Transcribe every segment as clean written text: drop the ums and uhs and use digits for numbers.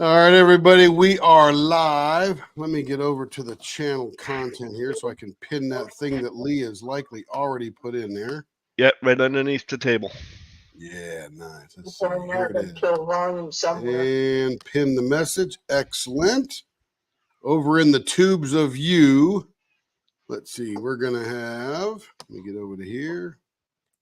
All right, everybody, we are live. Let me get over to the channel content here so I can pin that thing that Lee has likely already put in there. Yeah, right underneath the table. Yeah, nice. Let's see. Here it is. And pin the message. Excellent. Over in the tubes of you, let's see. We're going to have, let me get over to here.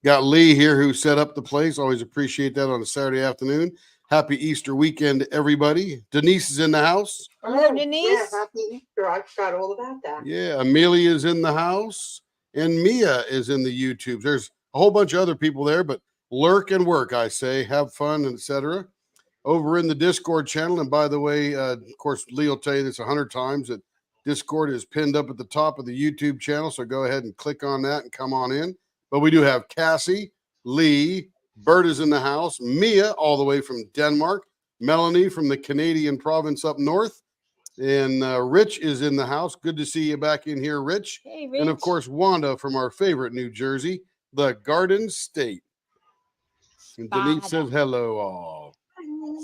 Got Lee here who set up the place. Always appreciate that on a Saturday afternoon. Happy Easter weekend to everybody. Denise is in the house. Hello, Denise. Yeah, happy Easter. I forgot all about that. Yeah, Amelia is in the house and Mia is in the YouTubes. There's a whole bunch of other people there, but lurk and work, I say. Have fun, etc. Over in the Discord channel, and by the way, of course, Lee will tell you this 100 times, that Discord is pinned up at the top of the YouTube channel, so go ahead and click on that and come on in. But we do have Cassie, Lee, Bert is in the house, Mia all the way from Denmark, Melanie from the Canadian province up north, and Rich is in the house. Good to see you back in here, Rich. Hey, Rich. And of course, Wanda from our favorite New Jersey, the Garden State. And Denise says hello, all.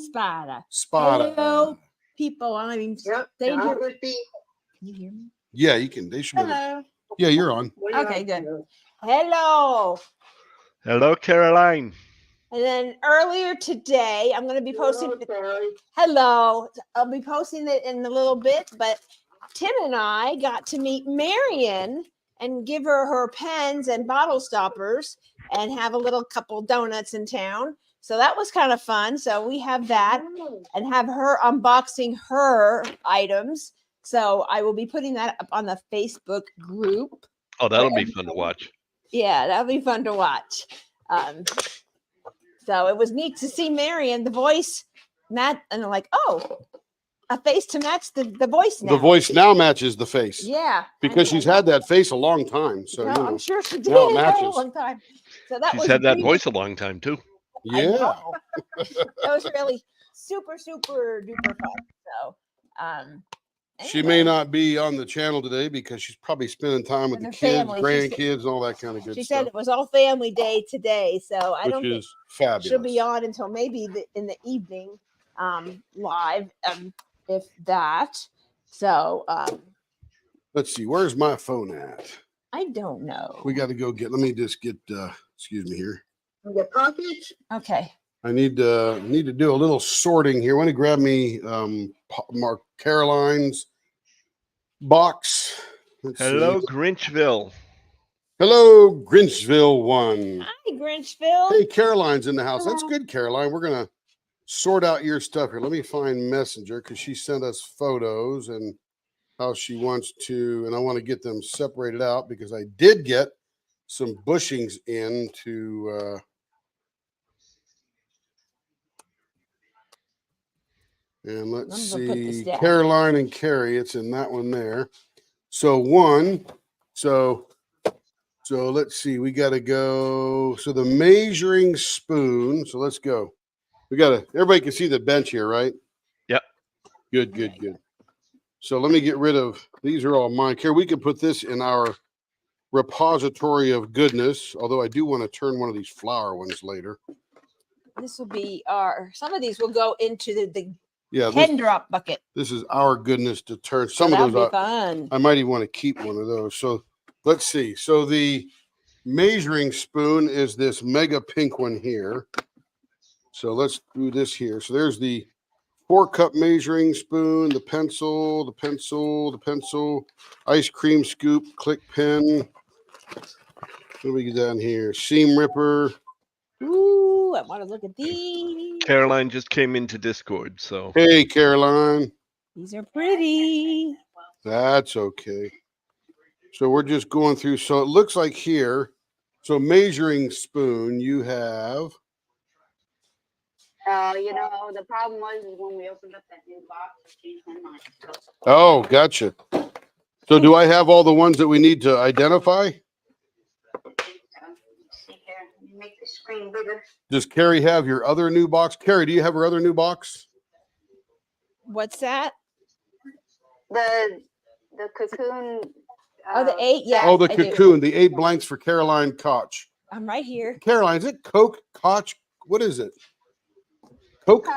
Spada. Spada. Hello, people. I mean, Yep. they and do. I would be. Can you hear me? Yeah, you can. They should. Be. Hello. Yeah, you're on. Okay, good. Hello. Hello, Caroline. And then earlier today, I'm going to be posting. Hello, Hello. I'll be posting it in a little bit, but Tim and I got to meet Marion and give her pens and bottle stoppers and have a little couple donuts in town. So that was kind of fun. So we have that and have her unboxing her items. So I will be putting that up on the Facebook group. Oh, that'll be fun to watch. Yeah, that'll be fun to watch. So it was neat to see Marion, the voice, Matt, and I'm like, oh, a face to match the voice now. The voice now matches the face. Yeah. Because she's had that face a long time. So, No, I'm sure she did now it a matches. long time. So that She's was had that really- voice a long time, too. I Yeah. know. That was really super duper fun. So, She anyway, may not be on the channel today because she's probably spending time with And the her kids, family. grandkids, and all that kind of good she stuff. said it was all family day today. So I Which don't think is fabulous. she'll be on until maybe in the evening, live, if that. So Let's see. Where's my phone at? I don't know. We got to go get. Let me just get. Excuse me here. The package. Okay. I need to do a little sorting here. Want to grab me Mark Caroline's box. Let's Hello, see. Grinchville. Hello, Grinchville one. Hi, Grinchville. Hey, Caroline's in the house. That's good, Caroline. We're gonna sort out your stuff here. Let me find Messenger because she sent us photos and how she wants to, and I want to get them separated out because I did get some bushings into and let's I'm gonna put this see, down. Caroline and Carrie, it's in that one there. So one, so let's see, we got to go. So the measuring spoon. So let's go. We got to, everybody can see the bench here, right? Yep. Good. So let me get rid of, these are all mine. Carrie, we can put this in our repository of goodness, although I do want to turn one of these flower ones later. This will be some of these will go into the Yeah, pen drop bucket. this is our goodness to turn. So Some of that'll those be fun. I might even want to keep one of those. So let's see. So the measuring spoon is this mega pink one here. So let's do this here. So there's the 4-cup measuring spoon, the pencil, ice cream scoop, click pen. What do we get down here? Seam ripper. Ooh, I want to look at these. Caroline just came into Discord, so Hey, Caroline. These are pretty. That's okay. So we're just going through. So it looks like here. So measuring spoon, you have. The problem was is when we opened up that new box, I changed my mind. Oh, gotcha. So do I have all the ones that we need to identify? See here, let me make the screen bigger. Does Carrie have your other new box? Carrie, do you have her other new box? What's that? The cocoon. Oh, the 8. Yeah. Oh, the I do. cocoon, the 8 blanks for Caroline Koch. I'm right here. Caroline, is it Coke, Koch? What is it? Coke?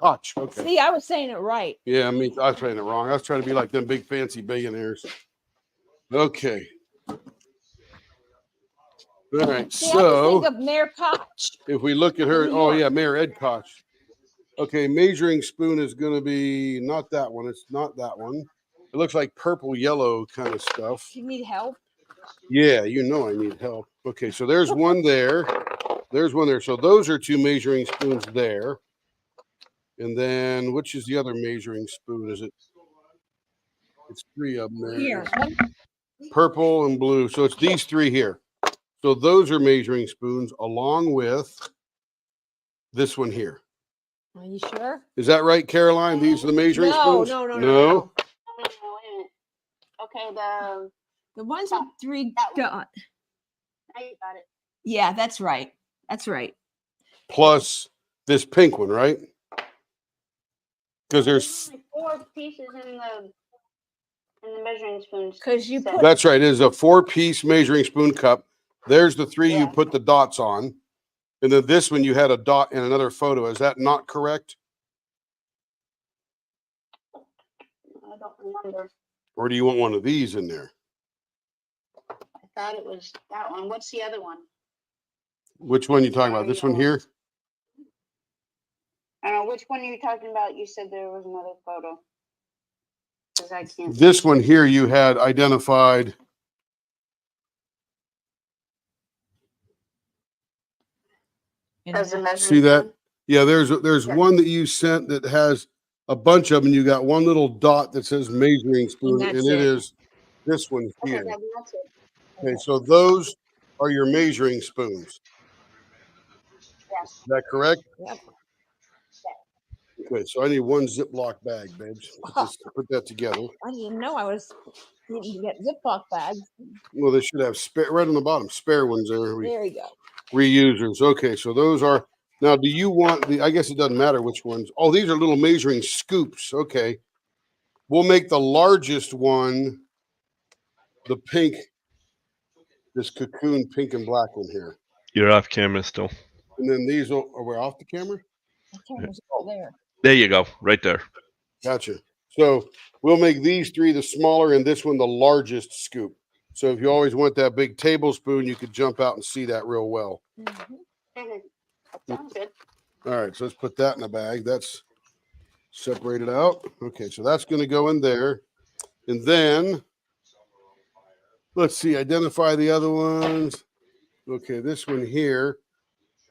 Koch. Okay. See, I was saying it right. Yeah, I mean, I was saying it wrong. I was trying to be like them big fancy billionaires. Okay. All right. See, I just So think of Mayor Koch. if we look at her, New oh York. yeah, Mayor Ed Koch. Okay, measuring spoon is going to be not that one. It's not that one. It looks like purple, yellow kind of stuff. Do you need help? Yeah, you know I need help. Okay, so there's one there. There's one there. So those are two measuring spoons there. And then which is the other measuring spoon? Is it? It's three of them there. Here. Purple and blue. So it's these three here. So those are measuring spoons along with this one here. Are you sure? Is that right, Caroline? These are the measuring No, spoons? no. Wait a minute. Okay, The ones with three That one. dot. now you got it. Yeah, that's right. That's right. Plus this pink one, right? Because there's only 4 pieces in the measuring spoons. Because you set. put that's right. It is a 4-piece measuring spoon cup. There's the three you Yeah. put the dots on. And then this one you had a dot in another photo. Is that not correct? I don't remember. Or do you want one of these in there? I thought it was that one. What's the other one? Which one you talking about? This one here? I don't know which one are you talking about. You said there was another photo. Because I can't. This one here you had identified. As a measuring See that? spoon? Yeah, there's Yeah. one that you sent that has a bunch of them. You got one little dot that says measuring spoon, and that's it it. is this one Okay, here. then that's it. Okay, so those are your measuring spoons. Yes. Is that correct? Yep. Okay, so I need one Ziploc bag, babes. Put that together. I didn't know I was needing to get Ziploc bags. Well, they should have spare right on the bottom, spare ones there. There you go. Reusers. Okay, so those are now. Do you want the? I guess it doesn't matter which ones. Oh, these are little measuring scoops. Okay, we'll make the largest one the pink. This cocoon pink and black one here, You're off camera still. and then these will. Are we off the camera? The camera's all there. There you go, right there. Gotcha. So we'll make these three the smaller and this one the largest scoop. So if you always want that big tablespoon, you could jump out and see that real well. Mhm. Mhm. That sounds good. All right, so let's put that in a bag. That's separated out. Okay, so that's going to go in there. And then let's see, identify the other ones. Okay, this one here.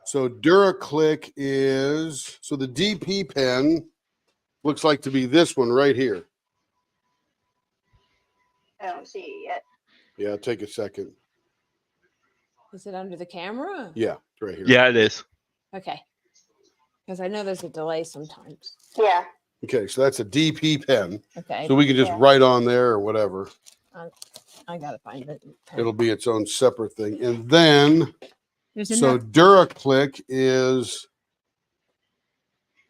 So DuraClick is, so the DP pen looks like to be this one right here. I don't see it yet. Yeah, take a second. Is it under the camera? Yeah, it's right here. Yeah, it is. Okay. Because I know there's a delay sometimes. Yeah. Okay, so that's a DP pen. Okay. So we can just Yeah. write on there or whatever. I got to find it. It'll be its own separate thing. And then, There's so enough. DuraClick is,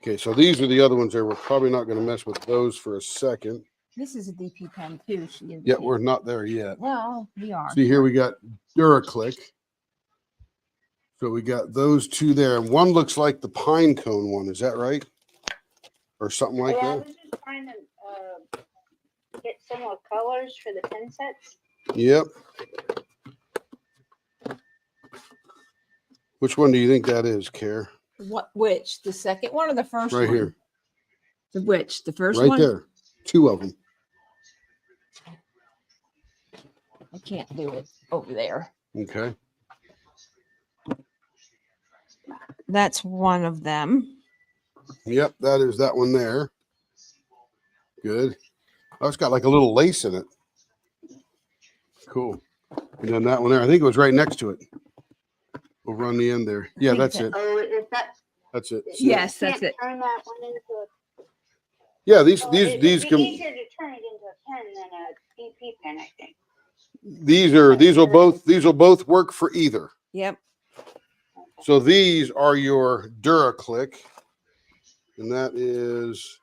okay, so these are the other ones there. We're probably not going to mess with those for a second. This is a DP pen too. She Yeah, indicated. we're not there yet. Well, we are. See, here we got DuraClick. So we got those two there. And one looks like the pine cone one. Is that right? Or something like Yeah, I that? was just trying to get similar colors for the pen sets. Yep. Which one do you think that is, Care? What? Which? The second one or the first Right one? here. The which? The first Right one? there. Two of them. I can't do it over there. Okay. That's one of them. Yep, that is that one there. Good. Oh, it's got like a little lace in it. Cool. And then that one there, I think it was right next to it. Over on the end there. Yeah, think that's that- it. Oh, is that? That's it. Yes, you that's can't it. Turn that one into. Yeah, these Oh, these it'd these be can easier to turn it into a pen than a DP pen, I think. these will both work for either. Yep. So these are your DuraClick. And that is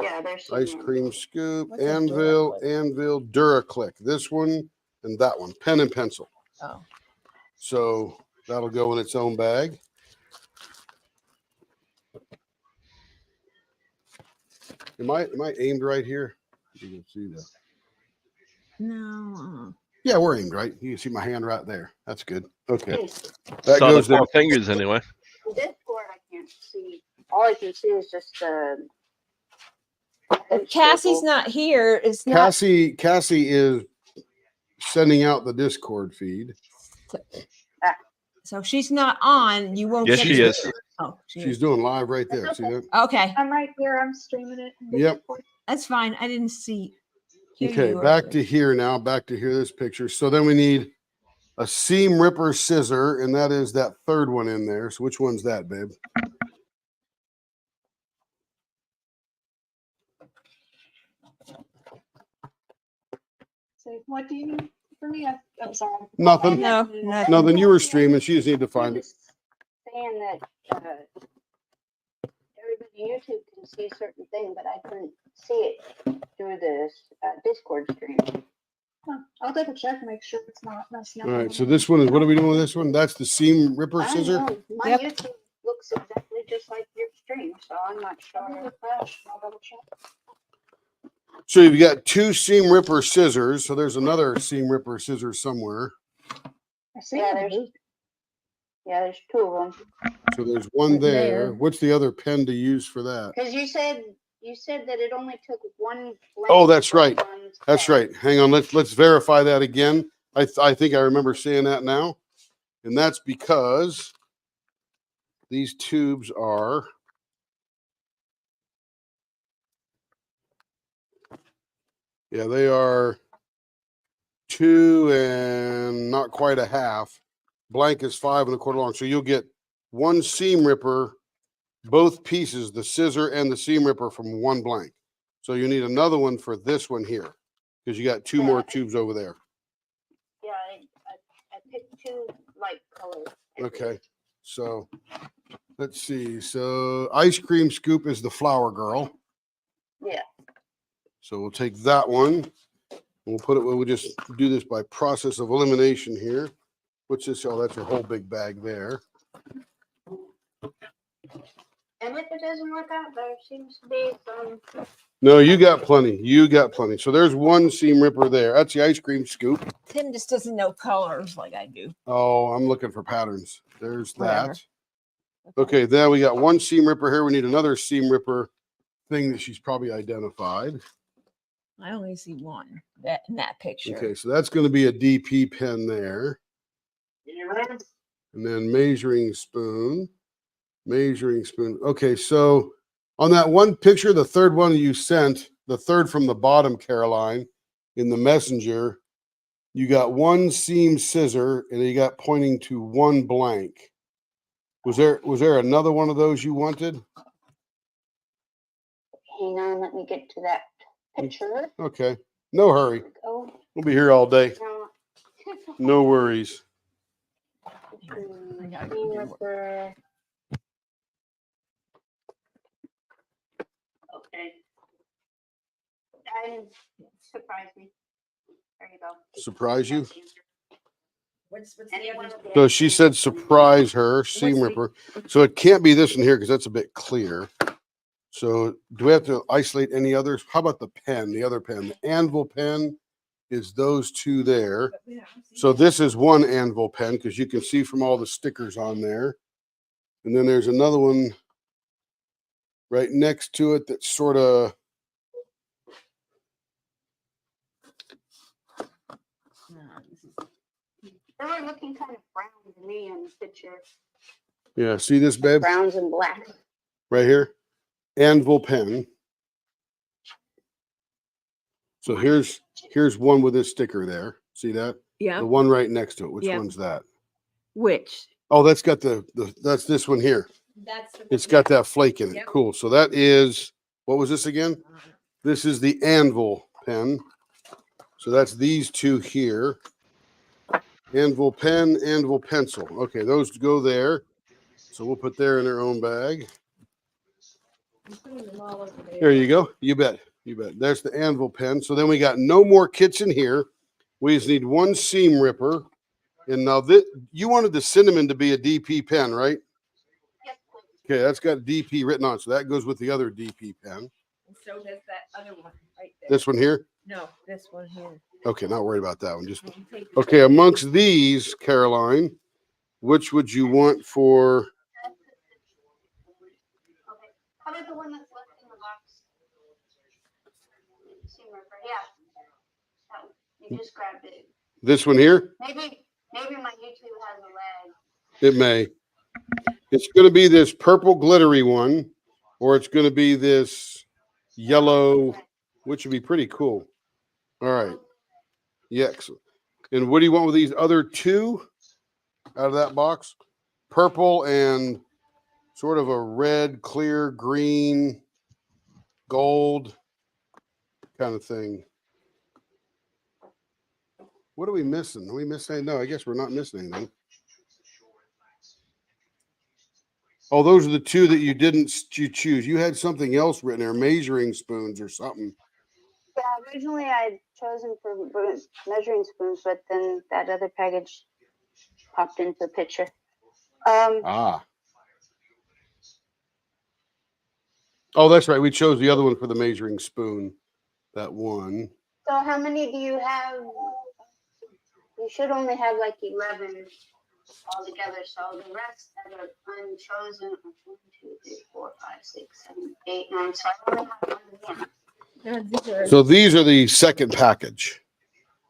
Yeah, there's some ice there. cream scoop, What's a Anvil, DuraClick? Anvil, DuraClick. This one and that one, pen and pencil. Oh. So that'll go in its own bag. Am I aimed right here? You can see that. No. Yeah, we're aimed right. You can see my hand right there. That's good. Okay. Hey, That Saw the goes there. four fingers anyway. Discord, I can't see. All I can see is just the. Cassie's not here. It's not. Cassie is sending out the Discord feed. So she's not on. You won't. Yes, get she to- is. Oh, she She's is. doing live right there. See that? Okay, I'm right here. I'm streaming it. in Yep. Discord. that's fine. I didn't see. Here Okay, you are. back to here now. Back to here, this picture. So then we need a seam ripper scissor, and that is that third one in there. So which one's that, babe? So what do you need from me? I'm sorry. Nothing. No, nothing. Nothing. You were streaming. She just need to find it. Saying that everybody YouTube can see a certain thing, but I couldn't see it through this Discord stream. Huh, I'll double check and make sure it's not messing up. All right. So this one is, what are we doing with this one? That's the seam ripper I don't scissor. know. My Yep. YouTube looks exactly just like your stream, so I'm not I'll sure. refresh. I'll double check. So you've got two seam ripper scissors. So there's another seam ripper scissor somewhere. I see Yeah, it. there's two of them. So there's one Right there. there. What's the other pen to use for that? Because you said that it only took one. Oh, blank that's from right. one That's set. right. Hang on. Let's verify that again. I think I remember saying that now. And that's because these tubes are they are 2 and not quite a half. Blank is 5 1/4 long. So you'll get one seam ripper, both pieces, the scissor and the seam ripper from one blank. So you need another one for this one here because you got two more Yeah. tubes over there. Yeah, I picked two light colors. Okay. So let's see. So ice cream scoop is the flower girl. Yeah. So we'll take that one. We'll put it, we'll just do this by process of elimination here. What's this? Oh, that's a whole big bag there. And if it doesn't work out, there seems to be some. No, you got plenty. You got plenty. So there's one seam ripper there. That's the ice cream scoop. Tim just doesn't know colors like I do. Oh, I'm looking for patterns. There's Whatever. that. Okay, then we got one seam ripper here. We need another seam ripper thing that she's probably identified. I only see one that in that picture. Okay, so that's going to be a DP pen there. And then measuring spoon. Okay, so on that one picture, the third one you sent, the third from the bottom, Caroline, in the messenger, you got one seam scissor and you got pointing to one blank. Was there another one of those you wanted? Hang on, let me get to that picture. Okay, no hurry. Oh, We'll be here all day. no. No worries. gotta go Seam do ripper. Okay. And surprise me. There you go. Surprise you? What's Anyone will be So able she to- said surprise her, seam the- ripper. So it can't be this one here because that's a bit clear. So do we have to isolate any others? How about the pen, the other pen? The anvil pen is those two there. So this is one anvil pen because you can see from all the stickers on there. And then there's another one right next to it that's sort of, They were looking kind of brown to me in the picture. yeah, see this, babe? Browns and black. Right here, anvil pen. So here's one with this sticker there. See that? Yeah. The one right next to it. Which Yeah. one's that? Which? Oh, that's got that's this one here. That's It's got that flake in it. Yep. Cool. So that is, what was this again? This is the anvil pen. So that's these two here. Anvil pen, anvil pencil. Okay, those go there. So we'll put there in their own bag. There you go. You bet. You bet. There's the anvil pen. So then we got no more kits in here. We just need one seam ripper. And now this, you wanted the cinnamon to be a DP pen, right? Yes, please. Okay, that's got DP written on. So that goes with the other DP pen. And so does that other one right there. This one here? No, this one here. Okay, not worried about that one. Just You take it. okay. Amongst these, Caroline, which would you want for? Okay. How about the one that's left in the box? Seam ripper, yeah. That one. You just grabbed it. This one here? Maybe my YouTube has a lag. It may. It's going to be this purple glittery one, or it's going to be this yellow, which would be pretty cool. All right. Yeah. Excellent. And what do you want with these other two out of that box? Purple and sort of a red, clear, green, gold kind of thing. What are we missing? Are we missing? No, I guess we're not missing anything. Oh, those are the two that you didn't choose. You had something else written there, measuring spoons or something. Yeah, originally I had chosen for measuring spoons, but then that other package popped into the picture. Ah. Oh, that's right. We chose the other one for the measuring spoon. That one. So how many do you have? You should only have like 11 altogether. So the rest that are unchosen are 1, 2, 3, 4, 5, 6, 7, 8, 9. So I only have 1 again. No, these are- So these are the second package,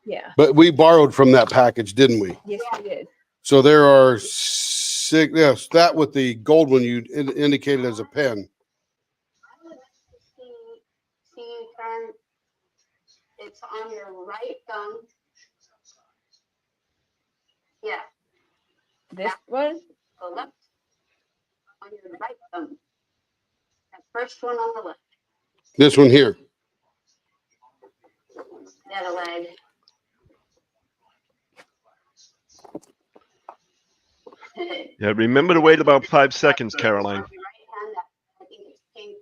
yeah. but we borrowed from that package, didn't we? Yes, we did. So there are 6. Yes, that with the gold one you indicated as a pen. I would like to see you turn. It's on your right thumb. Yeah, This one. go left on your right thumb. That first one on the left. This one here. That lag. Yeah, remember to wait about 5 seconds, Caroline. Right hand, I think it's pink,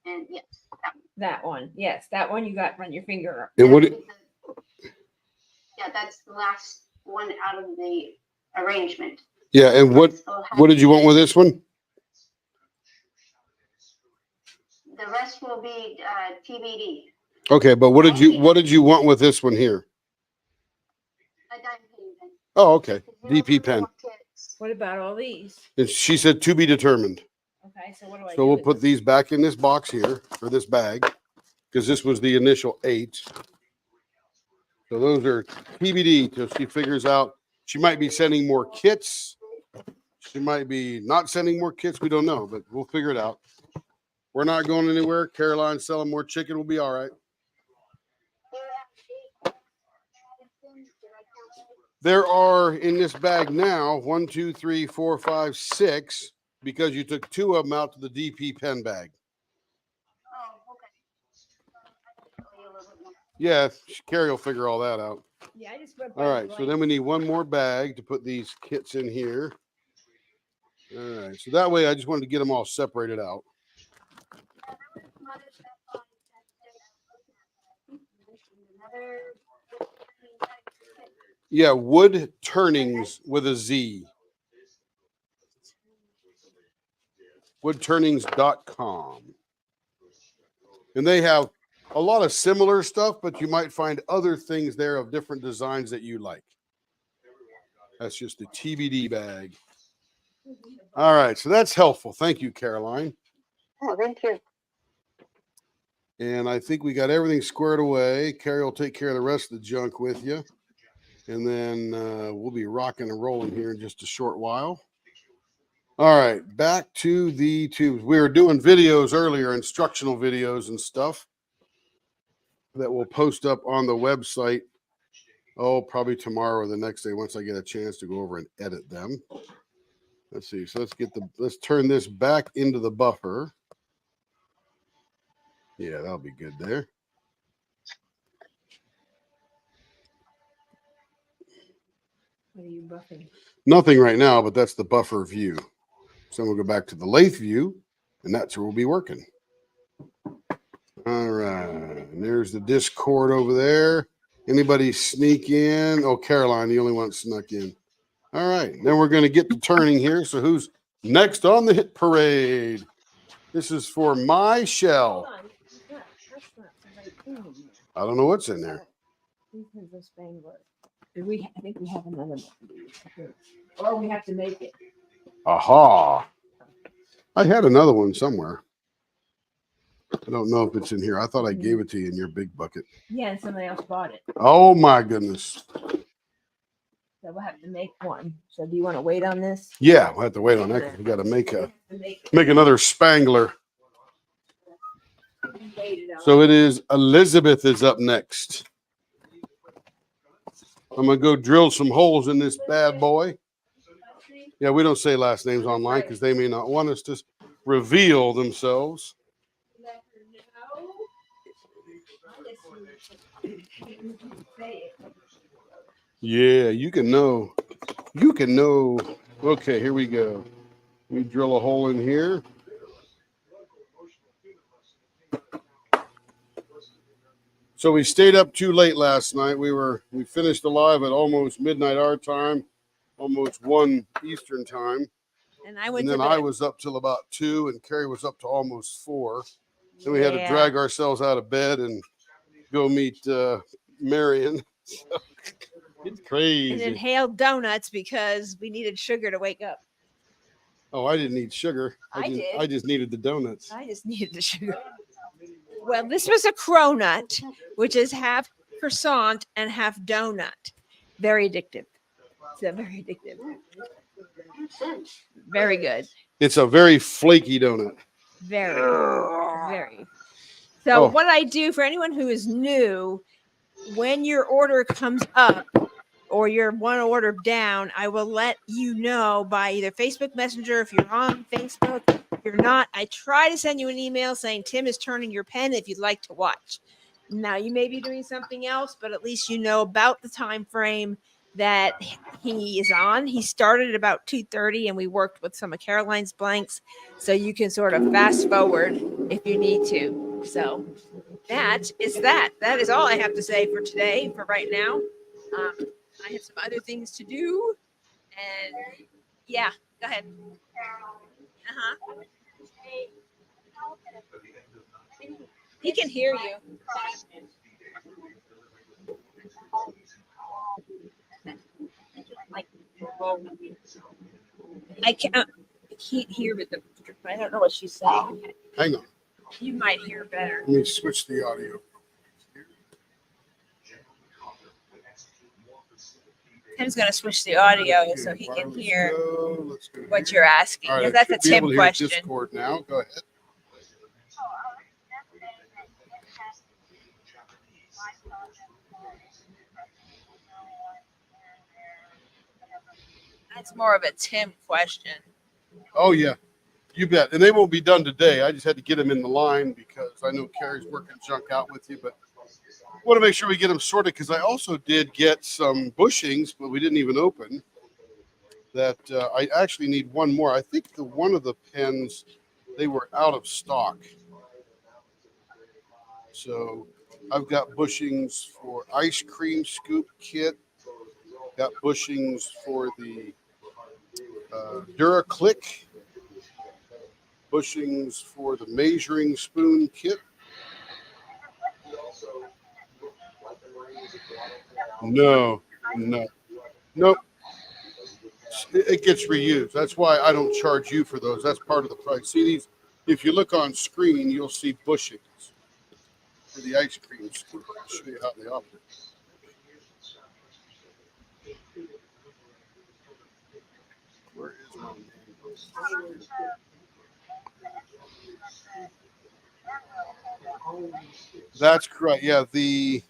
and yes, that one. That one. Yes, that one you got run your finger up. And what? Yeah, that's the last one out of the arrangement. Yeah, and what? So What did you want with this one? the rest will be TBD. Okay, but what did you want with this one here? A dime penny pen. Oh, okay. 'Cause you don't DP really pen. want kids. What about all these? And she said to be determined. Okay, so what do I do? So we'll with put this? these back in this box here, or this bag, because this was the initial 8. So those are TBD till she figures out. She might be sending more kits. She might be not sending more kits. We don't know, but we'll figure it out. We're not going anywhere. Caroline's selling more chicken. We'll be all right. There are in this bag now 1, 2, 3, 4, 5, 6, because you took 2 of them out to the DP pen bag. Oh, okay. I'll show you a little bit more. Yeah, Carrie will figure all that out. Yeah, I just went. All right, so then we need one more bag to put these kits in here. All right, so that way I just wanted to get them all separated out. Yeah, wood turnings with a Z. Woodturnings.com. And they have a lot of similar stuff, but you might find other things there of different designs that you like. That's just a TBD bag. All right, so that's helpful. Thank you, Caroline. Oh, thank you. And I think we got everything squared away. Carrie will take care of the rest of the junk with you. And then we'll be rocking and rolling here in just a short while. All right, back to the tubes. We were doing videos earlier, instructional videos and stuff that we'll post up on the website. Oh, probably tomorrow or the next day once I get a chance to go over and edit them. Let's see. So let's turn this back into the buffer. Yeah, that'll be good there. What are you buffing? Nothing right now, but that's the buffer view. So we'll go back to the lathe view, and that's where we'll be working. All right. And there's the Discord over there. Anybody sneak in? Oh, Caroline, the only one snuck in. All right. Then we're going to get to turning here. So who's next on the hit parade? This is for my shell. Hold on. I don't know what's in there. This is a Spangler. I think we have another one. Or we have to make it. Aha. I had another one somewhere. I don't know if it's in here. I thought I gave it to you in your big bucket. Yeah, and somebody else bought it. Oh my goodness. So we'll have to make one. So do you want to wait on this? Yeah, we'll have to wait on that. 'Cause we got to make Make another Spangler. it. So it is Elizabeth is up next. I'm gonna go drill some holes in this bad boy. Yeah, we don't say last names online because they may not want us to reveal themselves. Yeah, you can know. You can know. Okay, here we go. We drill a hole in here. So we stayed up too late last night. We finished the live at almost midnight our time, almost 1 Eastern time. And I went And then to bed. I was up till about 2 and Carrie was up to almost 4. Then we had to drag ourselves out of bed and go meet Marion. It's and crazy. inhaled donuts because we needed sugar to wake up. Oh, I didn't need sugar. I did. I just needed the donuts. I just needed the sugar. Well, this was a cronut, which is half croissant and half donut. Very addictive. It's very addictive. Very good. It's a very flaky donut. Very, very. So Oh. what I do for anyone who is new, when your order comes up or your one order down, I will let you know by either Facebook Messenger if you're on Facebook. If you're not, I try to send you an email saying Tim is turning your pen if you'd like to watch. Now you may be doing something else, but at least you know about the time frame that he is on. He started at about 2:30 and we worked with some of Caroline's blanks. So you can sort of fast forward if you need to. So that is that. That is all I have to say for today, for right now. I have some other things to do. And yeah, go ahead. Uh-huh. He can hear you. Like, I can't hear with the. I don't know what she's saying. Hang on. You might hear better. Let me switch the audio. Tim's going to switch the audio so he can hear what you're asking. All right, That's I a should be able Tim to hear question. Discord now. Go ahead. That's more of a Tim question. Oh yeah, you bet. And they won't be done today. I just had to get them in the line because I know Carrie's working junk out with you, but I want to make sure we get them sorted because I also did get some bushings, but we didn't even open. That I actually need one more. I think one of the pens, they were out of stock. So I've got bushings for ice cream scoop kit. Got bushings for the DuraClick. Bushings for the measuring spoon kit. No. Nope. It gets reused. That's why I don't charge you for those. That's part of the price. See these? If you look on screen, you'll see bushings for the ice cream scoop. I'll show you how they operate. Where is my name? That's correct. Yeah, the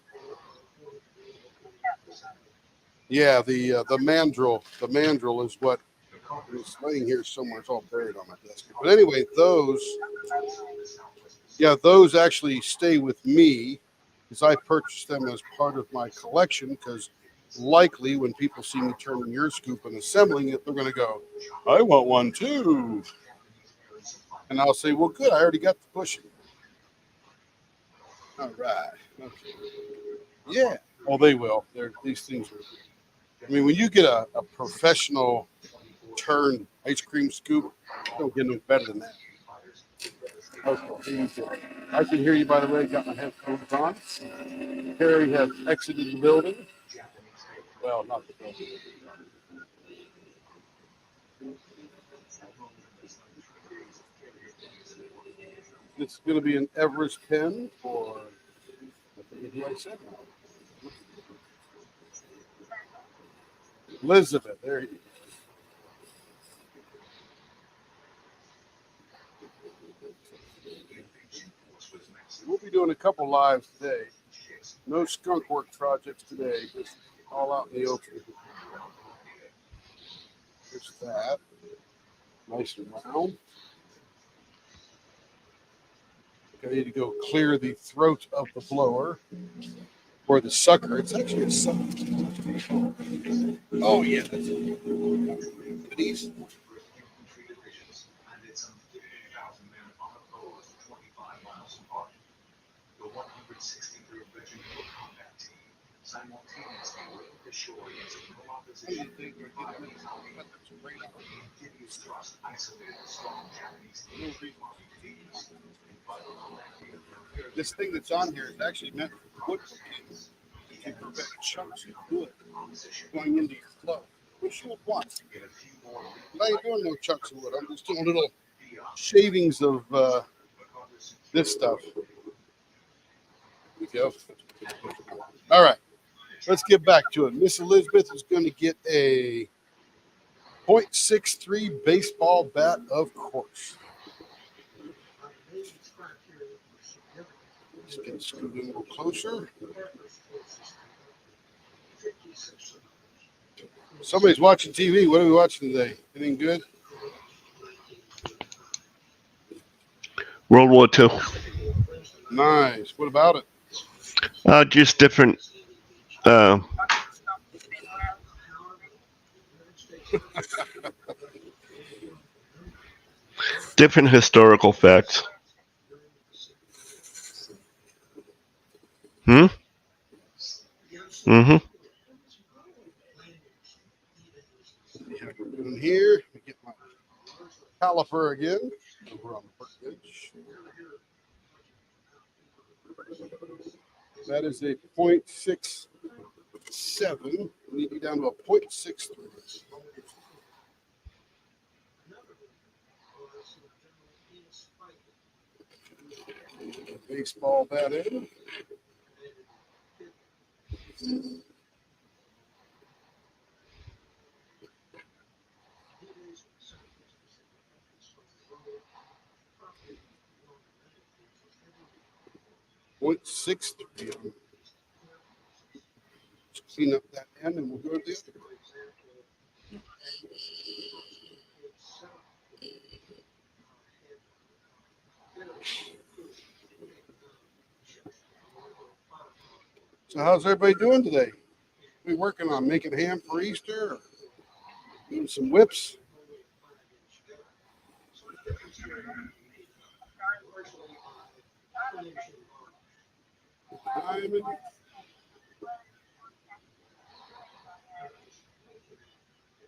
mandrel. The mandrel is what is laying here somewhere. It's all buried on my desk. But anyway, those actually stay with me because I purchased them as part of my collection because likely when people see me turning your scoop and assembling it, they're going to go, I want one too. And I'll say, well, good. I already got the bushing. All right. Okay. Yeah. Well, they will. These things are. I mean, when you get a professional turned ice cream scoop, you don't get no better than that. Okay, here you go. I can hear you, by the way. Got my headphones on. Harry has exited the building. Well, not the building. This is going to be an Everest pen for, I forget who I said. Elizabeth. There you go. We'll be doing a couple lives today. No skunk work projects today, just all out in the open. There's that. Nice and round. I need to go clear the throat of the blower or the sucker. It's actually a sucker. Oh, yeah. Goodies. This thing that's on here is actually meant for wood cooking to prevent chunks of wood going into your glove, which you would want. But I ain't doing no chunks of wood. I'm just doing little shavings of this stuff. Here we go. All right, let's get back to it. Miss Elizabeth is going to get a .63 baseball bat, of course. Let's get screwed in a little closer. Somebody's watching TV. What are we watching today? Anything good? World War II. Nice. What about it? Just different. Different historical facts. Mm-hmm. In here, let me get my caliper again. Over on the workbench. That is a .67. We need to be down to a .63. Baseball bat in. .63. Let's clean up that end and we'll go to the other. So how's everybody doing today? We working on making ham for Easter, or doing some whips. Diamond.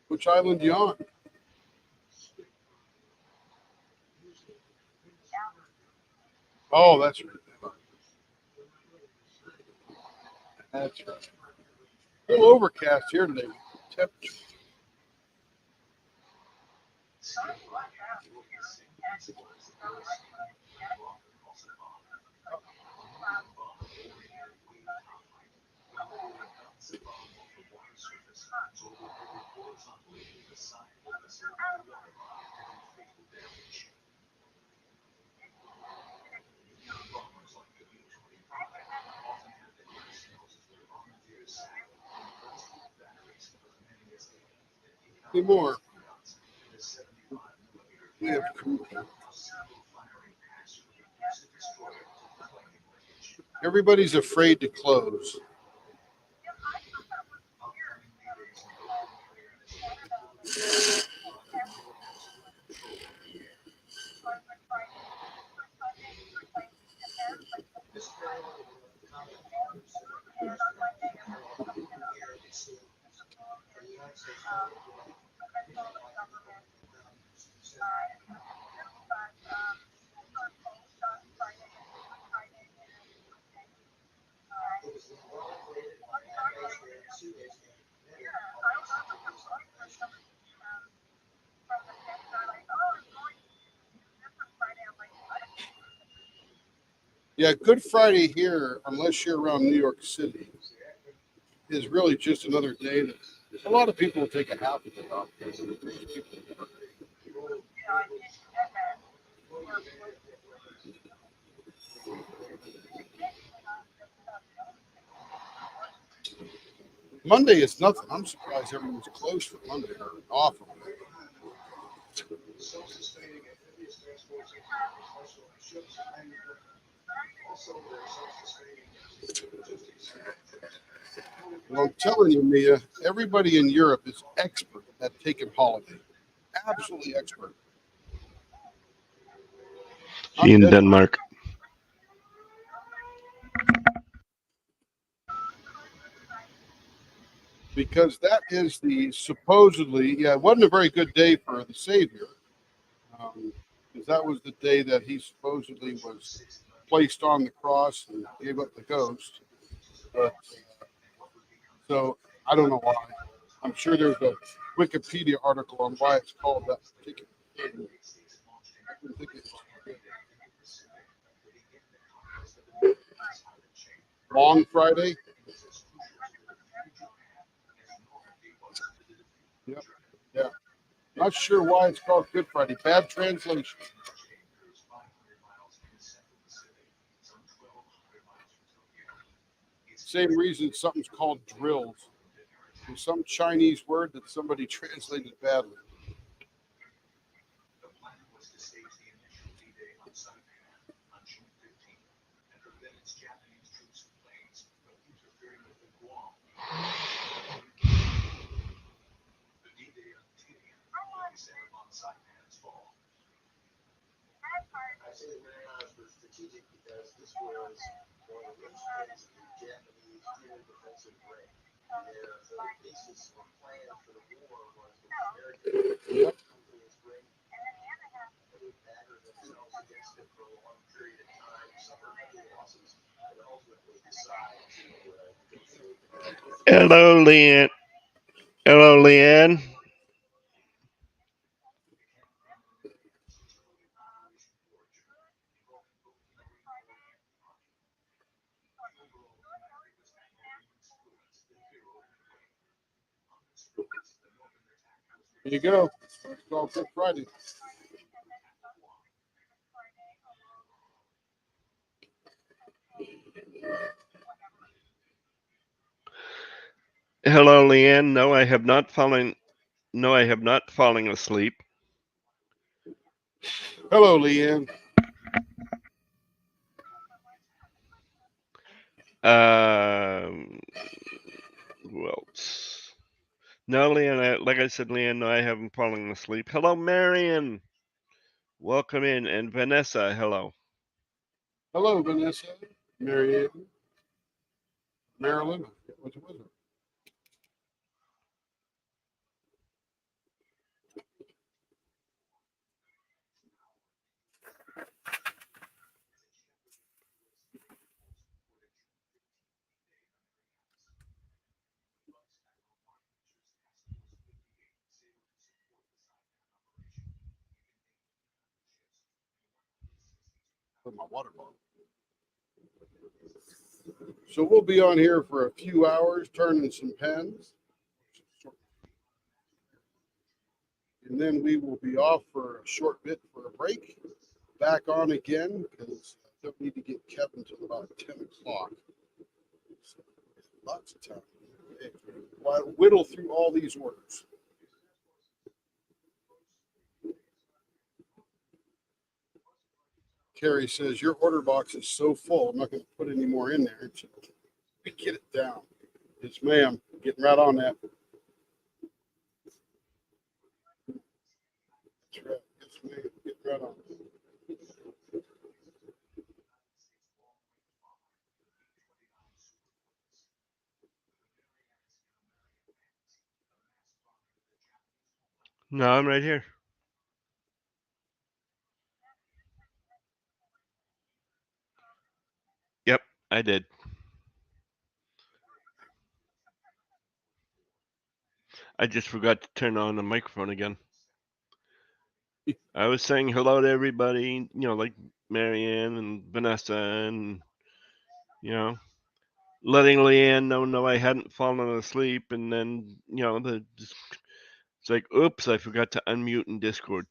Which island you on? Oh, that's right. That's right. A little overcast here today. Temperature. Any more? We have everybody's afraid to close. Yeah, Good Friday here, unless you're around New York City, is really just another day that a lot of people will take a half of it off. Monday is nothing. I'm surprised everyone's closed for Monday or off of it. Well, I'm telling you, Mia, everybody in Europe is expert at taking holiday. Absolutely expert. I'm In dead. Denmark. Because that is the supposedly, yeah, it wasn't a very good day for the Savior. Because that was the day that he supposedly was placed on the cross and gave up the ghost. But so I don't know why. I'm sure there's a Wikipedia article on why it's called that particular thing. I couldn't think of it. Long Friday. Yep. Yeah. Not sure why it's called Good Friday. Bad translation. Same reason something's called drills. There's some Chinese word that somebody translated badly. Yep. Hello, Leanne. Hello, Leanne. Here you go. It's called Good Friday. Hello, Leanne. No, I have not fallen. No, I have not fallen asleep. Hello, Leanne. Who else? No, Leanne. Like I said, Leanne. No, I haven't fallen asleep. Hello, Marion. Welcome in, and Vanessa. Hello. Hello, Vanessa. Marianne. Marilyn. Which was it? Put my water bottle. So we'll be on here for a few hours turning some pens. And then we will be off for a short bit for a break. Back on again because I don't need to get Kevin until about 10 o'clock. So, lots of time. Okay. While I whittle through all these orders. Carrie says, your order box is so full, I'm not going to put any more in there until we get it down. Yes, ma'am. Getting right on that. That's right. Yes, ma'am. Getting right on it. No, I'm right here. Yep, I did. I just forgot to turn on the microphone again. I was saying hello to everybody, like Marianne and Vanessa, and letting Leanne know no, I hadn't fallen asleep, and then it's like, oops, I forgot to unmute in Discord.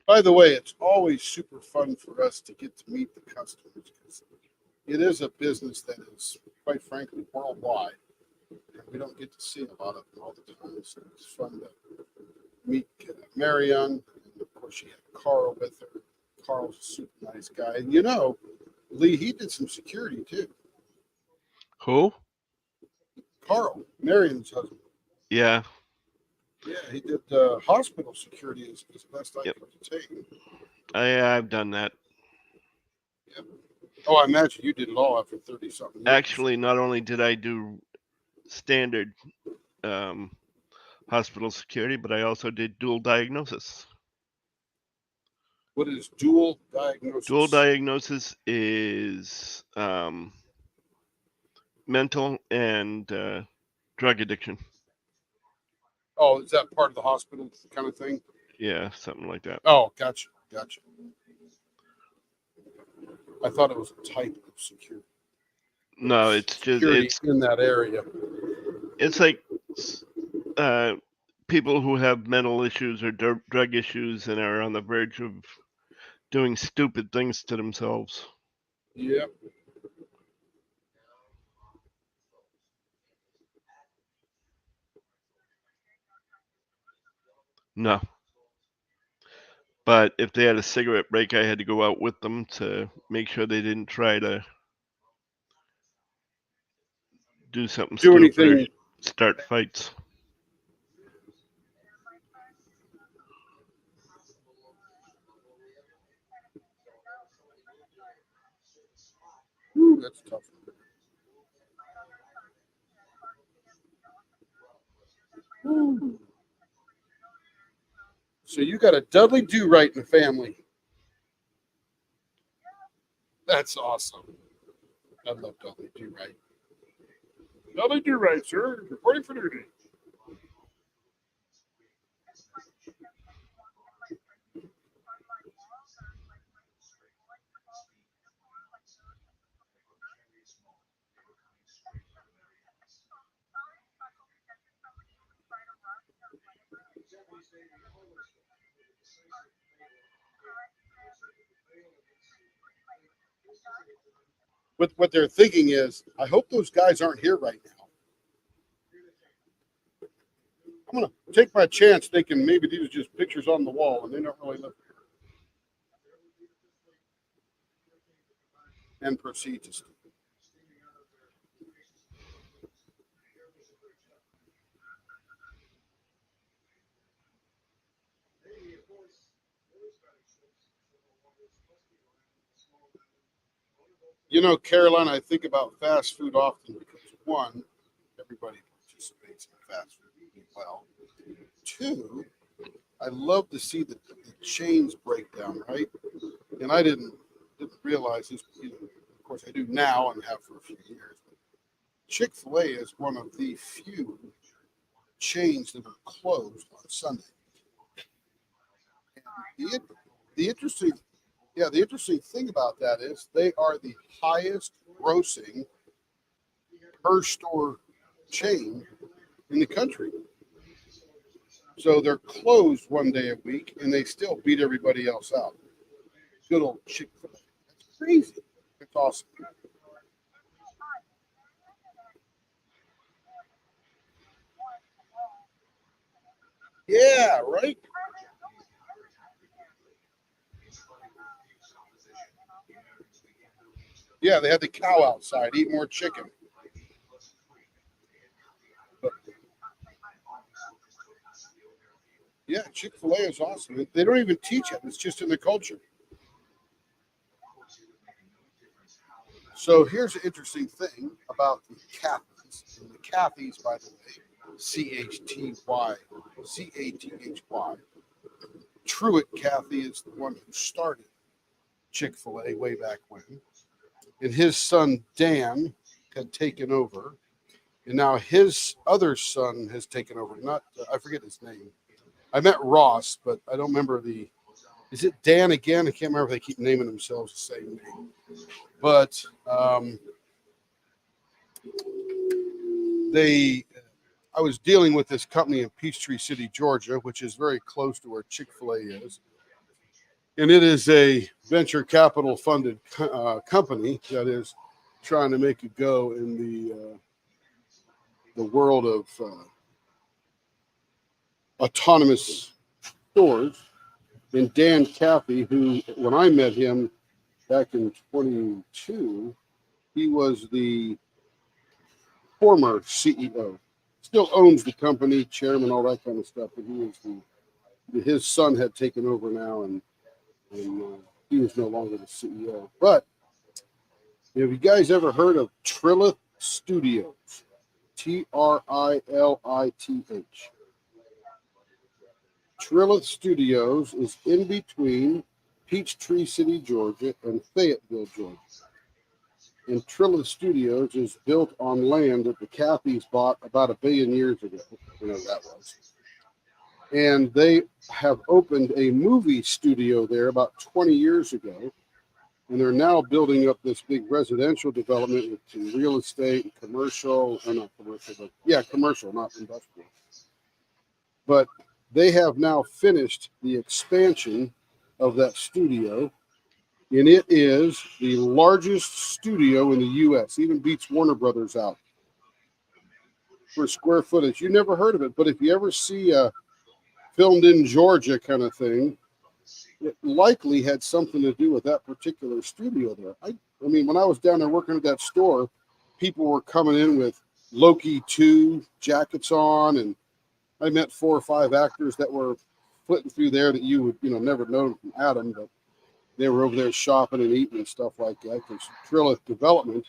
By the way, it's always super fun for us to get to meet the customers because it is a business that is, quite frankly, worldwide. And we don't get to see a lot of them all the time. So it's fun to meet Marianne. And of course, she had Carl with her. Carl's a super nice guy. And Lee, he did some security too. Who? Carl, Marianne's husband. Yeah. Yeah, he did hospital security as best I Yep. could take. I've done that. Yep. Oh, I imagine you did it all after 30 something years. Actually, not only did I do standard hospital security, but I also did dual diagnosis. What is dual diagnosis? Dual diagnosis is mental and drug addiction. Oh, is that part of the hospital kind of thing? Yeah, something like that. Oh, gotcha. I thought it was a type of security. No, it's just Security it's in that area. it's like people who have mental issues or drug issues and are on the verge of doing stupid things to themselves. Yep. No. But if they had a cigarette break, I had to go out with them to make sure they didn't try to do something Do stupid or anything. start fights. Ooh, that's tough. Ooh. So you got a Dudley Do-Right in the family. That's awesome. I love Dudley Do-Right. Dudley Do-Right, sir. Reporting for duty. What they're thinking is, I hope those guys aren't here right now. I'm gonna take my chance thinking maybe these are just pictures on the wall and they don't really live here. And proceed to sleep. Caroline, I think about fast food often because one, everybody participates in fast food well. Two, I love to see the chains break down, right? And I didn't realize this, of course I do now and have for a few years. Chick-fil-A is one of the few chains that are closed on Sunday. And the interesting thing about that is they are the highest grossing per store chain in the country. So they're closed one day a week and they still beat everybody else out. Good old Chick-fil-A. That's crazy. It's awesome. Yeah, right? Yeah, they had the cow outside, eat more chicken. But, yeah, Chick-fil-A is awesome. They don't even teach it. It's just in the culture. So here's an interesting thing about the Cathys. And the Cathys, by the way, C-H-T-Y, C-A-T-H-Y. Truett Cathy is the one who started Chick-fil-A way back when. And his son, Dan, had taken over. and now his other son has taken over. Not I forget his name. I met Ross, but I don't remember the. Is it Dan again? I can't remember if they keep naming themselves the same name. But I was dealing with this company in Peachtree City, Georgia, which is very close to where Chick-fil-A is. And it is a venture capital funded company that is trying to make a go in the world of autonomous stores. And Dan Cathy, who, when I met him back in 22, he was the former CEO. Still owns the company, chairman, all that kind of stuff. But he was his son had taken over now, and he was no longer the CEO. But have you guys ever heard of Trilith Studios? Trilith. Trilith Studios is in between Peachtree City, Georgia, and Fayetteville, Georgia. And Trilith Studios is built on land that the Cathys bought about 1 billion years ago. You know that was. And they have opened a movie studio there about 20 years ago. And they're now building up this big residential development with real estate and commercial, or not commercial, but yeah, commercial, not industrial. But they have now finished the expansion of that studio. And it is the largest studio in the U.S., even beats Warner Brothers out for square footage. You never heard of it, but if you ever see a filmed in Georgia kind of thing, it likely had something to do with that particular studio there. I mean, when I was down there working at that store, people were coming in with Loki 2 jackets on, and I met 4 or 5 actors that were flitting through there that you would, never know from Adam, but they were over there shopping and eating and stuff like that, because Trilith Development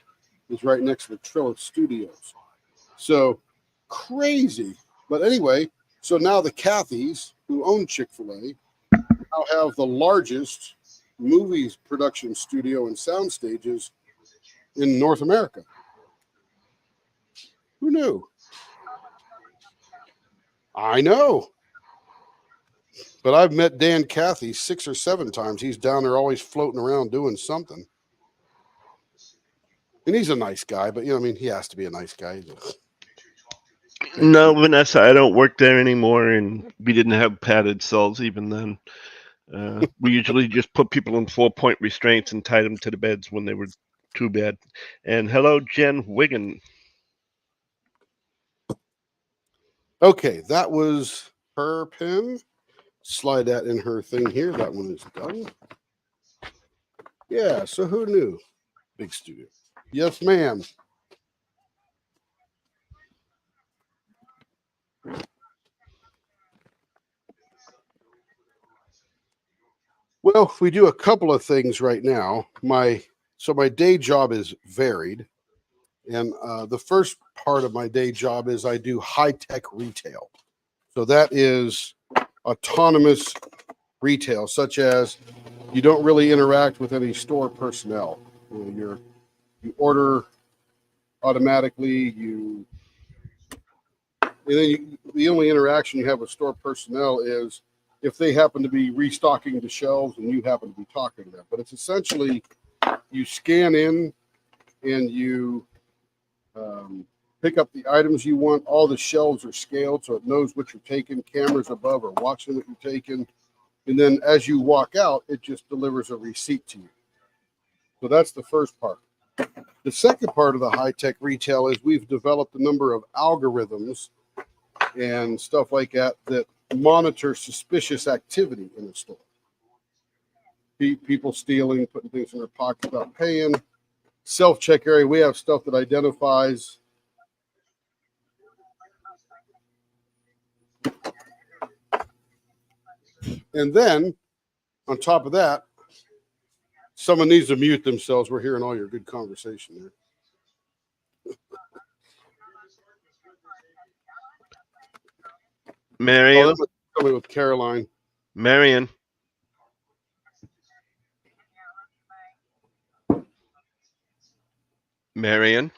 is right next to the Trilith Studios. So crazy. But anyway, so now the Cathys, who own Chick-fil-A, now have the largest movies production studio and sound stages in North America. Who knew? I know. But I've met Dan Cathy 6 or 7 times. He's down there always floating around doing something. And he's a nice guy, but he has to be a nice guy. No, Vanessa, I don't work there anymore, and we didn't have padded cells even then. We usually just put people in 4-point restraints and tied them to the beds when they were too bad. And hello, Jen Wiggin. Okay, that was her pin. Slide that in her thing here. That one is done. Yeah, so who knew? Big studio. Yes, ma'am. Well, we do a couple of things right now. My day job is varied. And the first part of my day job is I do high-tech retail. So that is autonomous retail, such as you don't really interact with any store personnel. You order automatically. The only interaction you have with store personnel is if they happen to be restocking the shelves and you happen to be talking to them. But it's essentially you scan in and you pick up the items you want. All the shelves are scaled so it knows what you're taking. Cameras above are watching what you're taking. And then as you walk out, it just delivers a receipt to you. So that's the first part. The second part of the high-tech retail is we've developed a number of algorithms and stuff like that that monitor suspicious activity in the store. People stealing, putting things in their pockets without paying. Self-check area, we have stuff that identifies and then on top of that, someone needs to mute themselves. We're hearing all your good conversation there. Marion. Oh, that was coming with Caroline. Marion. Marion.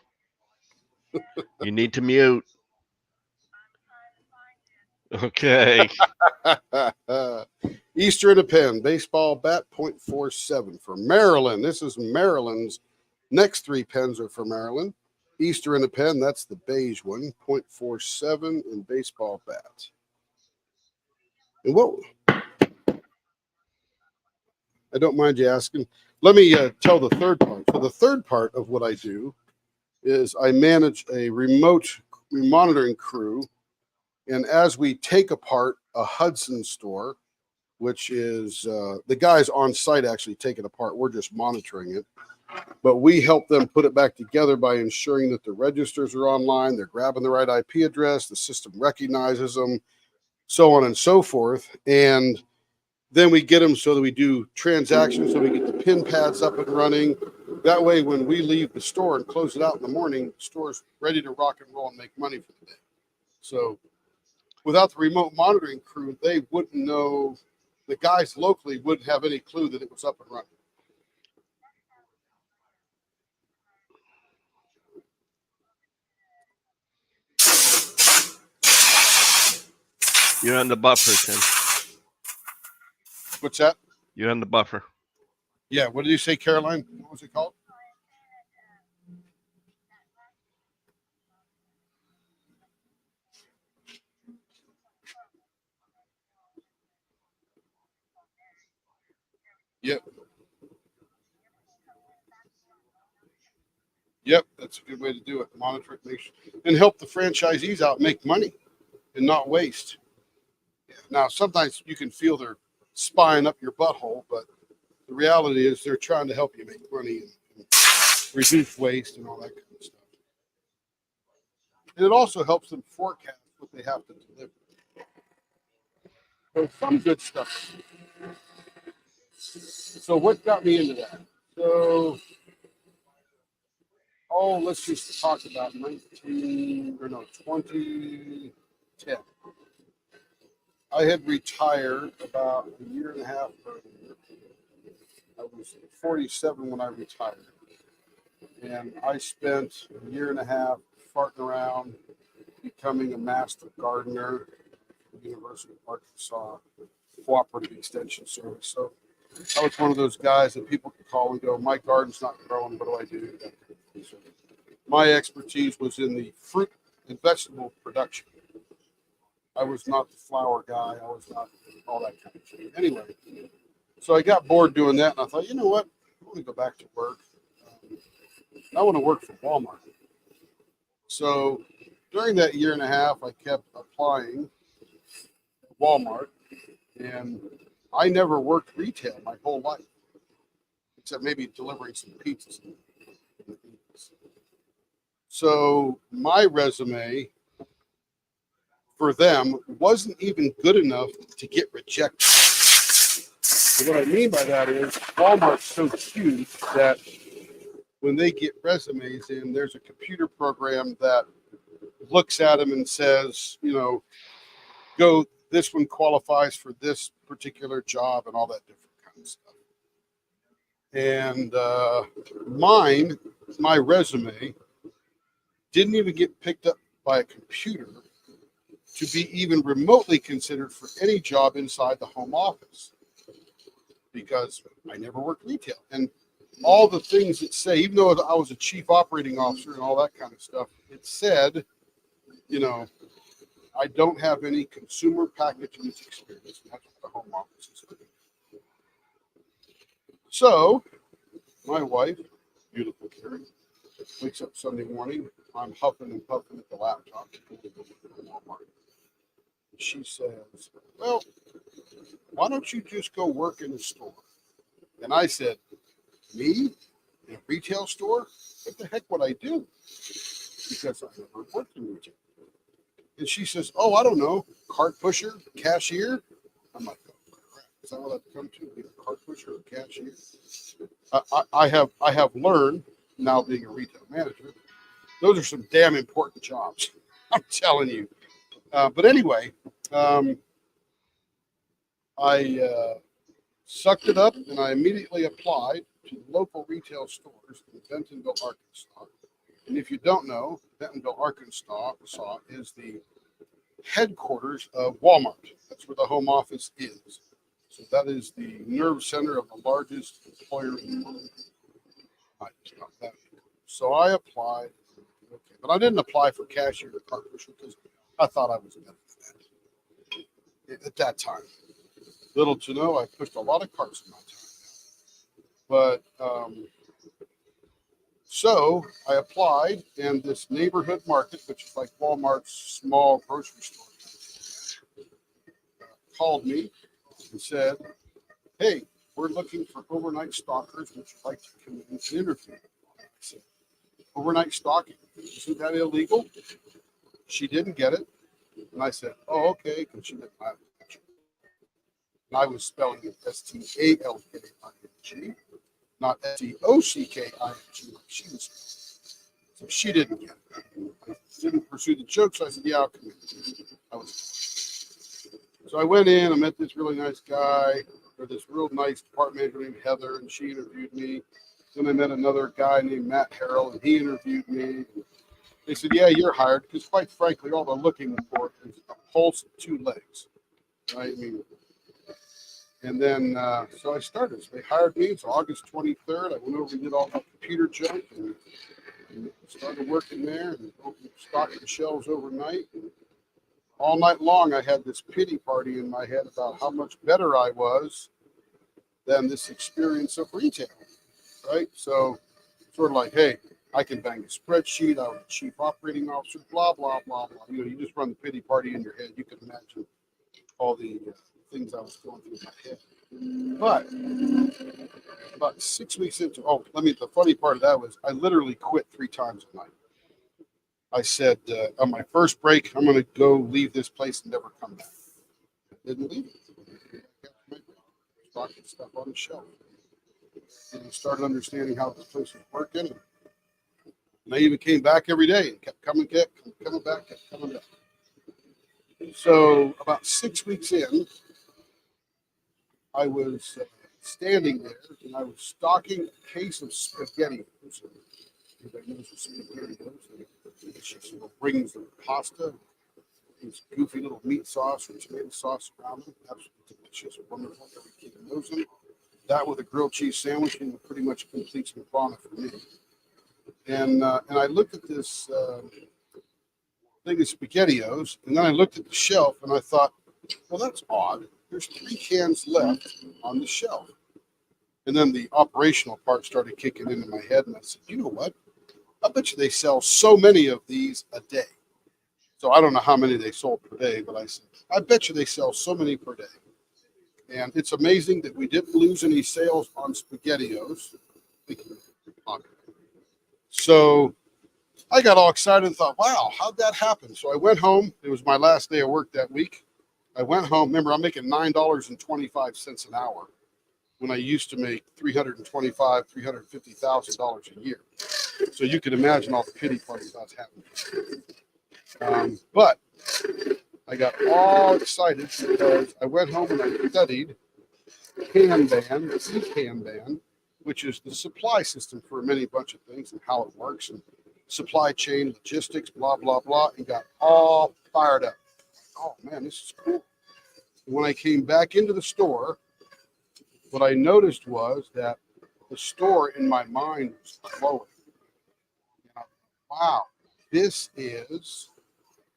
You need to mute. Okay. Easter in a pen, baseball bat, 0.47 for Maryland. This is Maryland's next 3 pens are for Maryland. Easter in a pen, that's the beige one, 0.47 in baseball bat. And what, I don't mind you asking. Let me tell the third part. So the third part of what I do is I manage a remote monitoring crew. And as we take apart a Hudson store, which is the guys on site actually take it apart. We're just monitoring it. But we help them put it back together by ensuring that the registers are online, they're grabbing the right IP address, the system recognizes them, so on and so forth. And then we get them so that we do transactions, so we get the pin pads up and running. That way, when we leave the store and close it out in the morning, the store's ready to rock and roll and make money for the day. So without the remote monitoring crew, they wouldn't know, the guys locally wouldn't have any clue that it was up and running. You're on the buffer, Tim. What's that? You're on the buffer. Yeah, what did you say, Caroline? What was it called? Yep. Yep, that's a good way to do it. Monitor it, make sure, and help the franchisees out make money and not waste. Now, sometimes you can feel they're spying up your butthole, but the reality is they're trying to help you make money and reduce waste and all that kind of stuff. And it also helps them forecast what they have to deliver. So some good stuff. So what got me into that? So, let's just talk about 2010. I had retired about a year and a half earlier. I was 47 when I retired. And I spent a year and a half farting around, becoming a master gardener at the University of Arkansas Cooperative Extension Service. So I was one of those guys that people could call and go, my garden's not growing, what do I do? So my expertise was in the fruit and vegetable production. I was not the flower guy. I was not all that kind of thing. Anyway, so I got bored doing that, and I thought, you know what? I want to go back to work. I want to work for Walmart. So during that year and a half, I kept applying at Walmart, and I never worked retail my whole life, except maybe delivering some pizzas. So my resume for them wasn't even good enough to get rejected. So what I mean by that is Walmart's so huge that when they get resumes in, there's a computer program that looks at them and says, go, this one qualifies for this particular job and all that different kind of stuff. And my resume didn't even get picked up by a computer to be even remotely considered for any job inside the home office, because I never worked retail. And all the things that say, even though I was a chief operating officer and all that kind of stuff, it said, I don't have any consumer packaging experience. That's what the home office is doing. So my wife, beautiful Carrie, wakes up Sunday morning. I'm huffing and puffing at the laptop. She says, well, why don't you just go work in a store? And I said, me? In a retail store? What the heck would I do? Because I never worked in retail. And she says, I don't know, cart pusher, cashier? I'm like, oh, crap. Is that what I've come to? Be a cart pusher or cashier? I have learned, now being a retail manager, those are some damn important jobs. I'm telling you. But anyway, I sucked it up and I immediately applied to local retail stores in Bentonville, Arkansas. And if you don't know, Bentonville, Arkansas is the headquarters of Walmart. That's where the home office is. So that is the nerve center of the largest employer in the world. It's not that big. So I applied, okay, but I didn't apply for cashier or cart pusher because I thought I was better than that at that time. Little to know, I pushed a lot of carts in my time. But so I applied, and this neighborhood market, which is like Walmart's small grocery store, called me and said, "Hey, we're looking for overnight stalkers. Would you like to come in and interview?" I said, "Overnight stalking, isn't that illegal?" She didn't get it. And I said, "Oh, okay," because she didn't have it. And I was spelling it Stalking, not Stockking like she was spelling. So she didn't get it. I didn't pursue the joke, so I said, "Yeah, I'll come in." So I went in, I met this really nice guy, or this real nice department manager named Heather, and she interviewed me. Then I met another guy named Matt Harrell, and he interviewed me. They said, "Yeah, you're hired," because quite frankly, all they're looking for is a pulse and 2 legs, right? I mean, and then so I started. So they hired me. So August 23rd, I went over and did all the computer junk and started working there and stocking shelves overnight. And all night long, I had this pity party in my head about how much better I was than this experience of retail, right? So sort of like, hey, I can bang a spreadsheet. I was a chief operating officer, blah, blah, blah, blah. You know, you just run the pity party in your head. You can imagine all the things I was going through in my head. But about 6 weeks into, the funny part of that was I literally quit 3 times a night. I said, on my first break, I'm going to go leave this place and never come back. I didn't leave it. Stocking stuff on the shelf. And I started understanding how this place was working. And I even came back every day and kept coming back, kept coming back. So about 6 weeks in, I was standing there and I was stocking a case of spaghetti. Everybody knows what spaghetti is. It's just rings of pasta, these goofy little meat sauce or tomato sauce around them. Absolutely delicious, wonderful. Every kid knows them. That with a grilled cheese sandwich and pretty much completes McDonald's for me. And I looked at this thing of SpaghettiOs, and then I looked at the shelf and I thought, well, that's odd. There's 3 cans left on the shelf. And then the operational part started kicking into my head, and I said, you know what? I bet you they sell so many of these a day. So I don't know how many they sold per day, but I said, I bet you they sell so many per day. And it's amazing that we didn't lose any sales on SpaghettiOs. So I got all excited and thought, wow, how'd that happen? So I went home. It was my last day of work that week. I went home. Remember, I'm making $9.25 an hour when I used to make $325,000, $350,000 a year. So you can imagine all the pity parties I was having. But I got all excited because I went home and I studied Kanban, Kanban, which is the supply system for a bunch of things and how it works and supply chain, logistics, blah, blah, blah, and got all fired up. Oh, man, this is cool. When I came back into the store, what I noticed was that the store in my mind was glowing. Wow, this is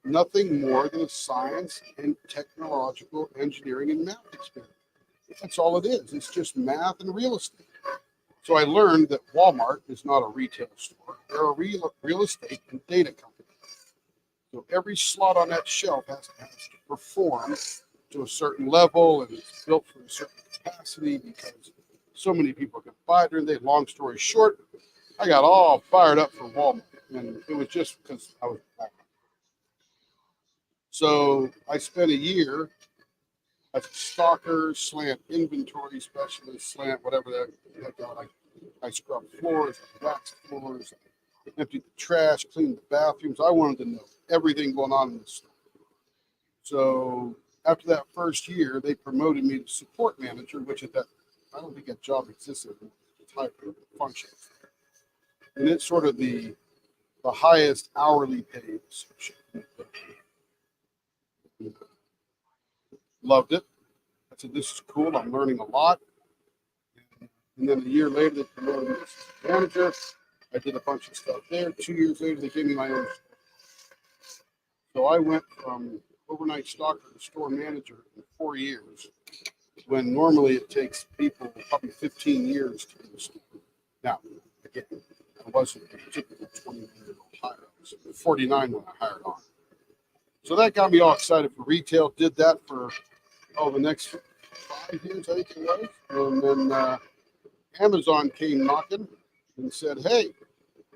nothing more than a science and technological engineering and math experiment. That's all it is. It's just math and real estate. So I learned that Walmart is not a retail store. They're a real estate and data company. So every slot on that shelf has to perform to a certain level, and it's built for a certain capacity because so many people can buy it during the day. Long story short, I got all fired up for Walmart, and it was just because I was Walmart. So I spent a year as a stalker, slant inventory specialist, slant whatever that heck out. I scrubbed floors, waxed floors, emptied the trash, cleaned the bathrooms. I wanted to know everything going on in the store. So after that first year, they promoted me to support manager, which at that, I don't think that job existed in the type of function. And it's sort of the the highest hourly paid associate. Loved it. I said, this is cool. I'm learning a lot. And then a year later, they promoted me to manager. I did a bunch of stuff there. 2 years later, they gave me my own. So I went from overnight stocker to store manager in 4 years, when normally it takes people probably 15 years to do this. Now, again, I wasn't a typical 20-year-old hire. I was 49 when I hired on. So that got me all excited for retail. Did that for the next 5 years, I think it was. And then Amazon came knocking and said, hey,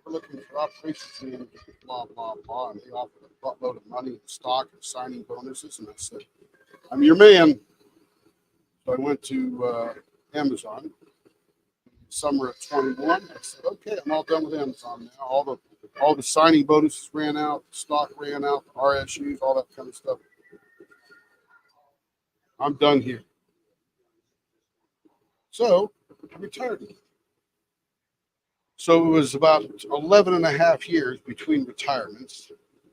we're looking for operations managers, blah, blah, blah. And they offered a buttload of money in stock and signing bonuses. And I said, I'm your man. So I went to Amazon summer of 21. I said, okay, I'm all done with Amazon now. All the signing bonuses ran out, the stock ran out, the RSUs, all that kind of stuff. I'm done here. So I retired. So it was about 11 and a half years between retirements,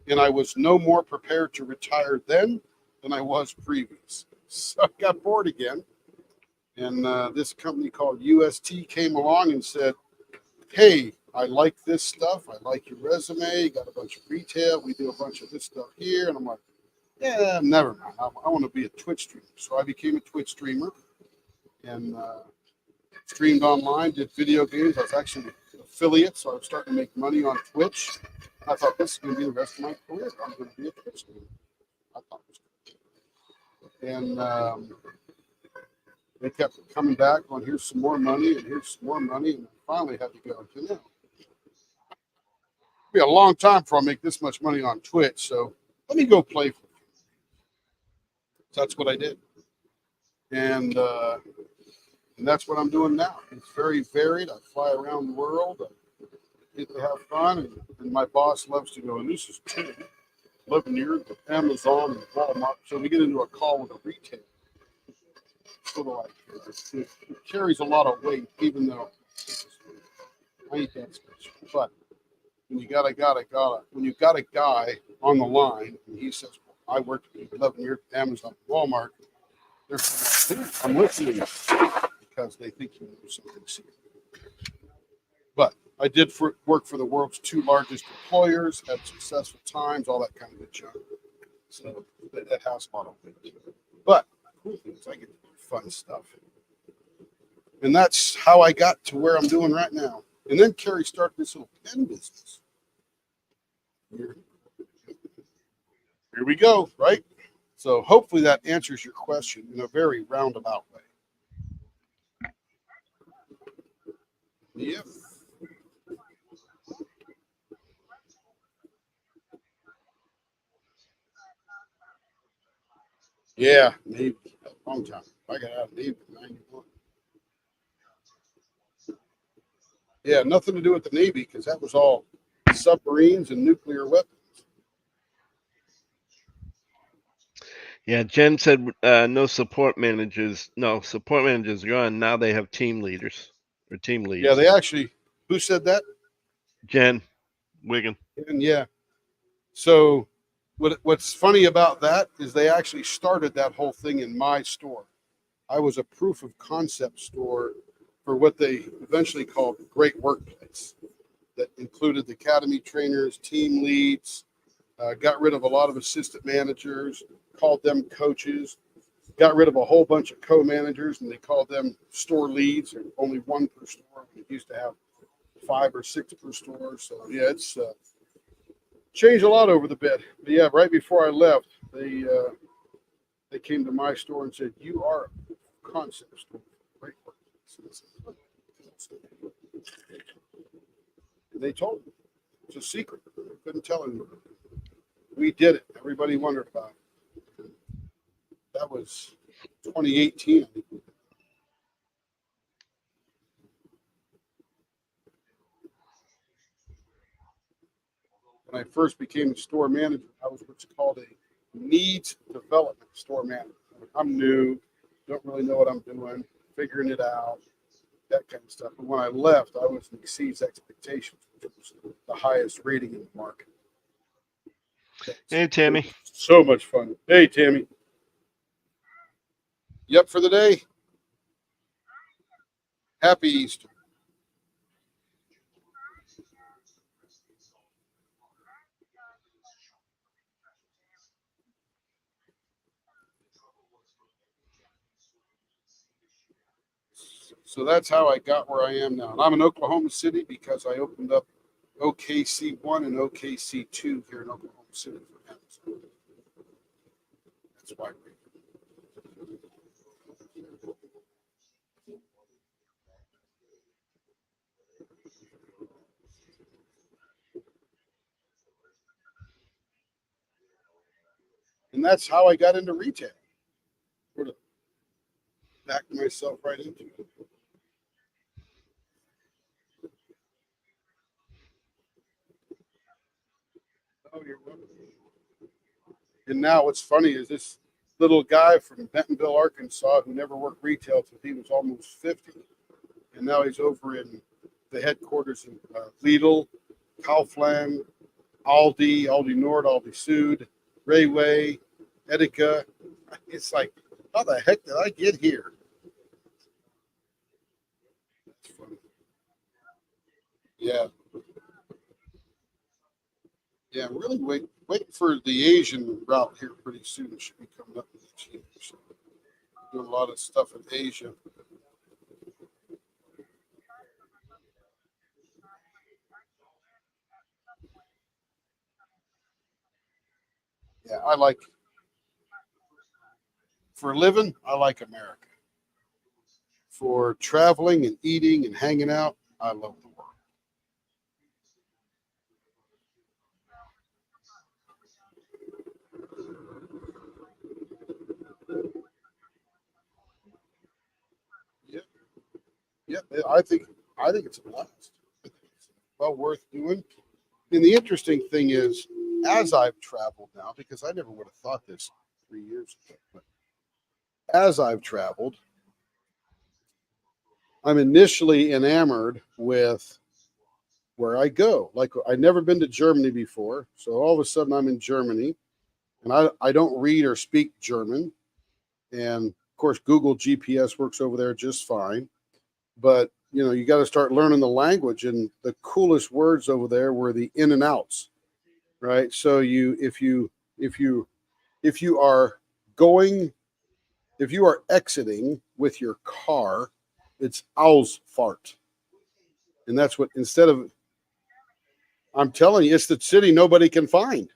and I was no more prepared to retire then than I was previous. So I got bored again, and this company called UST came along and said, hey, I like this stuff. I like your resume. You got a bunch of retail. We do a bunch of this stuff here. And I'm like, yeah, never mind. I want to be a Twitch streamer. So I became a Twitch streamer and streamed online, did video games. I was actually an affiliate, so I was starting to make money on Twitch. I thought this is going to be the rest of my career. I'm going to be a Twitch streamer. I thought it was good. And they kept coming back on, here's some more money, and here's some more money. And I finally had to go, it'll be a long time before I make this much money on Twitch. So let me go play for you. So that's what I did. And that's what I'm doing now. It's very varied. I fly around the world. I get to have fun. And my boss loves to go, and this is Tim, living near Amazon and Walmart. So we get into a call with a retailer. Sort of like it carries a lot of weight, even though I ain't that special. But when you got a guy on the line and he says, well, I worked at 11 years at Amazon and Walmart, they're saying, I'm listening because they think you know something secret. But I did work for the world's 2 largest employers, had successful times, all that kind of good junk. So that has a lot of weight. But cool thing is I get to do fun stuff. And that's how I got to where I'm doing right now. And then Carrie started this little pen business. Here we go, right? So hopefully that answers your question in a very roundabout way. Yep. Yeah, Navy. A long time. I got out of Navy in 91. Yeah, nothing to do with the Navy because that was all submarines and nuclear weapons. Yeah, Jen said no support managers. No, support managers are gone. Now they have team leaders or team leads. Yeah, they actually, who said that? Jen Wigan. And yeah. So what's funny about that is they actually started that whole thing in my store. I was a proof of concept store for what they eventually called Great Workplace. That included the academy trainers, team leads, got rid of a lot of assistant managers, called them coaches, got rid of a whole bunch of co-managers, and they called them store leads, or only 1 per store. We used to have 5 or 6 per store. So yeah, it's changed a lot over the bit. But yeah, right before I left, they came to my store and said, "You are a concept store. Great work." And they told me it's a secret. I couldn't tell anyone. We did it. Everybody wondered about it. That was 2018. When I first became a store manager, I was what's called a needs development store manager. I'm new, don't really know what I'm doing, figuring it out, that kind of stuff. And when I left, I was exceeds expectations. the highest rating in the market. Hey, Tammy. So much fun. Hey, Tammy. You up for the day? Happy Easter. So that's how I got where I am now. And I'm in Oklahoma City because I opened up OKC1 and OKC2 here in Oklahoma City for Amazon. That's why. And that's how I got into retail. Sort of backed myself right into it. Oh, you're welcome. And now what's funny is this little guy from Bentonville, Arkansas, who never worked retail till he was almost 50. And now he's over in the headquarters in Lidl, Kaufland, Aldi, Aldi Nord, Aldi Sud, Rayway, Edeka. It's like, how the heck did I get here? That's funny. Yeah. Yeah, really wait for the Asian route here pretty soon. It should be coming up next year. So doing a lot of stuff in Asia. Yeah, I like for a living, I like America. For traveling and eating and hanging out, I love the world. Yeah, yeah. I think it's a blast. Well worth doing. And the interesting thing is, as I've traveled now, because I never would have thought this 3 years ago, but as I've traveled, I'm initially enamored with where I go. Like I'd never been to Germany before. So all of a sudden I'm in Germany and I don't read or speak German. And of course, Google GPS works over there just fine. But you know, you got to start learning the language. And the coolest words over there were the in and outs, right? So if you are going, if you are exiting with your car, it's Ausfahrt. And that's what, instead of, I'm telling you, it's the city nobody can find.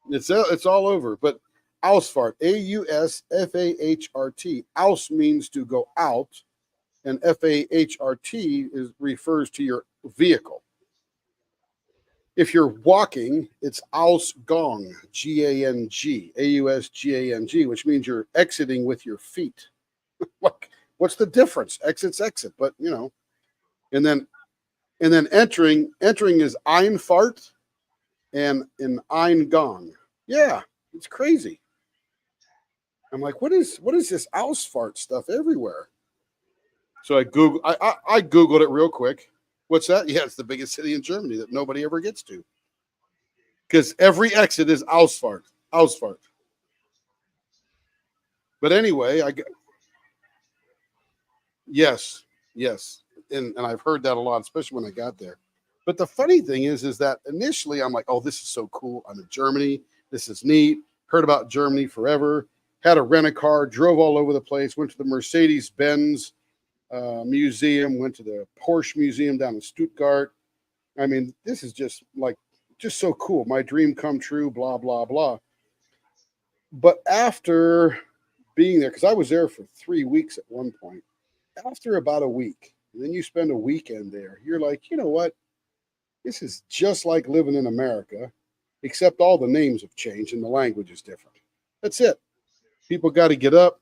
It's all over. But Ausfahrt, Ausfahrt. Aus means to go out, and Fahrt refers to your vehicle. If you're walking, it's Ausgang, Gang, Ausgang, which means you're exiting with your feet. Like, what's the difference? Exit's exit, but you know. And then entering is Einfahrt and Eingang. Yeah, it's crazy. I'm like, what is this Ausfahrt stuff everywhere? So I Googled it real quick. What's that? Yeah, it's the biggest city in Germany that nobody ever gets to. Because every exit is Ausfahrt. But anyway, yes. And I've heard that a lot, especially when I got there. But the funny thing is that initially I'm like, oh, this is so cool. I'm in Germany. This is neat. Heard about Germany forever. Had a rent a car, drove all over the place, went to the Mercedes-Benz museum, went to the Porsche museum down in Stuttgart. I mean, this is just so cool. My dream come true, blah, blah, blah. But after being there, because I was there for 3 weeks at one point, after about a week, and then you spend a weekend there, you're like, you know what? This is just like living in America, except all the names have changed and the language is different. That's it. People got to get up.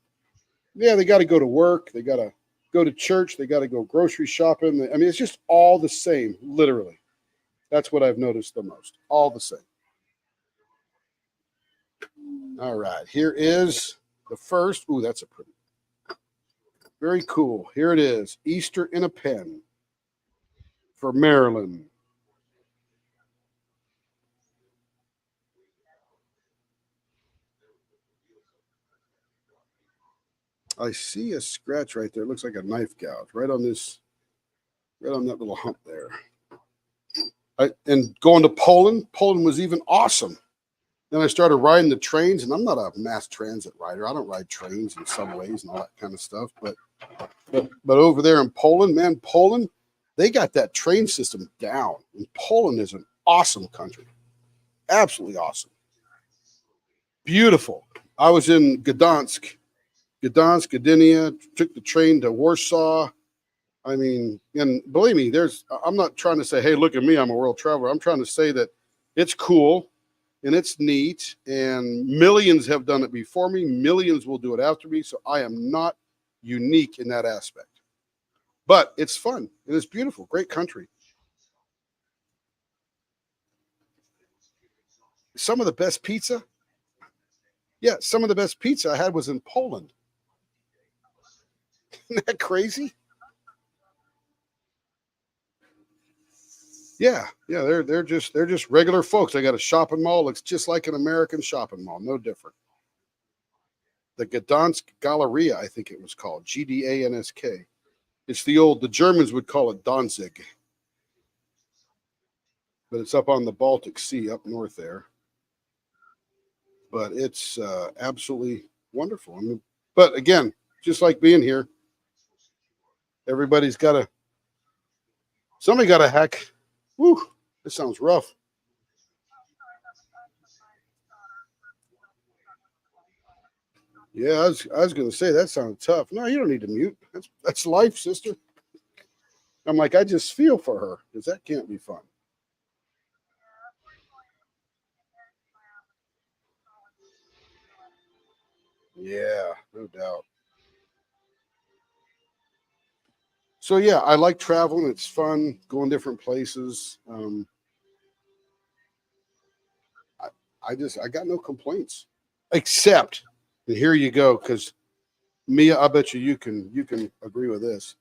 Yeah, they got to go to work. They got to go to church. They got to go grocery shopping. I mean, it's just all the same, literally. That's what I've noticed the most. All the same. All right. Here is the first. Ooh, that's a pretty. Very cool. Here it is. Easter in a pen for Maryland. I see a scratch right there. It looks like a knife gouge right on this, right on that little hump there. And going to Poland, Poland was even awesome. Then I started riding the trains, and I'm not a mass transit rider. I don't ride trains and subways and all that kind of stuff. But over there in Poland, man, Poland, they got that train system down. And Poland is an awesome country. Absolutely awesome. Beautiful. I was in Gdansk, Gdynia, took the train to Warsaw. I mean, and believe me, I'm not trying to say, hey, look at me, I'm a world traveler. I'm trying to say that it's cool and it's neat, and millions have done it before me. Millions will do it after me. So I am not unique in that aspect. But it's fun and it's beautiful. Great country. Some of the best pizza. Yeah, some of the best pizza I had was in Poland. Isn't that crazy? Yeah, they're just regular folks. They got a shopping mall. Looks just like an American shopping mall, no different. The Gdansk Galeria, I think it was called, Gdansk. It's the Germans would call it Danzig, but it's up on the Baltic Sea up north there. But it's absolutely wonderful. I mean, but again, just like being here, somebody got a hack. Whew, this sounds rough. Yeah, I was going to say that sounded tough. No, you don't need to mute. That's life, sister. I'm like, I just feel for her because that can't be fun. Yeah, no doubt. So yeah, I like traveling. It's fun going different places. I got no complaints, except, and here you go, because Mia, I bet you can agree with this.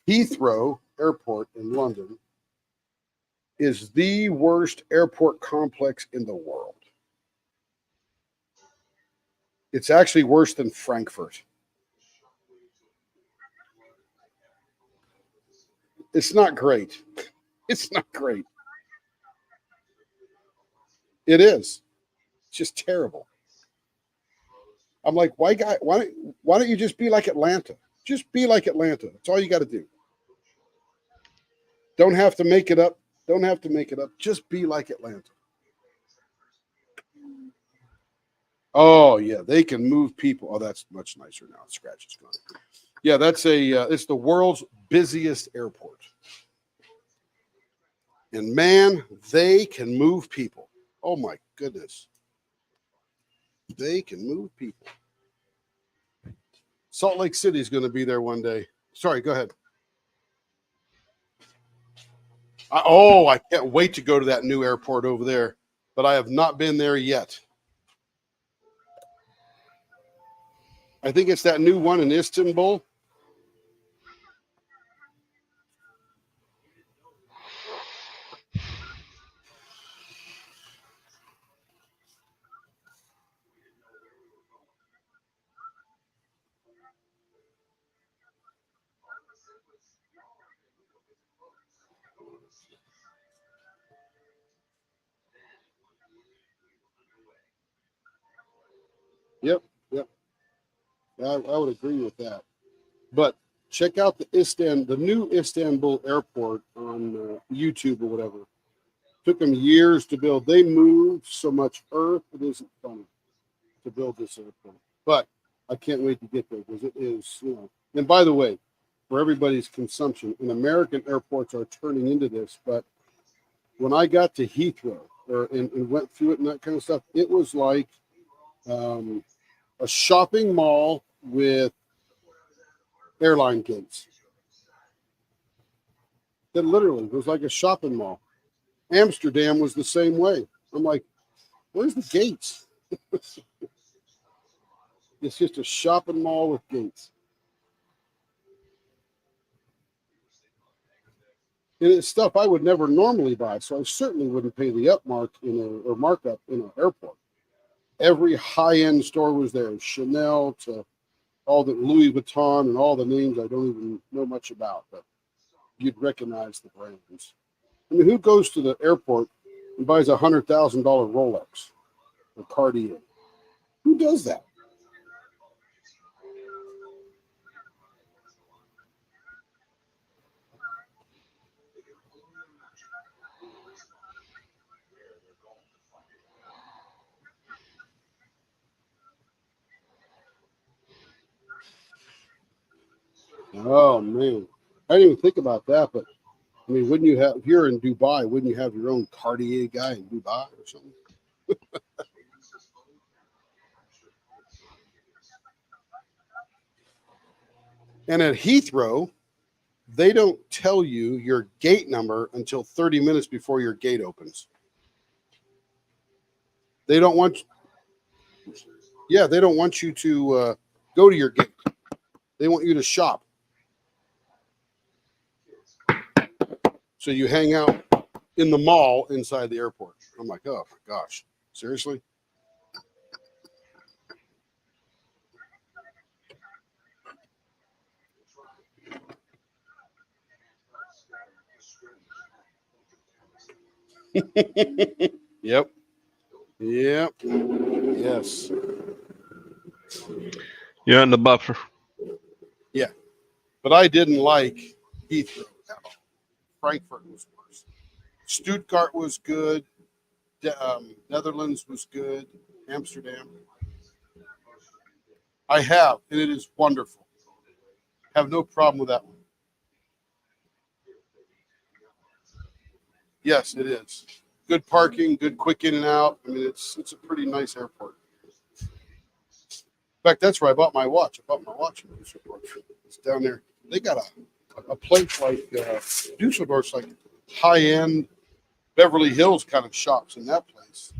Heathrow Airport in London is the worst airport complex in the world. It's actually worse than Frankfurt. It's not great. It's not great. It is. It's just terrible. I'm like, why don't you just be like Atlanta? Just be like Atlanta. That's all you got to do. Don't have to make it up. Don't have to make it up. Just be like Atlanta. Oh yeah, they can move people. Oh, that's much nicer now. Scratch is gone. Yeah, it's the world's busiest airport. And man, they can move people. Oh my goodness. They can move people. Salt Lake City is going to be there one day. Sorry, go ahead. I can't wait to go to that new airport over there, but I have not been there yet. I think it's that new one in Istanbul. Yep. I would agree with that. But check out the new Istanbul airport on YouTube or whatever. Took them years to build. They moved so much earth, it isn't funny to build this airport. But I can't wait to get there because it is, And by the way, for everybody's consumption, and American airports are turning into this, but when I got to Heathrow and went through it and that kind of stuff, it was like a shopping mall with airline gates. That literally was like a shopping mall. Amsterdam was the same way. I'm like, where's the gates? It's just a shopping mall with gates. And it's stuff I would never normally buy, so I certainly wouldn't pay the upmark or markup in an airport. Every high-end store was there, Chanel to all the Louis Vuitton and all the names I don't even know much about, but you'd recognize the brands. I mean, who goes to the airport and buys a $100,000 Rolex or Cartier? Who does that? Oh man, I didn't even think about that. But I mean, wouldn't you have if you're in Dubai? Wouldn't you have your own Cartier guy in Dubai or something? And at Heathrow, they don't tell you your gate number until 30 minutes before your gate opens. They don't want, yeah, they don't want you to go to your gate. They want you to shop. So you hang out in the mall inside the airport. I'm like, oh my gosh, seriously? Yep. Yep. Yes. You're in the buffer. But I didn't like Heathrow at all. Frankfurt was worse. Stuttgart was good. Netherlands was good. Amsterdam. I have, and it is wonderful. Have no problem with that one. Yes, it is. Good parking, good quick in and out. I mean, it's a pretty nice airport. In fact, that's where I bought my watch. I bought my watch in Dusseldorf. It's down there. They got a place like Dusseldorf's like high end Beverly Hills kind of shops in that place.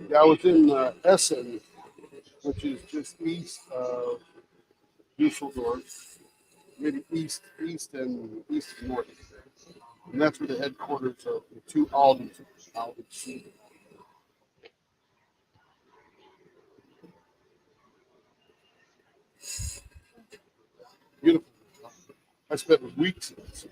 Yeah, I was in Essen, which is just east of Dusseldorf, maybe east and north. And that's where the headquarters of the two Aldis. Beautiful. I spent weeks in this.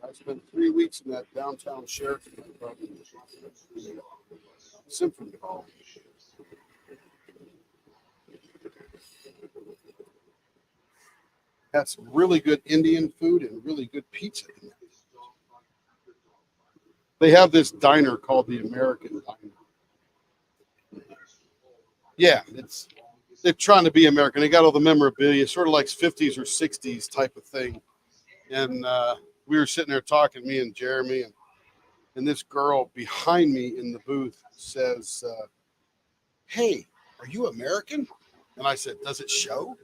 I spent 3 weeks in that downtown Sheraton Symphony Hall. Had some really good Indian food and really good pizza in there. They have this diner called the American Diner. Yeah, they're trying to be American. They got all the memorabilia, sort of like 50s or 60s type of thing. And we were sitting there talking, me and Jeremy, and this girl behind me in the booth says, hey, are you American? And I said, does it show?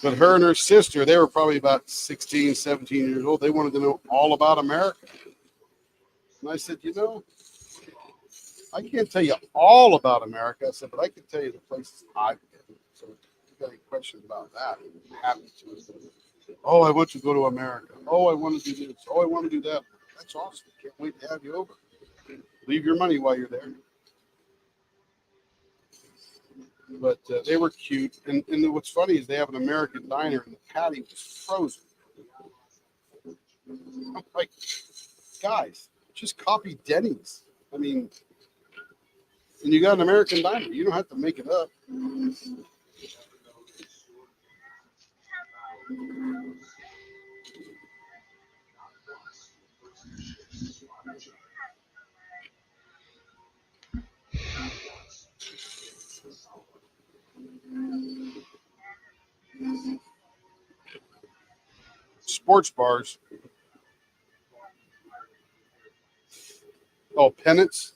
But her and her sister, they were probably about 16, 17 years old. They wanted to know all about America. And I said, I can't tell you all about America. I said, but I can tell you the places I've been. So if you got any questions about that, I'm happy to. Oh, I want to go to America. Oh, I want to do this. Oh, I want to do that. That's awesome. Can't wait to have you over. Leave your money while you're there. But they were cute. And what's funny is they have an American diner and the patty was frozen. I'm like, guys, just copy Denny's. I mean, and you got an American diner. You don't have to make it up. Sports bars. Oh, pennants.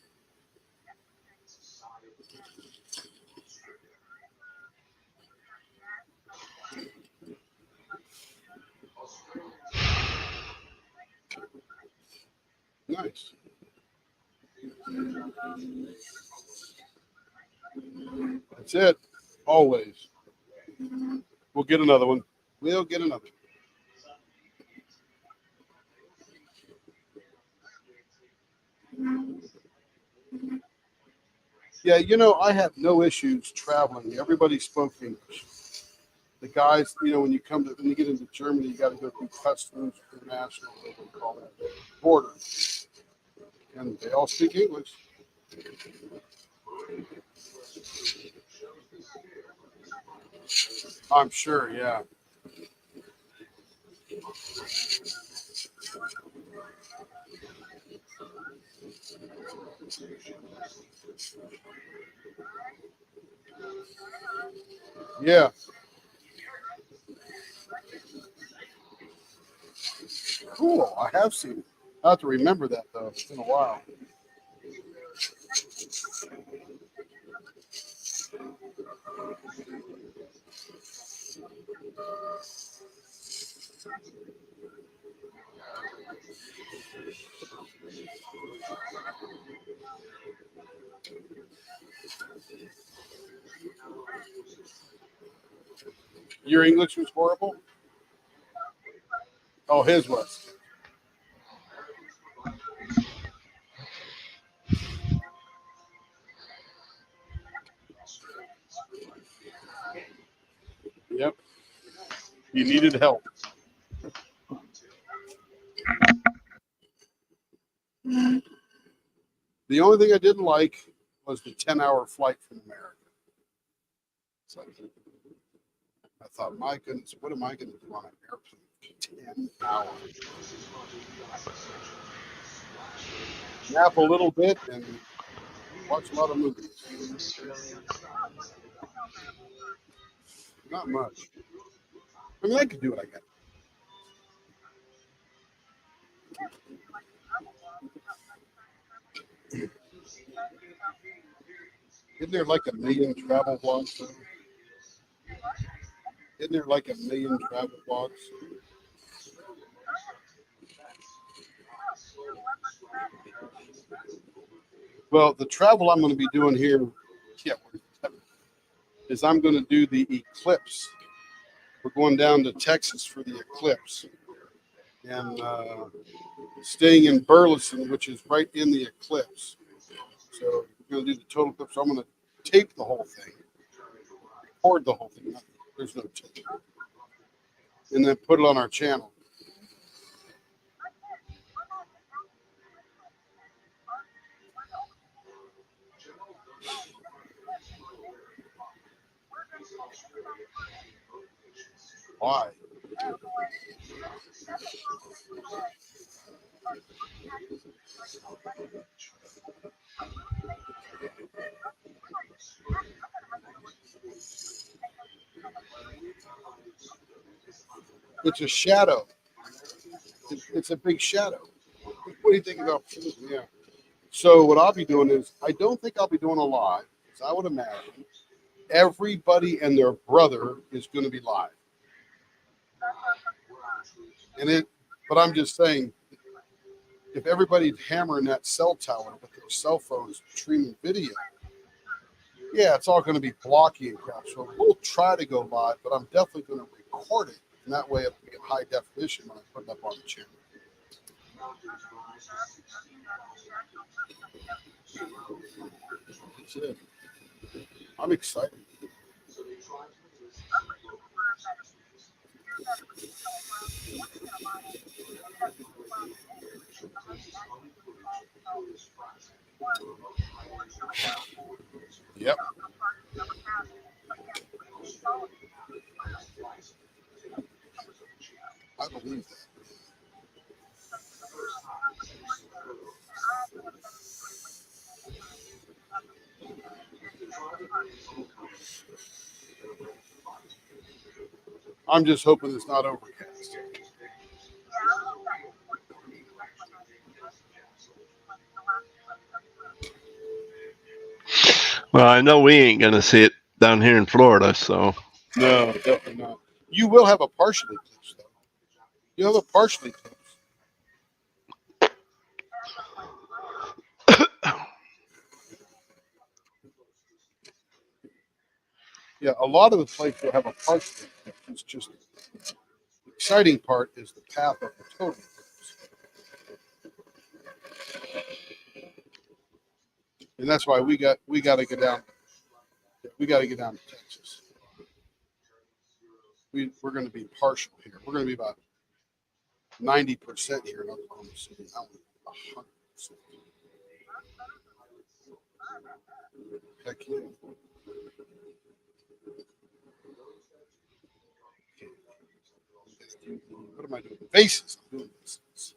Nice. That's it. Always. We'll get another one. We'll get another. Yeah, you know, I have no issues traveling. Everybody spoke English. The guys, you know, when you get into Germany, you got to go through customs, international, whatever they call that, border, and they all speak English. I'm sure, yeah. Yeah. Cool. I have seen it. I have to remember that though. It's been a while. Your English was horrible? Oh, his was. Yep. You needed help. The only thing I didn't like was the 10-hour flight from America. It's like, I thought, my goodness, what am I going to do on an airplane? 10 hours. Nap a little bit and watch a lot of movies. Not much. I mean, I could do what I got. Isn't there like a million travel vlogs? Though? Isn't there like a million travel vlogs? Well, the travel I'm going to be doing here, is I'm going to do the eclipse. We're going down to Texas for the eclipse, and staying in Burleson, which is right in the eclipse. So we're going to do the total eclipse. So I'm going to tape the whole thing, record the whole thing. There's no tape, and then put it on our channel. Why? It's a shadow. It's a big shadow. What do you think about? Yeah. So what I'll be doing is, I don't think I'll be doing a live, because I would imagine everybody and their brother is going to be live. But I'm just saying, if everybody's hammering that cell tower with their cell phones streaming video, yeah, it's all going to be blocky and crap. So we'll try to go live, but I'm definitely going to record it, and that way it'll be in high definition when I put it up on the channel. That's it. I'm excited. Yep. I believe that. I'm just hoping it's not overcast. Well, I know we ain't gonna see it down here in Florida, so No, definitely not. You will have a partial eclipse, though. You'll have a partial eclipse. Yeah, a lot of the places will have a partial. It's just the exciting part is the path of the total. And that's why we got to get down. We got to get down to Texas. We're going to be partial here. We're going to be about 90% here in Oklahoma City. Not 100%. Heck yeah. What am I doing? Vases. I'm doing vases.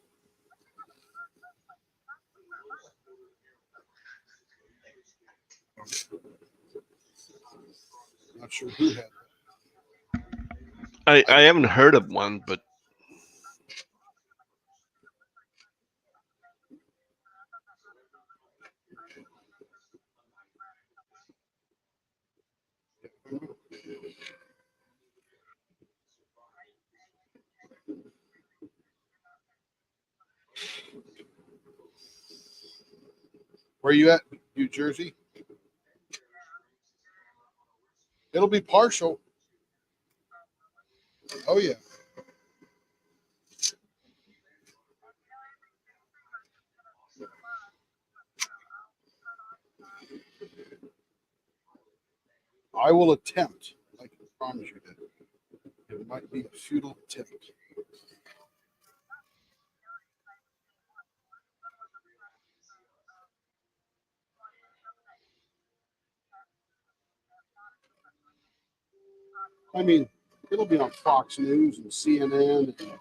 Not sure who had that. I haven't heard of one, but Where you at? New Jersey? It'll be partial. Oh yeah. I will attempt. I can promise you that it might be a futile attempt. I mean, it'll be on Fox News and CNN and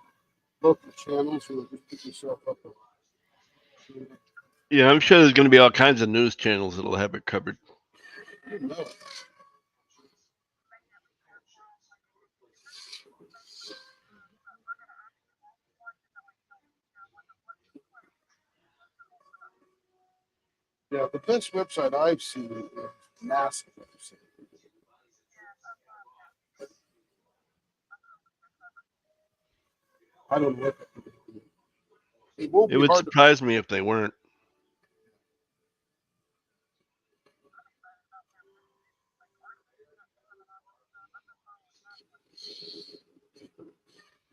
local channels. So just pick yourself up. yeah, I'm sure there's going to be all kinds of news channels that'll have it covered. I don't know. Yeah, the best website I've seen is NASA website. I don't know what it won't It be would hard to surprise me if they weren't.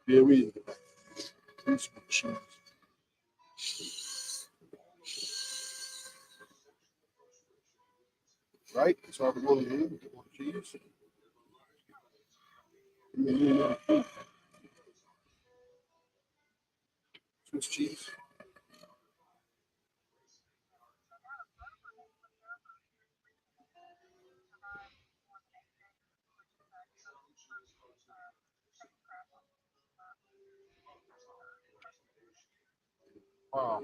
yeah, we cheese. Right? So I would want to do cheese. Swiss cheese. Wow.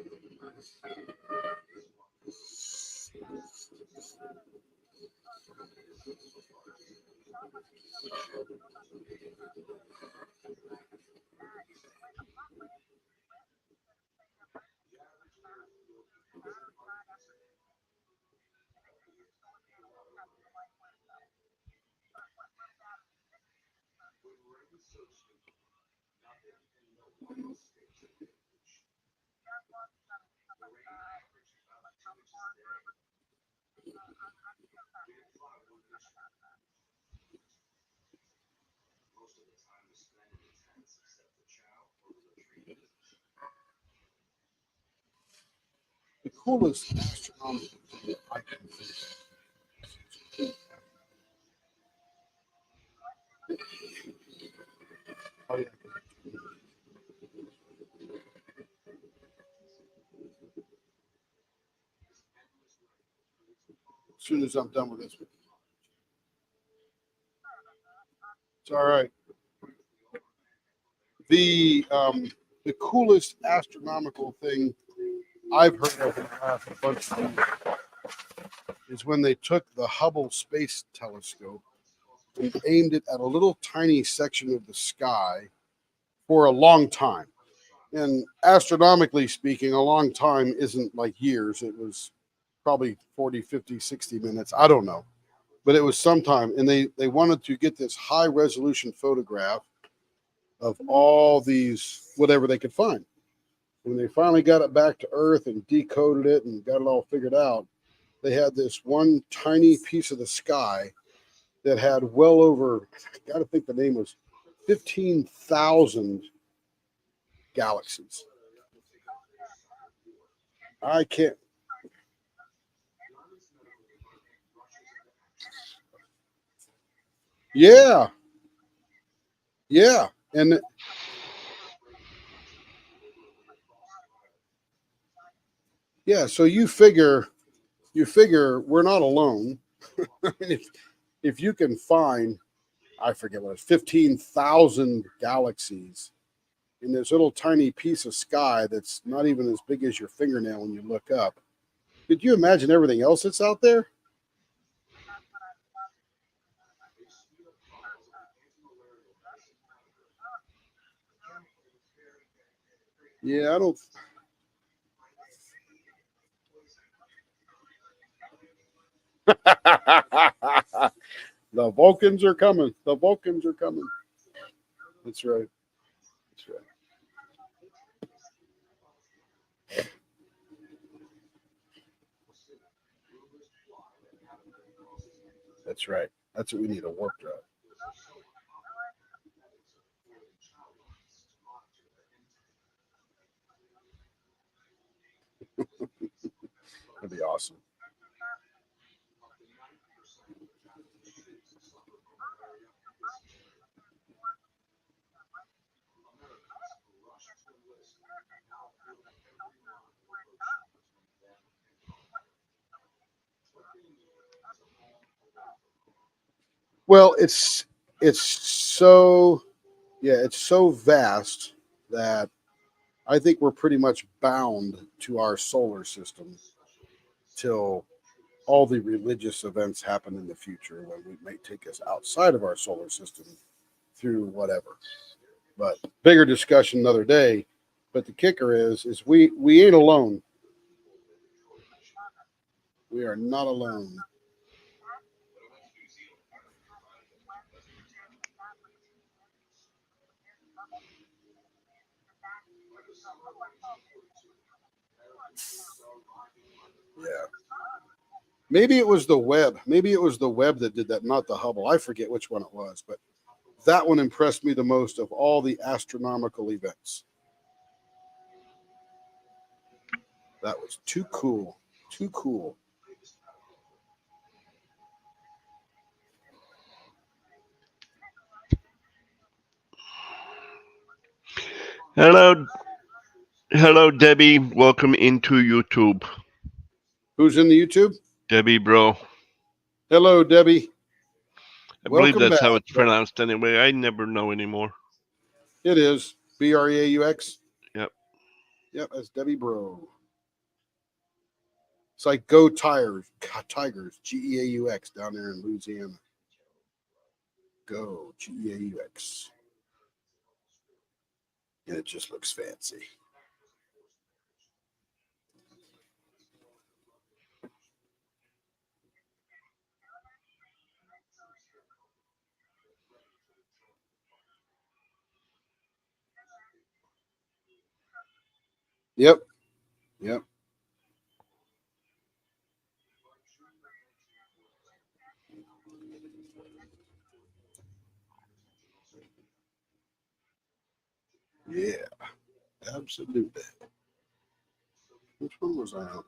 The coolest astronomical thing I can think of. Oh, yeah. As soon as I'm done with this one. It's all right. The coolest astronomical thing I've heard of in the last bunch of years is when they took the Hubble Space Telescope and aimed it at a little tiny section of the sky for a long time. And astronomically speaking, a long time isn't like years. It was probably 40, 50, 60 minutes. I don't know. But it was some time. And they wanted to get this high resolution photograph of all these, whatever they could find. When they finally got it back to Earth and decoded it and got it all figured out, they had this one tiny piece of the sky that had well over, I got to think the name was 15,000 galaxies. I can't. Yeah. Yeah. And yeah, so you figure we're not alone. I mean, if you can find, I forget what it's 15,000 galaxies in this little tiny piece of sky that's not even as big as your fingernail when you look up. Could you imagine everything else that's out there? Yeah, I don't. The Vulcans are coming. The Vulcans are coming. That's right. That's right. That's right. That's what we need, a warp drive. That'd be awesome. Well, it's so it's so vast that I think we're pretty much bound to our solar system till all the religious events happen in the future when we may take us outside of our solar system through whatever. But bigger discussion another day. But the kicker is we ain't alone. We are not alone. Yeah. Maybe it was the web. Maybe it was the web that did that, not the Hubble. I forget which one it was, but that one impressed me the most of all the astronomical events. That was too cool. Too cool. Hello, Debbie. Welcome into YouTube. Who's in the YouTube? Debbie, bro. Hello, Debbie. I believe Welcome that's back. how it's pronounced anyway. I never know anymore. It is Breaux. Yep. Yep, that's Debbie Bro. It's like Go Tigers, Geaux down there in Louisiana. Go Geaux. And it just looks fancy. Yep. Yep. Yeah, absolutely. Which one was I on?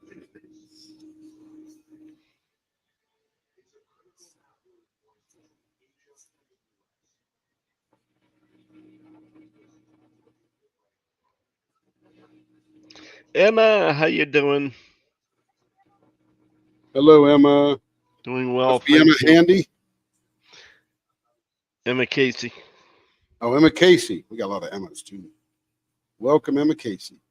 Emma, how you doing? Hello, Emma. Doing well, Must be Emma thank you. Handy. Emma Casey. Oh, Emma Casey. We got a lot of Emmas too. Welcome, Emma Casey.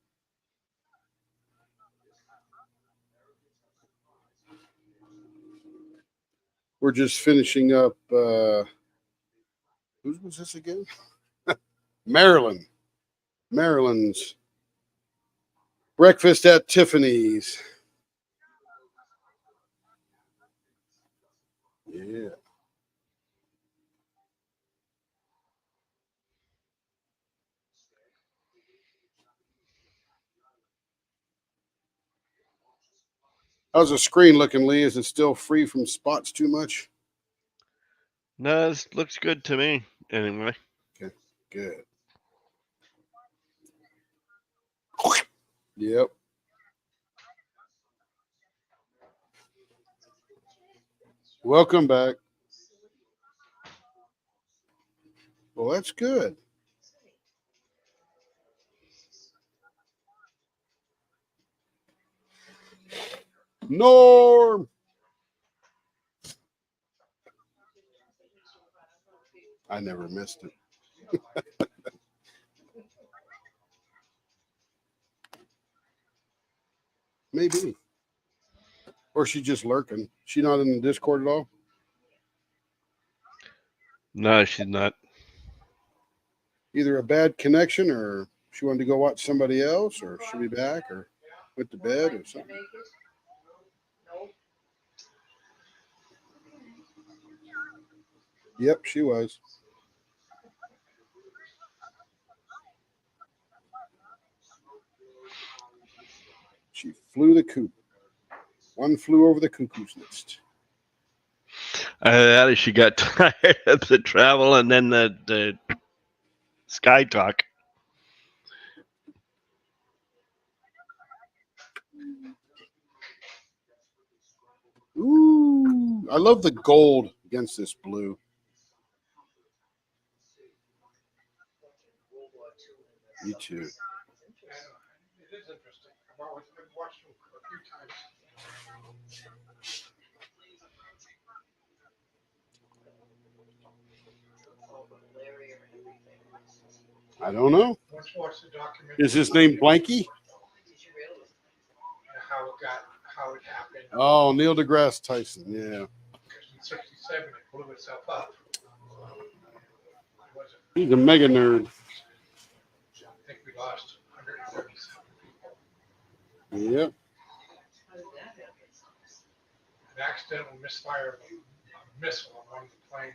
We're just finishing up. Who was this again? Maryland. Maryland's breakfast at Tiffany's. Yeah. How's the screen looking, Lee? Is it still free from spots too much? No, this looks good to me. Anyway, Good. Yep. Welcome back. Well, that's good. Norm. I never missed it. Maybe. Or she's just lurking. She not in the Discord at all? no, she's not. Either a bad connection or she wanted to go watch somebody else or she'll be back or went to bed or something. Yep, she was. She flew the coop. One flew over the cuckoo's nest. That is, she got tired of the travel and then the sky talk. Ooh, I love the gold against this blue. Me too. It is interesting. I've always been watching a few times. I don't know. Once watched the documentary. Is his name Blanky? How it happened. Oh, Neil deGrasse Tyson. Yeah. Because in '67 it blew itself up. He's a mega nerd. I think we lost 137 people. Yep. An accidental misfire of a missile on one of the planes.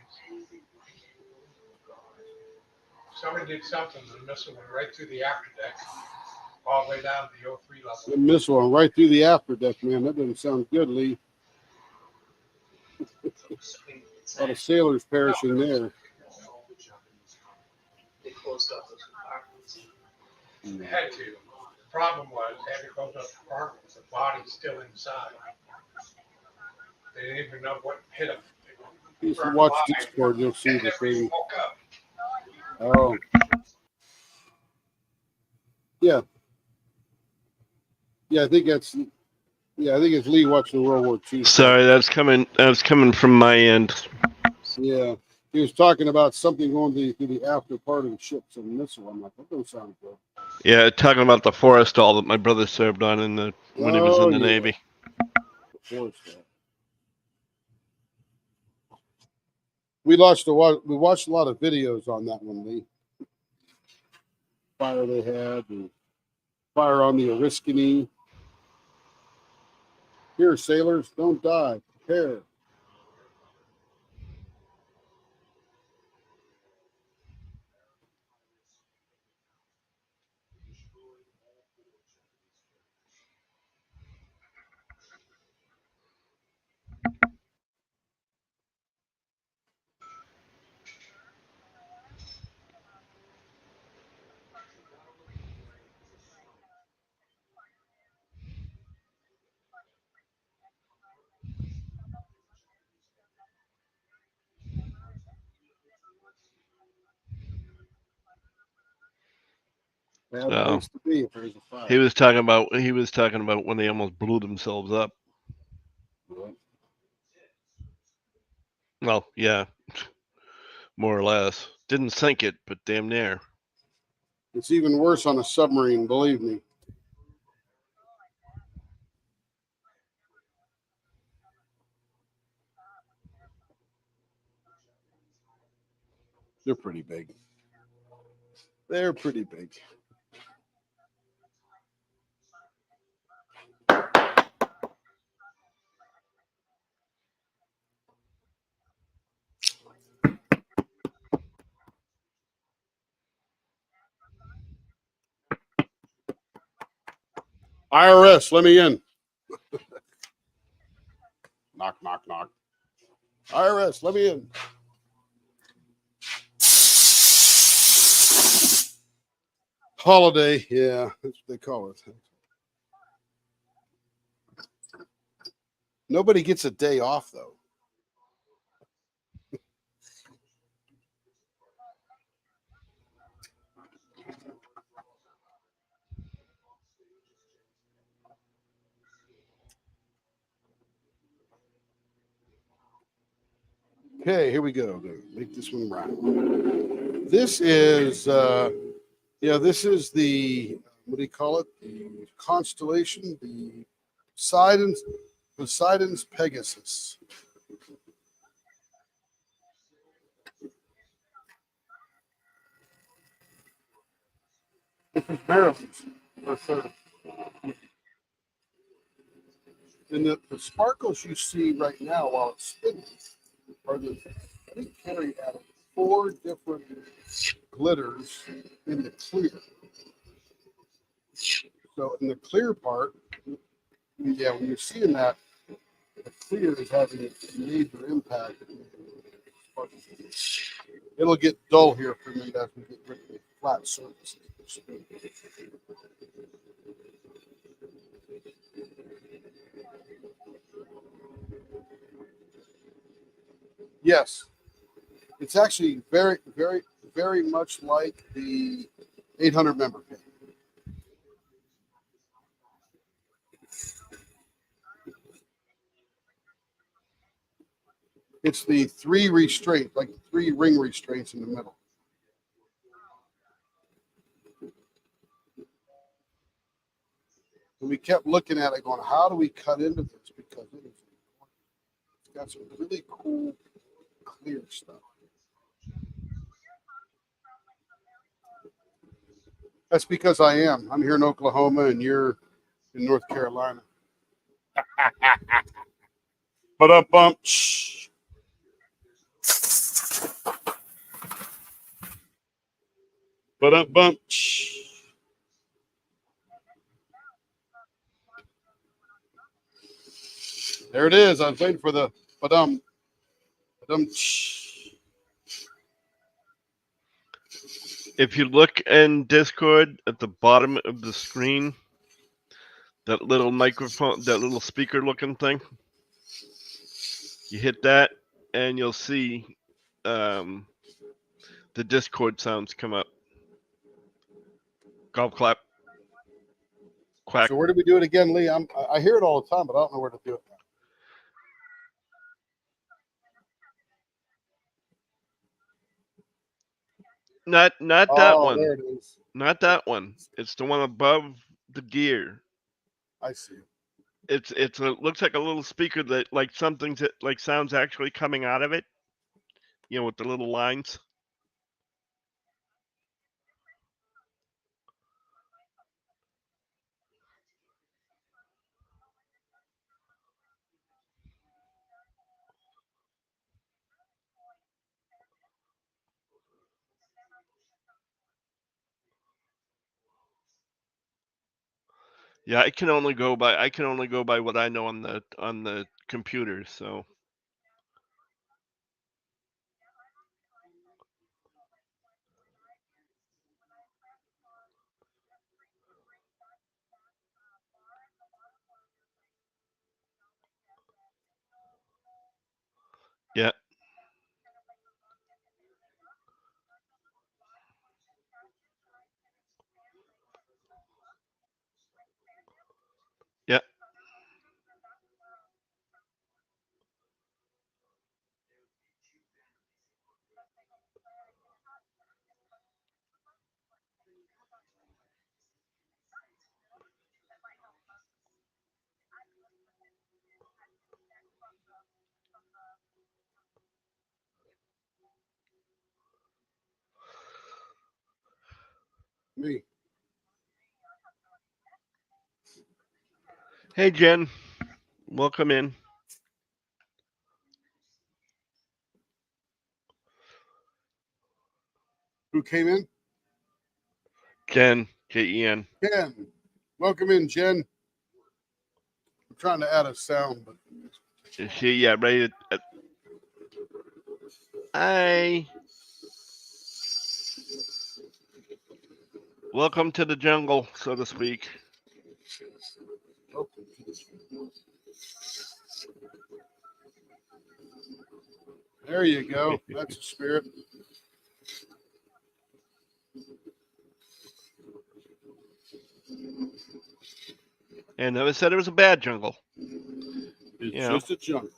Somebody did something, the missile went right through the after deck, all the way down to the O3 The level. missile went right through the after deck, man. That doesn't sound good, Lee. A lot of sailors perishing there. They had to. The problem was they had to close up the compartment with the body still inside. They didn't even know what hit them. If you watch Discord, you'll see the Never even thing. woke up. Oh. Yeah. Yeah, I think it's Lee watching World War II. Sorry, that was coming from my end. Yeah. He was talking about something going through the after part of the ship, some missile. I'm like, that don't sound good. Yeah, talking about the Forrestal that my brother served on when he was in the yeah. Navy. We watched a lot of videos on that one, Lee. Fire they had, and fire on the Oriskany. Here, sailors, don't die. Prepare. Bad So, place to be if there's a fire. he was talking about when they almost blew themselves up. Right. Well, yeah, more or less. Didn't sink it, but damn near. It's even worse on a submarine, believe me. They're pretty big. They're pretty big. IRS, let me in. Knock, knock, knock. IRS, let me in. holiday. Yeah, that's what they call it. Nobody gets a day off though. Okay, here we go. Make this one right. This is this is the, what do you call it? The constellation, the Poseidon's Pegasus. Maryland's. And the sparkles you see right now while it's spinning are carried out of 4 different glitters in the clear. So in the clear part, yeah, when you're seeing that, the clear is having a major impact. It'll get dull here for a minute as we get rid of the flat surface. Yes, it's actually very, very, very much like the 800 member pin. It's the 3 restraint, like 3 ring restraints in the middle. And we kept looking at it going, how do we cut into this? Because it's got some really cool, clear stuff. That's because I am. I'm here in Oklahoma and you're in North Carolina. Ba-da-bump. Ba-da-bump. There it is. I was waiting for the ba-dum. Ba-dum. If you look in Discord at the bottom of the screen, that little microphone, that little speaker looking thing, you hit that and you'll see the Discord sounds come up. Golf clap. Quack. So where do we do it again, Lee? I hear it all the time, but I don't know where to do it. Not that one. There it is. Not that one. It's the one above the gear. I see. It looks like a little speaker that like something that like sounds actually coming out of it. You know, with the little lines. Yeah, I can only go by what I know on the computer, so yeah. Yeah. Me. Hey Jen, welcome in. Who came in? Jen, Jen. Jen. Welcome in, Jen. I'm trying to add a sound, but Is she ready? Hi. Welcome to the jungle, so to speak. There you go. That's a spirit. And never said it was a bad jungle. It's Yeah. just a jungle.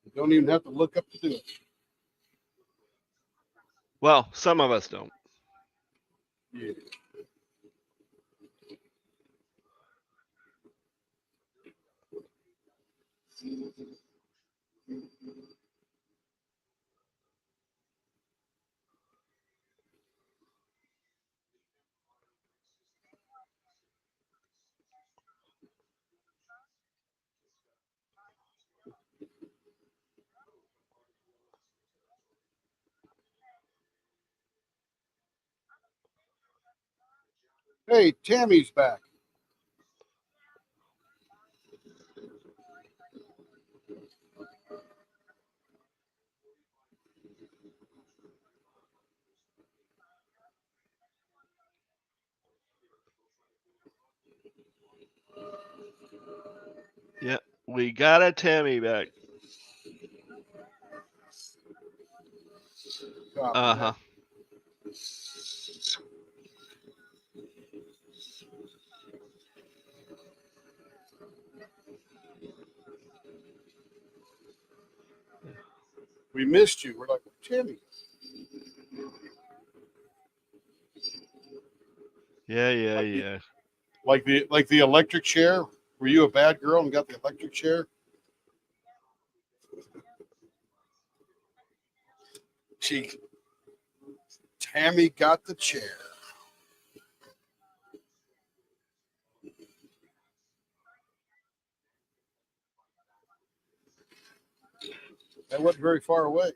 You don't even have to look up to do it. Well, some of us don't. Yeah. Hey, Tammy's back. Yeah, we got a Tammy back. Copy Uh huh. that. We missed you. We're like, Tammy. Yeah. Like the electric chair. Were you a bad girl and got the electric chair? Tammy got the chair. That wasn't very far away.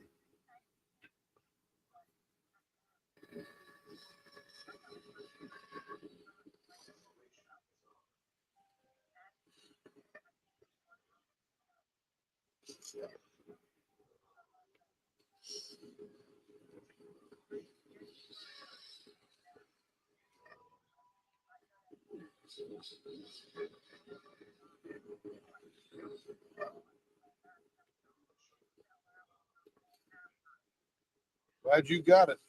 Glad you got it.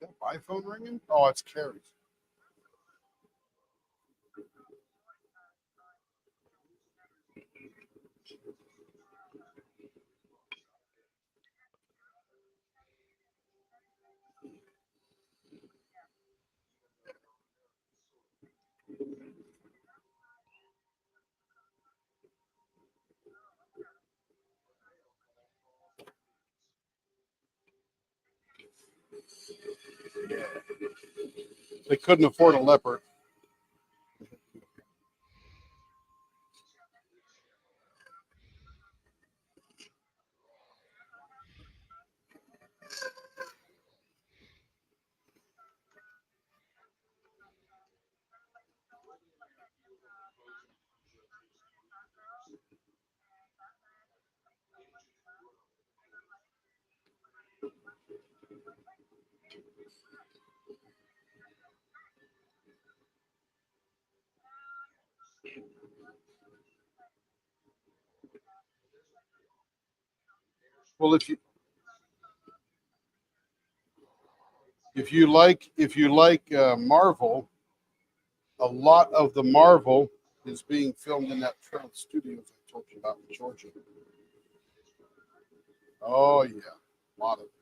That iPhone ringing? Oh, it's Carrie's. They couldn't afford a leopard. Well, if you like Marvel, a lot of the Marvel is being filmed in that Trump Studios I told you about in Georgia. Oh yeah, a lot of it.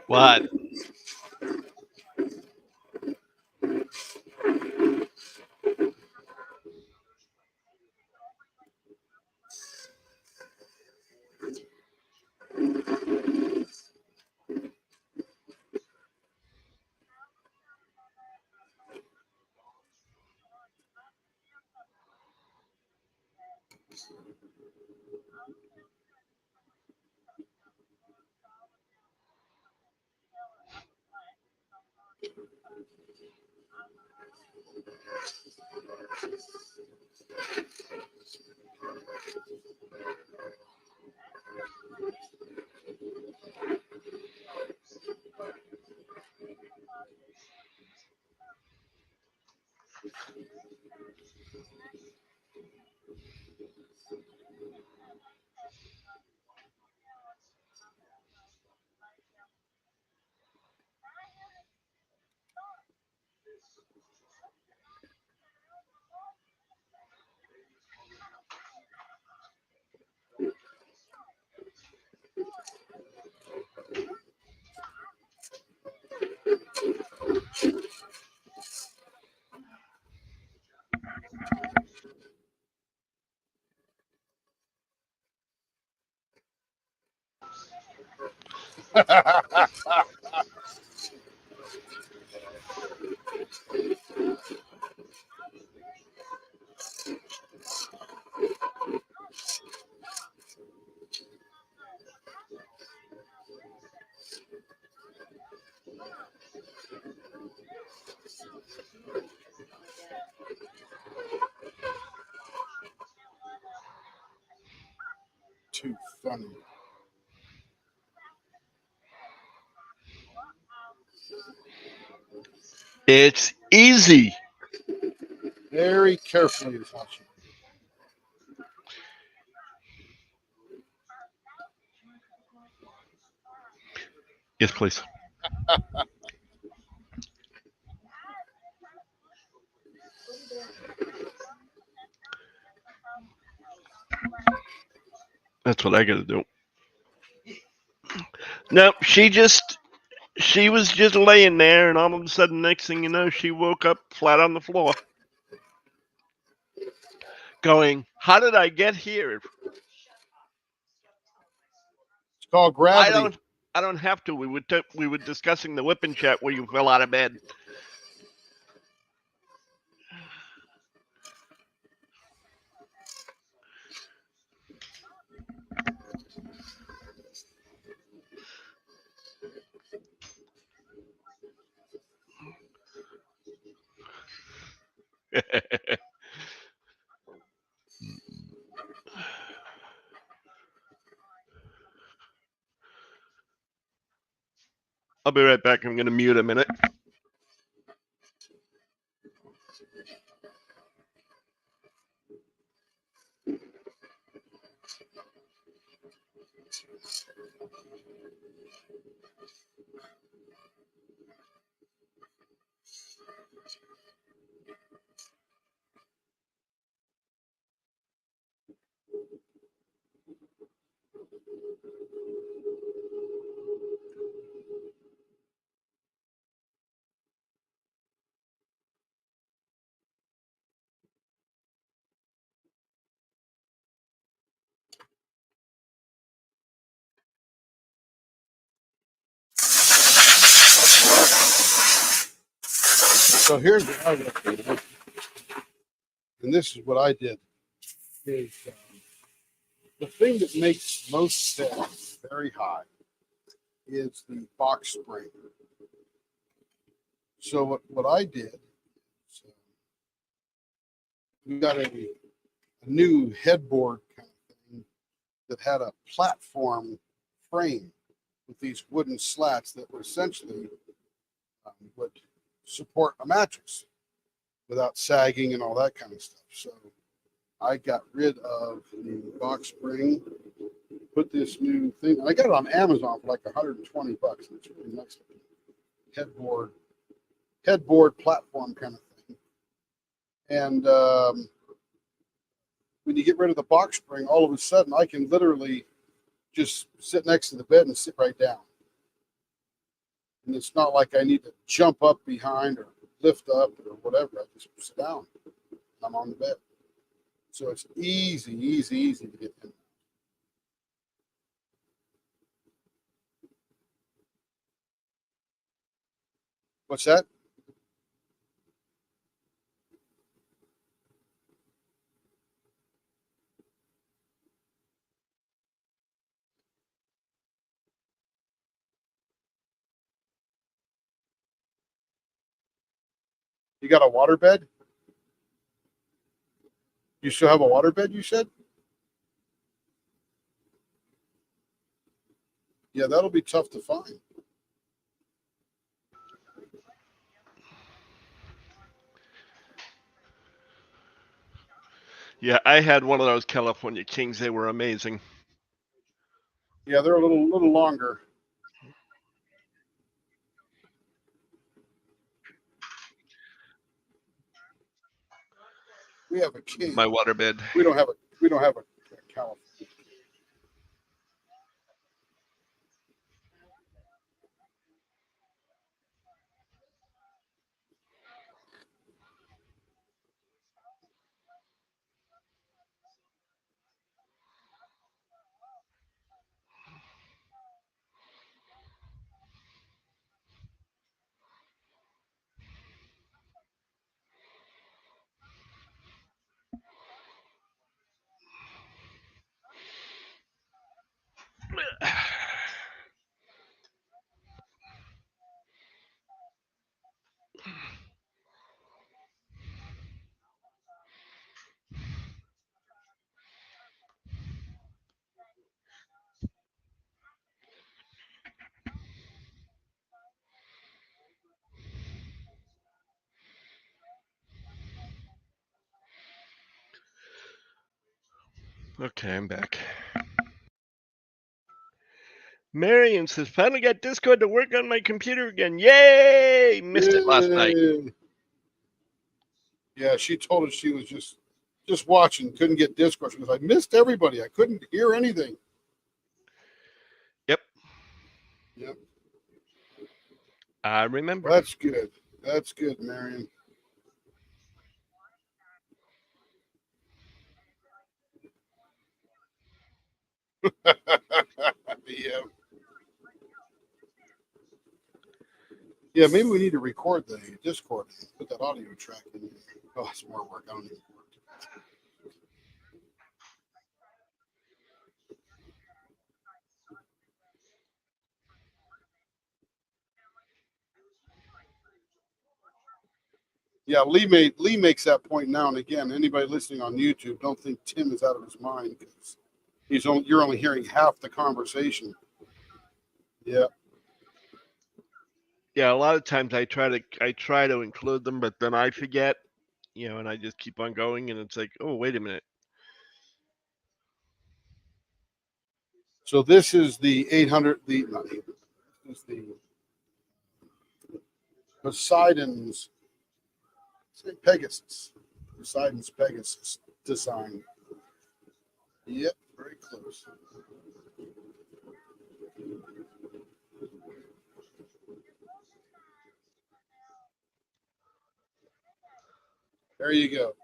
What? Too funny. It's easy. Very carefully is how she. Yes, please. That's what I got to do. No, she was just laying there, and all of a sudden, next thing you know, she woke up flat on the floor, going, "How did I get here? It's called gravity. I don't have to." We were discussing the whipping chat where you fell out of bed. I'll be right back. I'm going to mute a minute. So here's what I would do, and this is what I did. Is the thing that makes most sets very high is the box spring. So what I did, is, we got a new headboard kind of thing that had a platform frame with these wooden slats that were essentially would support a mattress. without sagging and all that kind of stuff. So I got rid of the box spring, put this new thing. I got it on Amazon for like $120. It's really nice headboard platform kind of thing. And when you get rid of the box spring, all of a sudden I can literally just sit next to the bed and sit right down. And it's not like I need to jump up behind or lift up or whatever. I just sit down. I'm on the bed. So it's easy to get in. What's that? You got a water bed? You still have a water bed, you said? Yeah, that'll be tough to find. Yeah, I had one of those California Kings. They were amazing. Yeah, they're a little longer. We have a king. My waterbed. We don't have a California. Okay, I'm back. Marion says, finally got Discord to work on my computer again. Yay! Missed it last night. Yay. Yeah, she told us she was just watching, couldn't get Discord. She goes, I missed everybody. I couldn't hear anything. Yep. Yep. I remember. Well, that's good. That's good, Marion. Yeah. Yeah, maybe we need to record the Discord and put that audio track in. Oh, it's more work. I don't need work. Yeah, Lee makes that point now and again. Anybody listening on YouTube, don't think Tim is out of his mind because you're only hearing half the conversation. Yeah. Yeah, a lot of times I try to include them, but then I forget, and I just keep on going, and it's like, oh, wait a minute. So this is the 800. This is the Poseidon's Pegasus. Poseidon's Pegasus design. Yep, very close. There you go.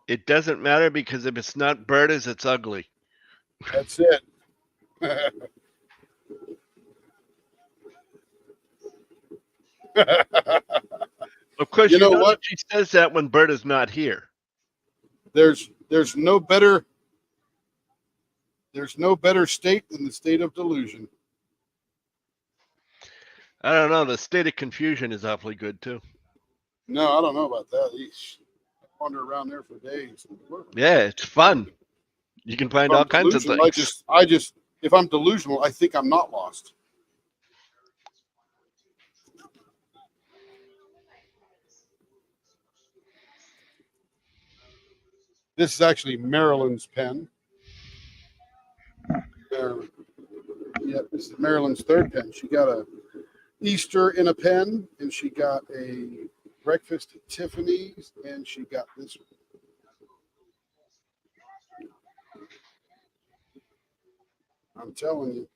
It doesn't matter because if it's not Berta's, it's ugly. That's it. Of course, You know what? She says that when Berta's not here. There's no better state than the state of delusion. I don't know. The state of confusion is awfully good too. No, I don't know about that. Eesh. I wander around there for days. Yeah, it's fun. You can find all kinds of things. I just if I'm delusional, I think I'm not lost. This is actually Marilyn's pen. Marilyn. Yeah, this is Marilyn's third pen. She got a Easter in a pen, and she got a breakfast at Tiffany's, and she got this one. I'm telling you.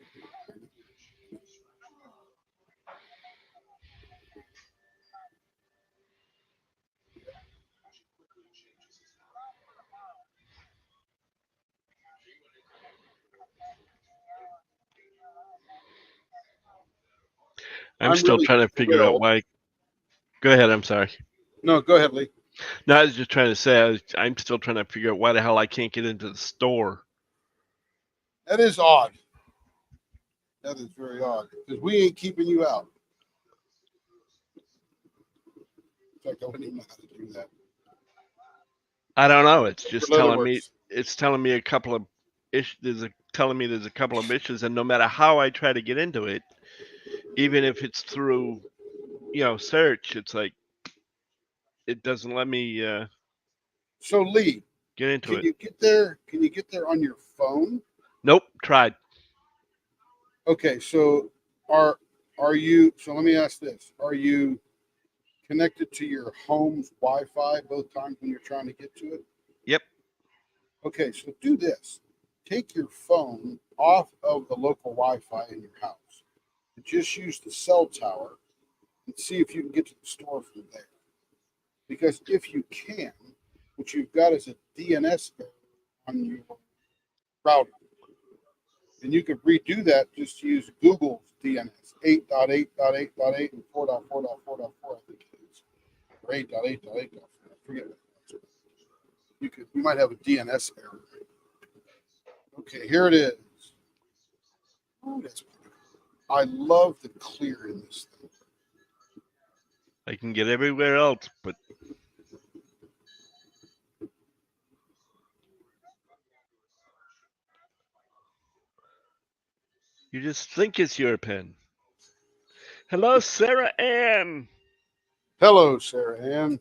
I'm I'm still really trying to figure out thrilled. why. Go ahead. I'm sorry. No, go ahead, Lee. No, I was just trying to say I'm still trying to figure out why the hell I can't get into the store. That is odd. That is very odd because we ain't keeping you out. In fact, I wouldn't even know how to do that. I don't know. It's just For telling me. Leatherworks. It's telling me a couple of telling me there's a couple of issues, and no matter how I try to get into it, even if it's through, search, it's like it doesn't let me So Lee, get into can it. you get there? Can you get there on your phone? Nope. Tried. Okay, so are you? So let me ask this: are you connected to your home's Wi-Fi both times when you're trying to get to it? Yep. Okay, so do this: take your phone off of the local Wi-Fi in your house, and just use the cell tower, and see if you can get to the store from there. Because if you can, what you've got is a DNS error on your router. And you could redo that just to use Google's DNS 8.8.8.8 and 4.4.4.4, I think it is. Or 8.8.8.4. I forget what it is. You might have a DNS error. Okay, here it is. Oh, that's pretty cool. I love the clear in this thing. I can get everywhere else, but you just think it's your pen. Hello, Sarah Ann. Hello, Sarah Ann.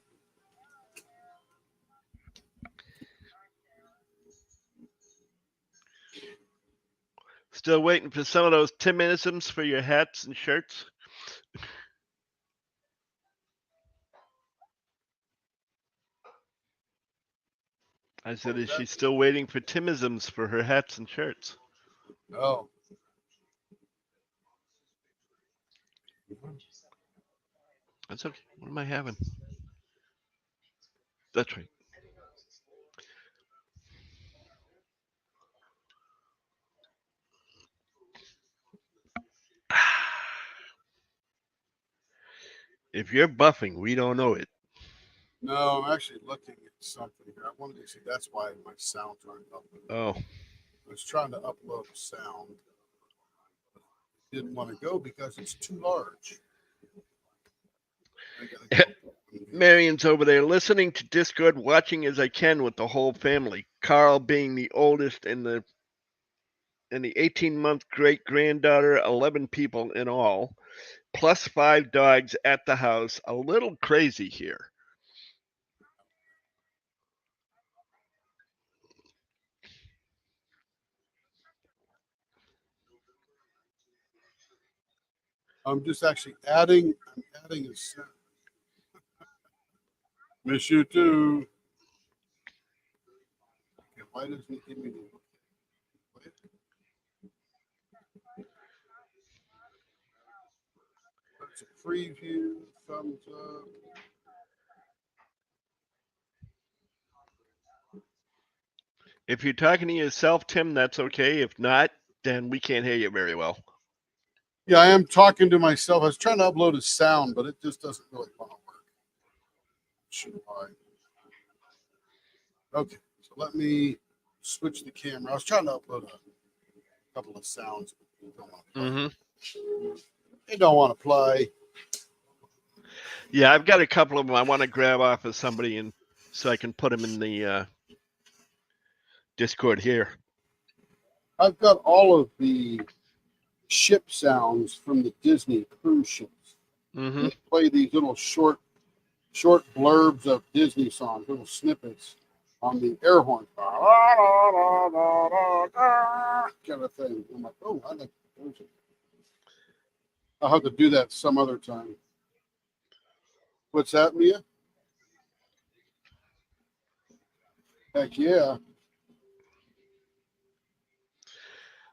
Still waiting for some of those Timinisms for your hats and shirts? I said, is she still waiting for Timisms for her hats and shirts? Oh. That's okay. What am I having? That's right. If you're buffing, we don't know it. No, I'm actually looking at something here. I wanted to see. That's why my sounds aren't up. Oh, I was trying to upload a sound. Didn't want to go because it's too large. I gotta go. Marion's over there listening to Discord, watching as I can with the whole family. Carl being the oldest and the 18-month great granddaughter, 11 people in all, plus 5 dogs at the house. A little crazy here. I'm just actually adding. I'm adding a sound. Miss you too. Okay, why doesn't it give me the? It's a preview. Thumbs up. If you're talking to yourself, Tim, that's okay. If not, then we can't hear you very well. Yeah, I am talking to myself. I was trying to upload a sound, but it just doesn't really want to work. Sure why. Okay, so let me switch the camera. I was trying to upload a couple of sounds. They don't want to play. Yeah, I've got a couple of them I want to grab off of somebody and so I can put them in the Discord here. I've got all of the ship sounds from the Disney cruise ships. They play these little short blurbs of Disney songs, little snippets. on the air horn. Kind of thing. I'm like, oh, I like those. I'll have to do that some other time. What's that, Mia? Heck yeah.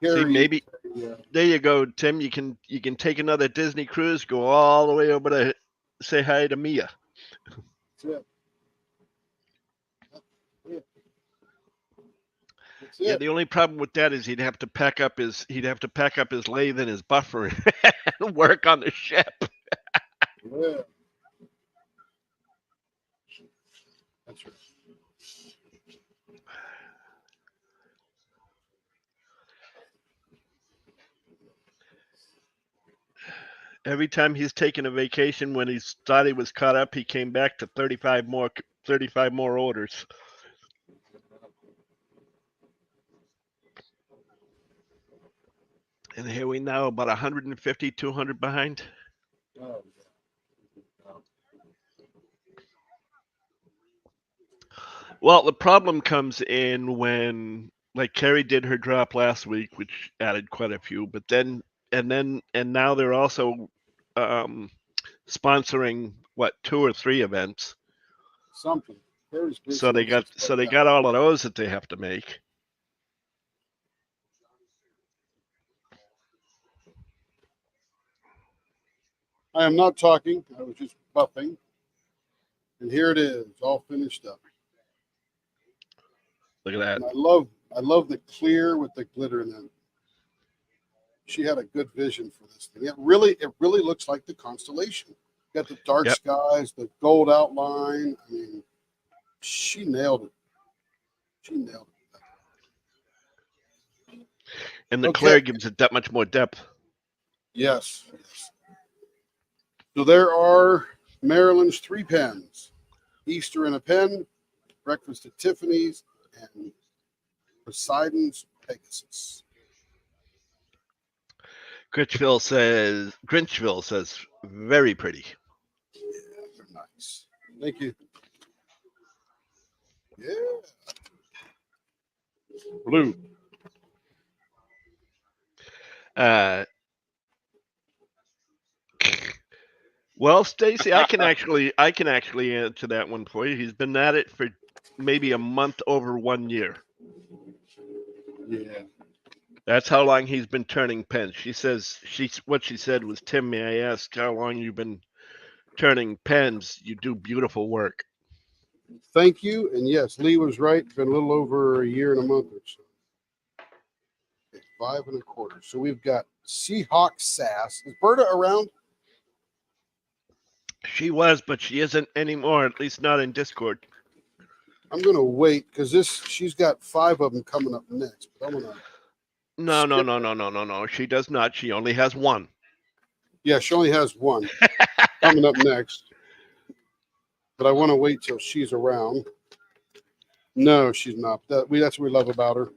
See, Harry, maybe yeah, there you go, Tim. You can take another Disney cruise, go all the way over to say hi to Mia. that's it. That's Yeah, it. the only problem with that is he'd have to pack up his lathe and his buffer and work on the ship. Yeah. That's right. Every time he's taken a vacation when he thought he was caught up, he came back to 35 more orders. And here we now about 150, 200 behind. Oh, Well, the problem comes in when, like, Carrie did her drop last week, which added quite a few, but then and now they're also sponsoring what 2 or 3 events. something. Harry's So they business is like that. got all of those that they have to make. I am not talking. I was just buffing. And here it is, all finished up. Look at that. And I love the clear with the glitter in them. She had a good vision for this thing. It really looks like the constellation. Got the dark Yep. skies, the gold outline. I mean, she nailed it. She nailed it. And the Okay. clear gives it that much more depth. Yes. So there are Maryland's 3 pens. Easter in a pen, Breakfast at Tiffany's, and Poseidon's Pegasus. Grinchville says very pretty. Yeah, they're nice. Thank you. Yeah. Blue. Well, Stacy, I can actually answer that one for you. He's been at it for maybe a month over 1 year. Yeah. That's how long he's been turning pens. What she said was, Tim, may I ask how long you've been turning pens? You do beautiful work. Thank you. And yes, Lee was right. It's been a little over a year and a month or so. Okay, 5 1/4. So we've got Seahawk Sass. Is Berta around? She was, but she isn't anymore, at least not in Discord. I'm gonna wait because she's got 5 of them coming up next. But I'm gonna No. She does not. She only has 1. yeah, she only has 1 coming up next. But I want to wait till she's around. No, she's not. That's what we love about her.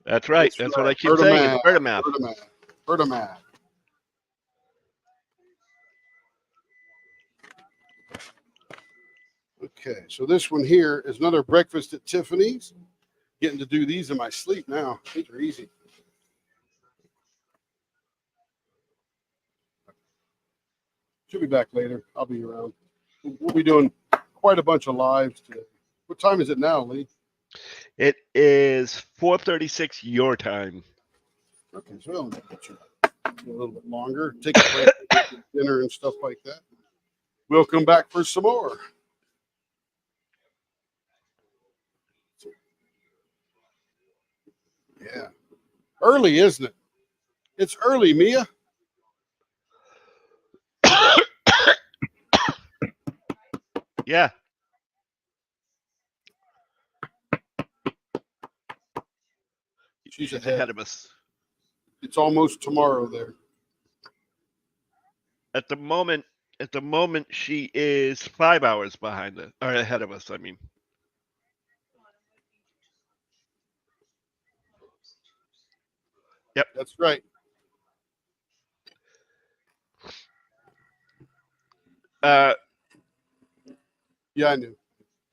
That's right. That's what I keep saying. It's Bertamath. Bertamath. Okay, so this one here is another Breakfast at Tiffany's. Getting to do these in my sleep now. These are easy. She'll be back later. I'll be around. We'll be doing quite a bunch of lives today. What time is it now, Lee? It is 4:36 your time. Okay, so we'll get a little bit longer. Take a break, get dinner and stuff like that. We'll come back for some more. Yeah. Early, isn't it? It's early, Mia. Yeah. She's ahead of us. It's almost tomorrow there. At the moment, she is 5 hours behind us, or ahead of us, I mean. Yep. That's right. Yeah, I knew.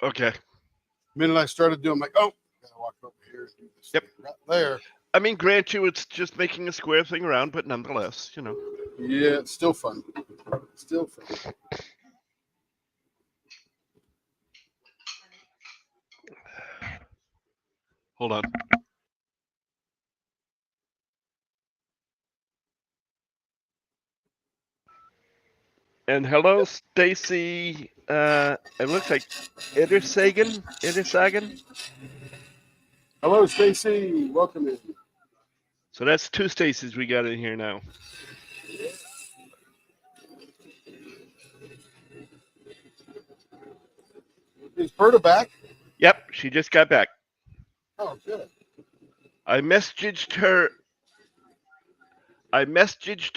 Okay. The minute I started doing, I'm like, oh, gotta walk over here and do this. Yep. thing right there. I mean, grant you, it's just making a square thing around, but nonetheless, you know. Yeah, it's still fun. Still fun. Hold on. And hello, Stacy. It looks like Iddersagan. Hello, Stacy. Welcome in. So that's two Stacys we got in here now. Is Berta back? Yep, she just got back. Oh, good. I messaged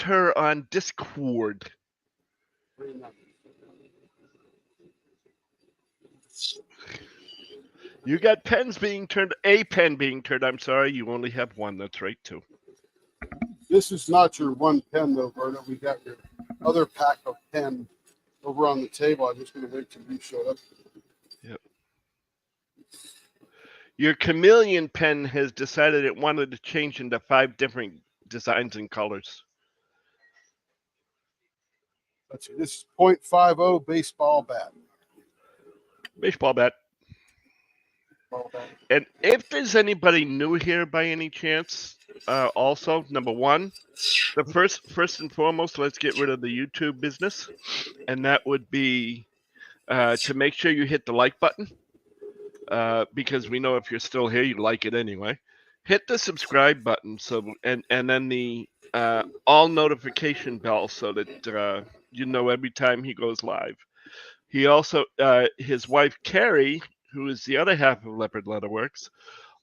her on Discord. Very nice. You got pens being turned, a pen being turned. I'm sorry, you only have one. That's right, too. This is not your one pen, though, Berta. We got your other pack of pen over on the table. I'm just going to wait till you show up. Yep. Your chameleon pen has decided it wanted to change into 5 different designs and colors. Let's see. This is .50 baseball bat. Baseball bat. Ball bat. And if there's anybody new here by any chance, also, number one, the first and foremost, let's get rid of the YouTube business. And that would be to make sure you hit the like button. Because we know if you're still here, you like it anyway. Hit the subscribe button and then the all notification bell so that you know every time he goes live. He also, his wife Carrie, who is the other half of Leopard Leatherworks,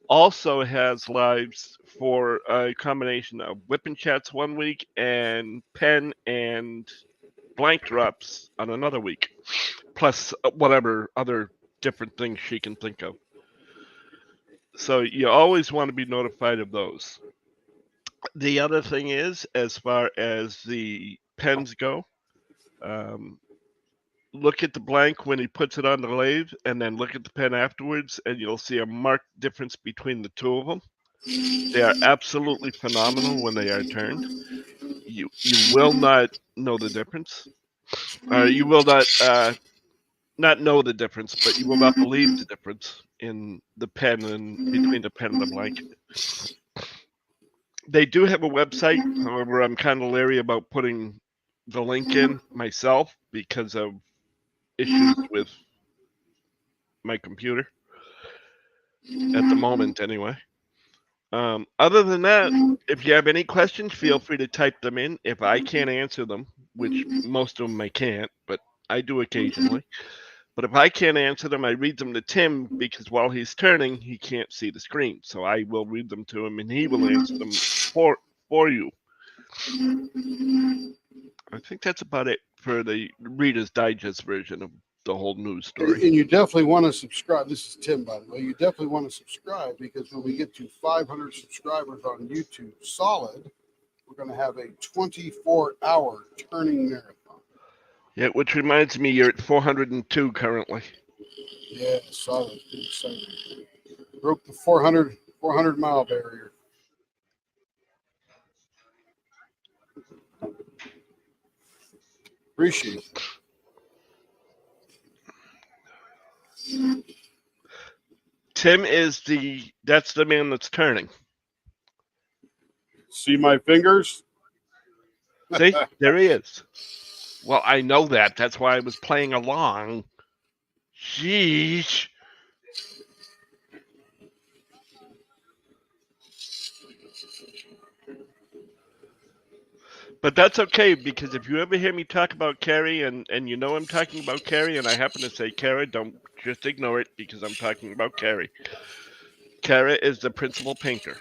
also has lives for a combination of whipping chats one week and pen and blank drops on another week, plus whatever other different things she can think of. So you always want to be notified of those. The other thing is, as far as the pens go, look at the blank when he puts it on the lathe, and then look at the pen afterwards, and you'll see a marked difference between the two of them. They are absolutely phenomenal when they are turned. You will not know the difference. You will not know the difference, but you will not believe the difference in the pen and between the pen and the blank. They do have a website. However, I'm kind of leery about putting the link in myself because of issues with my computer at the moment anyway. Other than that, if you have any questions, feel free to type them in. If I can't answer them, which most of them I can't, but I do occasionally. But if I can't answer them, I read them to Tim because while he's turning, he can't see the screen. So I will read them to him and he will answer them for you. I think that's about it for the Reader's Digest version of the whole news story. And you definitely want to subscribe. This is Tim, by the way. You definitely want to subscribe because when we get to 500 subscribers on YouTube solid, we're going to have a 24-hour turning marathon. Yeah, which reminds me, you're at 402 currently. Yeah, solid. Exciting. Broke the 400 mile barrier. Appreciate it. Tim that's the man that's turning. See my fingers? See, there he is. Well, I know that. That's why I was playing along. Sheesh. But that's okay, because if you ever hear me talk about Carrie and you know I'm talking about Carrie and I happen to say Kara, don't just ignore it because I'm talking about Carrie. Kara is the principal painter.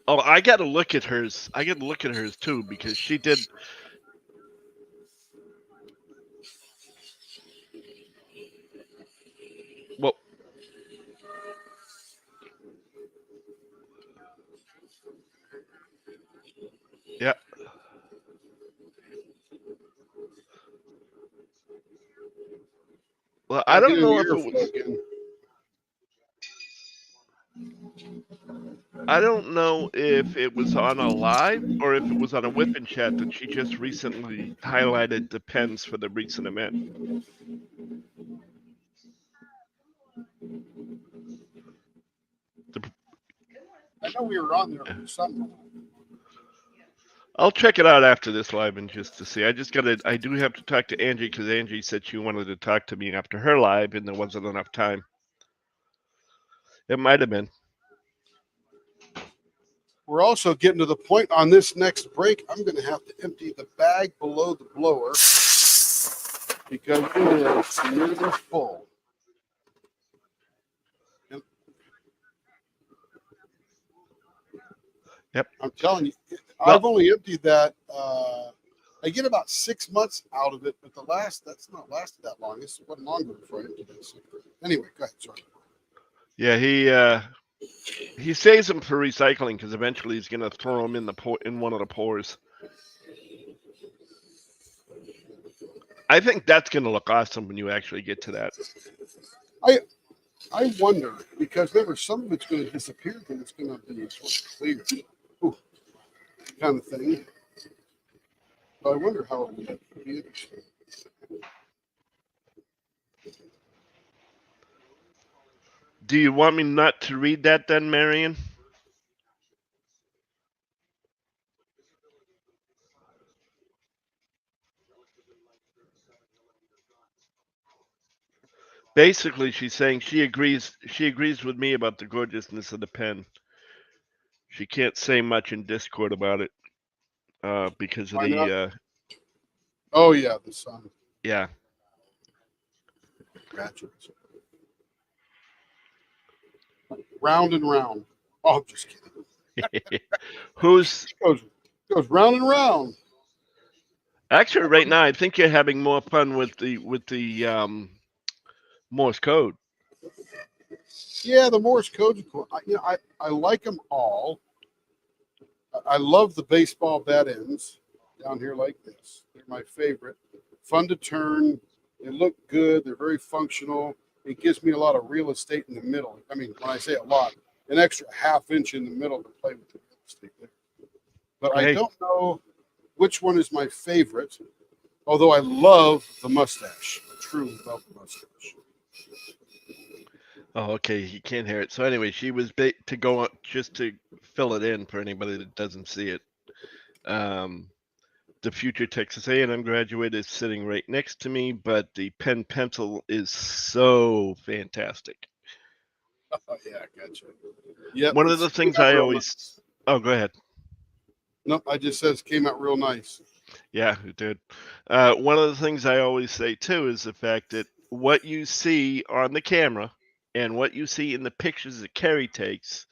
Oh, I got to look at hers. I got to look at hers too because she did. Well, yeah. Well, I Get don't in know the if it airflow was. again. I don't know if it was on a live or if it was on a whipping chat that she just recently highlighted the pens for the recent event. I know we were on there for something. I'll check it out after this live and just to see. I do have to talk to Angie because Angie said she wanted to talk to me after her live and there wasn't enough time. It might have been. We're also getting to the point on this next break. I'm going to have to empty the bag below the blower because it is nearly full. Yep. I'm telling you, Well- I've only emptied that. I get about 6 months out of it, but that's not lasted that long. This wasn't longer before I emptied this. Anyway, go ahead. Sorry. Yeah, he saves them for recycling because eventually he's gonna throw them in one of the pours. I think that's gonna look awesome when you actually get to that. I wonder because remember some of it's going to disappear, but it's going to be sort of clear, kind of thing. So I wonder how it would be interesting. Do you want me not to read that then, Marion? Basically, she's saying she agrees with me about the gorgeousness of the pen. She can't say much in Discord about it because of Why the not? Oh yeah, the sun. yeah. Gotcha. Round and round. Oh, I'm just kidding. Who's Goes round and round. actually right now? I think you're having more fun with the Morse code. Yeah, the Morse code's cool. I like them all. I love the baseball bat ends down here like this. They're my favorite. Fun to turn. They look good. They're very functional. It gives me a lot of real estate in the middle. I mean, when I say a lot, an extra half inch in the middle to play with the real estate there. But I Hey. don't know which one is my favorite, although I love the mustache. I truly love the mustache. Oh, okay. You can't hear it. So anyway, she was to go on, just to fill it in for anybody that doesn't see it. The future Texas A&M graduate is sitting right next to me, but the pen pencil is so fantastic. Oh, yeah, gotcha. Yeah. One of the things I always. Oh, go ahead. Nope, I just says came out real nice. Yeah, it did. One of the things I always say too is the fact that what you see on the camera and what you see in the pictures that Carrie takes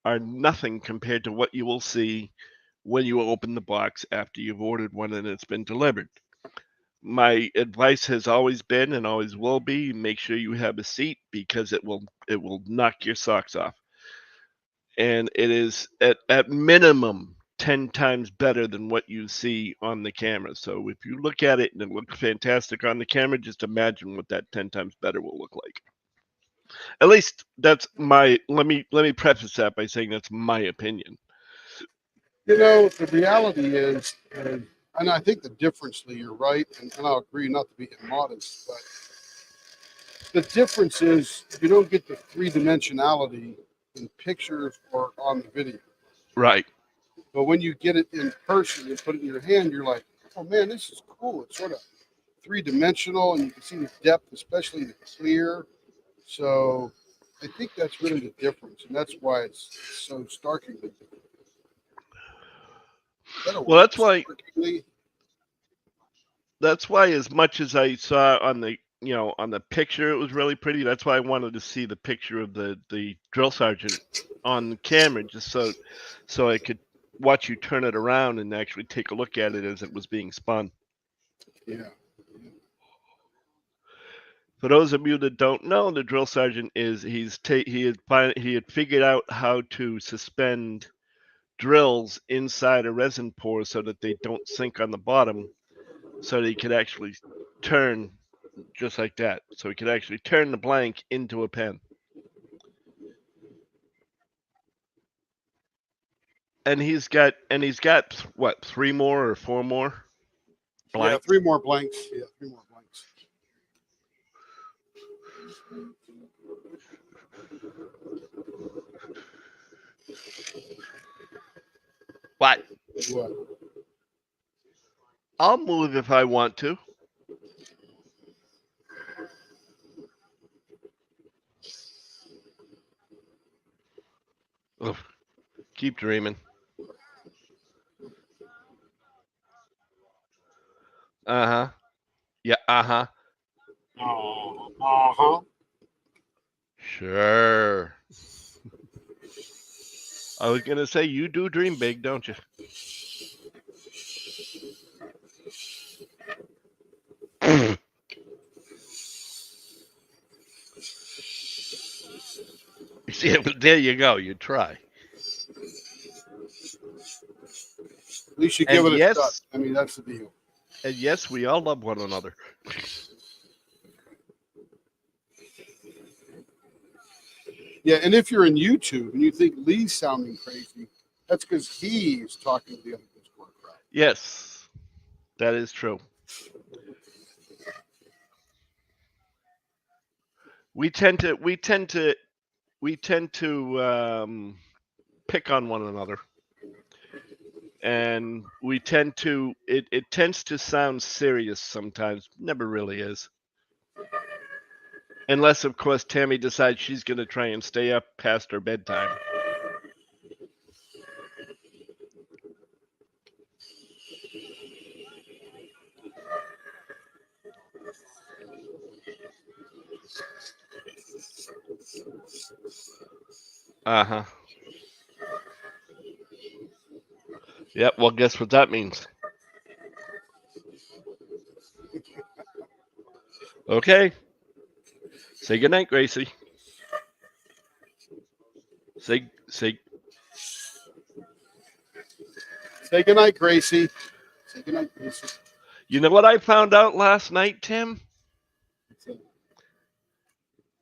are nothing compared to what you will see when you open the box after you've ordered one and it's been delivered. My advice has always been and always will be: make sure you have a seat because it will knock your socks off. And it is at minimum 10 times better than what you see on the camera. So if you look at it and it looks fantastic on the camera, just imagine what that 10 times better will look like. At least that's my let me preface that by saying that's my opinion. You know, the reality is, and I think the difference, Lee, you're right, and I'll agree not to be immodest, but the difference is you don't get the three-dimensionality in pictures or on the video. Right. But when you get it in person and put it in your hand, you're like, oh man, this is cool. It's sort of three-dimensional and you can see the depth, especially the clear. So I think that's really the difference, and that's why it's so starkly different. Well, that's why as much as I saw on the on the picture it was really pretty, that's why I wanted to see the picture of the drill sergeant on the camera, just so I could watch you turn it around and actually take a look at it as it was being spun. Yeah. For those of you that don't know, the drill sergeant is he had figured out how to suspend drills inside a resin pour so that they don't sink on the bottom, so that he could actually turn just like that. So we could actually turn the blank into a pen. And he's got what, 3 more or 4 more Yeah, blanks? 3 more blanks. Yeah, 3 more blanks. What? What? I'll move if I want to. Ugh. Keep dreaming. Uh-huh. Yeah, uh-huh. Uh-huh. Sure. I was gonna say, you do dream big, don't you? See, there you go. You try. At least you And give it a yes- shot. I mean, that's the deal. And yes, we all love one another. Yeah, and if you're in YouTube and you think Lee's sounding crazy, that's because he's talking to the other Discord crowd. Yes, that is true. We tend to pick on one another, and we tend to it tends to sound serious sometimes. Never really is, unless of course Tammy decides she's going to try and stay up past her bedtime. Uh-huh. Yep, well, guess what that means. Okay. Say goodnight, Gracie. Say Say goodnight, Gracie. Say goodnight, Gracie. you know what I found out last night, Tim?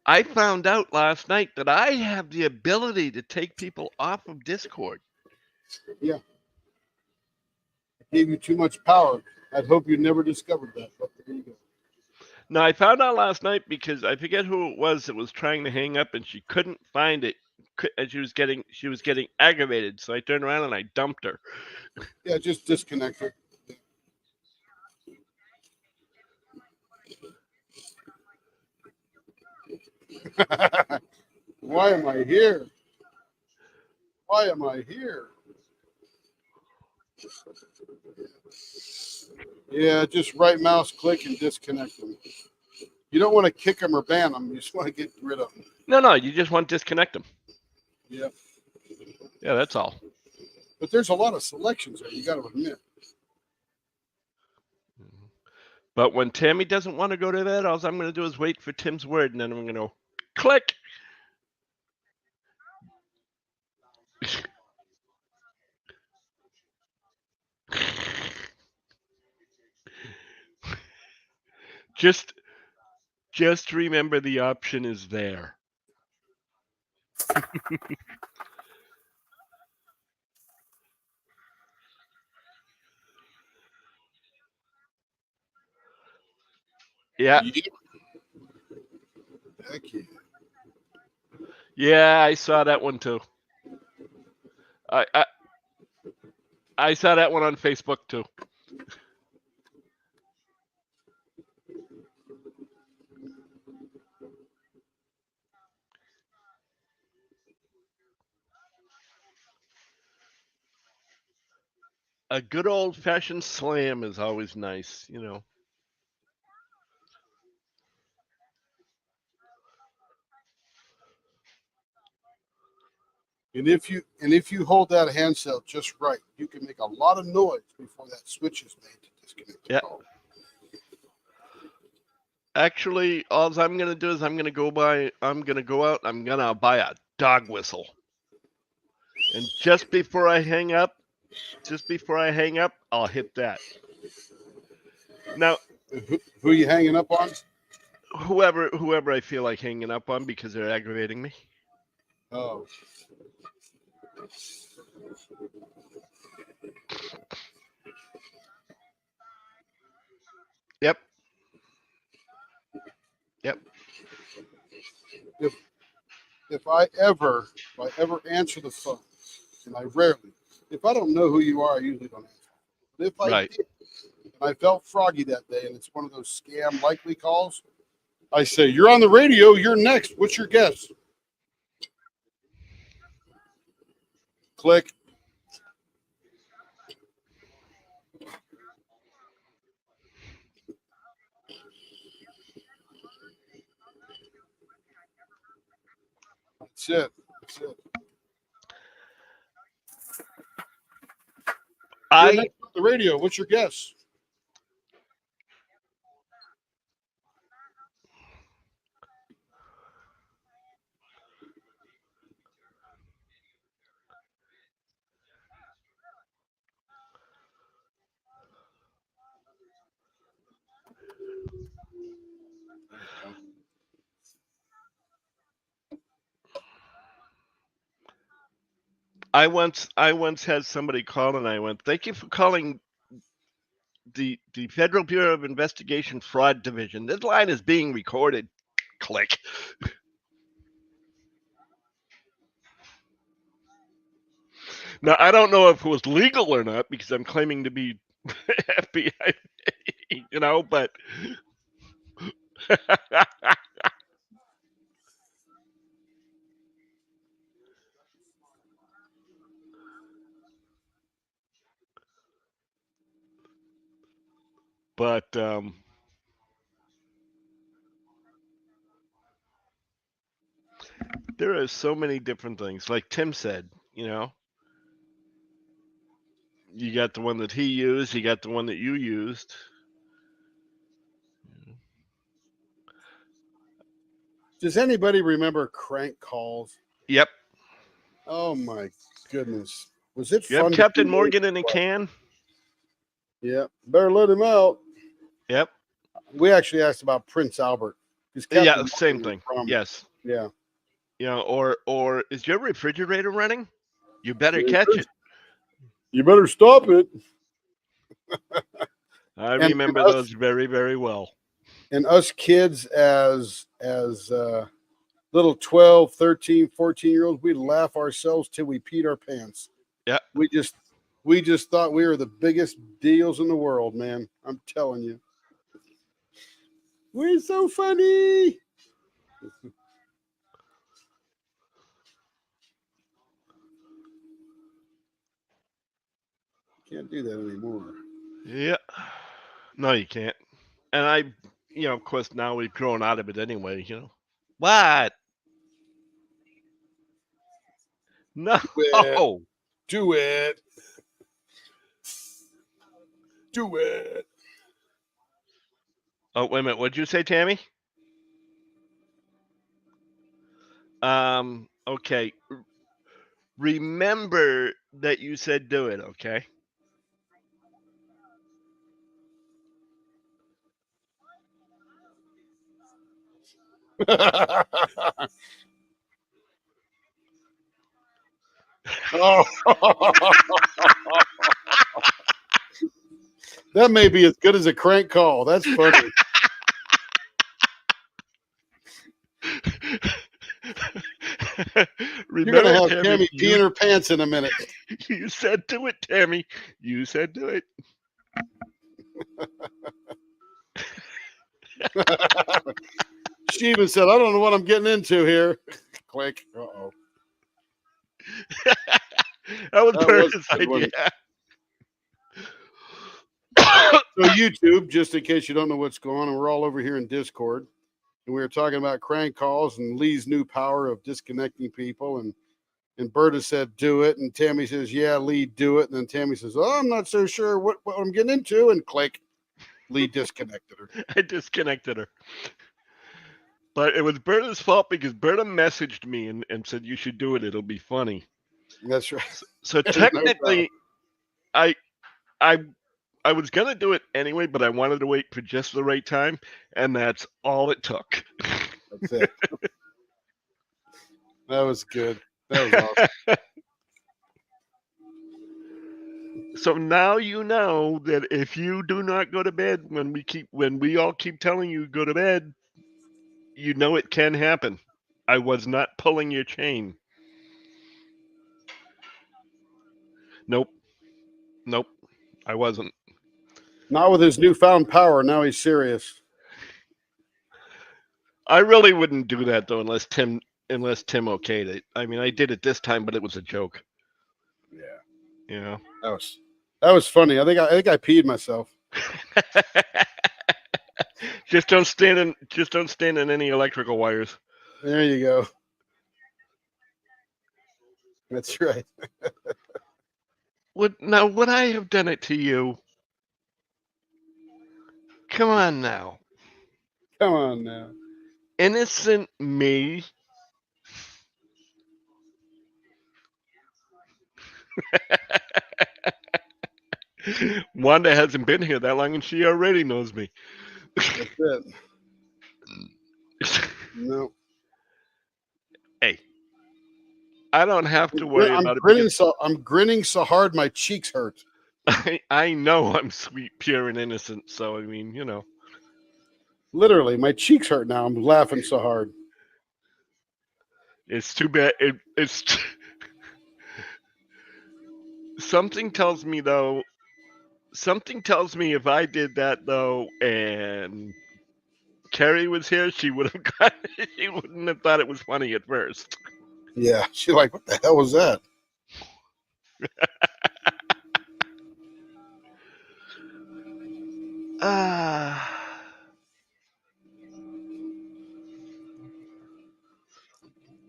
I found out last night that I have the ability to take people off of Discord. Yeah. I gave you too much power. I'd hope you never discovered that, but there you go. No, I found out last night because I forget who it was that was trying to hang up and she couldn't find it, and she was getting aggravated. So I turned around and I dumped her. Yeah, just disconnect her. Why am I here? Why am I here? Yeah, just right mouse click and disconnect them. You don't want to kick them or ban them. You just want to get rid of them. No, you just want to disconnect them. Yeah. Yeah, that's all. But there's a lot of selections there, you got to admit. But when Tammy doesn't want to go to that, all I'm going to do is wait for Tim's word, and then I'm going to go click. Just remember the option is there. Yeah. Heck yeah. Yeah, I saw that one too. I saw that one on Facebook too. A good old-fashioned slam is always nice, you know. And if you hold that handset just right, you can make a lot of noise before that switch is made to disconnect the Yeah. call. Actually, all I'm gonna do is I'm gonna go out. I'm gonna buy a dog whistle, and just before I hang up, I'll hit that. Now, Who are you hanging up on? whoever I feel like hanging up on because they're aggravating me. Oh. Yep. Yep. If I ever answer the phone, and I rarely, if I don't know who you are, I usually don't answer. But if I Right. did, and I felt froggy that day, and it's one of those scam likely calls, I say, "You're on the radio. You're next. What's your guess?" Click. That's it. That's it. You're I next on the radio. What's your guess? once had somebody call and I went, "Thank you for calling the Federal Bureau of Investigation Fraud Division. This line is being recorded." Click. Now I don't know if it was legal or not because I'm claiming to be FBI, but but there are so many different things. Like Tim said, you got the one that he used, you got the one that you used. Does anybody remember crank calls? Yep. Oh my goodness. Was it You have fun? to Captain do Morgan in a those? can? Yeah. Better let him out. Yep. We actually asked about Prince Albert. 'Cause Yeah, Captain same Morgan thing. was from- Yes. Yeah. Or is your refrigerator running? You better catch it. You better stop it. I And remember us- those very, very well. And us kids as little 12, 13, 14-year-olds, we'd laugh ourselves till we peed our pants. Yeah. We just thought we were the biggest deals in the world, man. I'm telling you. We're so funny. Can't do that anymore. Yeah. No, you can't. And of course, now we've grown out of it anyway, What? No. Do it. Do it. Oh, wait a minute. What'd you say, Tammy? Okay. Remember that you said do it, okay? Oh. That may be as good as a crank call. That's funny. You're going to have Tammy peeing her pants in a minute. You said do it, Tammy. You said do it. She even said, "I don't know what I'm getting into here." Click. Uh-oh. That was That Bert's was a good one. idea. So YouTube, just in case you don't know what's going on, we're all over here in Discord. And we were talking about crank calls and Lee's new power of disconnecting people. And Berta said, do it. And Tammy says, yeah, Lee, do it. And then Tammy says, oh, I'm not so sure what I'm getting into. And click, Lee disconnected her. I disconnected her. But it was Berta's fault because Berta messaged me and said, you should do it. It'll be funny. That's right. So technically, I I was gonna do it anyway, but I wanted to wait for just the right time, and that's all it took. That's it. That was good. That was awesome. So now you know that if you do not go to bed when we all keep telling you go to bed, you know it can happen. I was not pulling your chain. Nope. Nope. I wasn't. Not with his newfound power. Now he's serious. I really wouldn't do that though unless Tim okayed it. I mean, I did it this time, but it was a joke. Yeah, You know. that was funny. I think I peed myself. Just don't stand in any electrical wires. There you go. That's right. Would I have done it to you? Come on now. Come on now. Innocent me. Wanda hasn't been here that long and she already knows me. That's it. No. Hey, I don't have to worry about it because I'm grinning so hard my cheeks hurt. I know I'm sweet, pure, and innocent. So I mean, you know. Literally, my cheeks hurt now. I'm laughing so hard. It's too bad. It's something tells me though. Something tells me if I did that though, and Carrie was here, she would have got. She wouldn't have thought it was funny at first. Yeah, she's like, what the hell was that?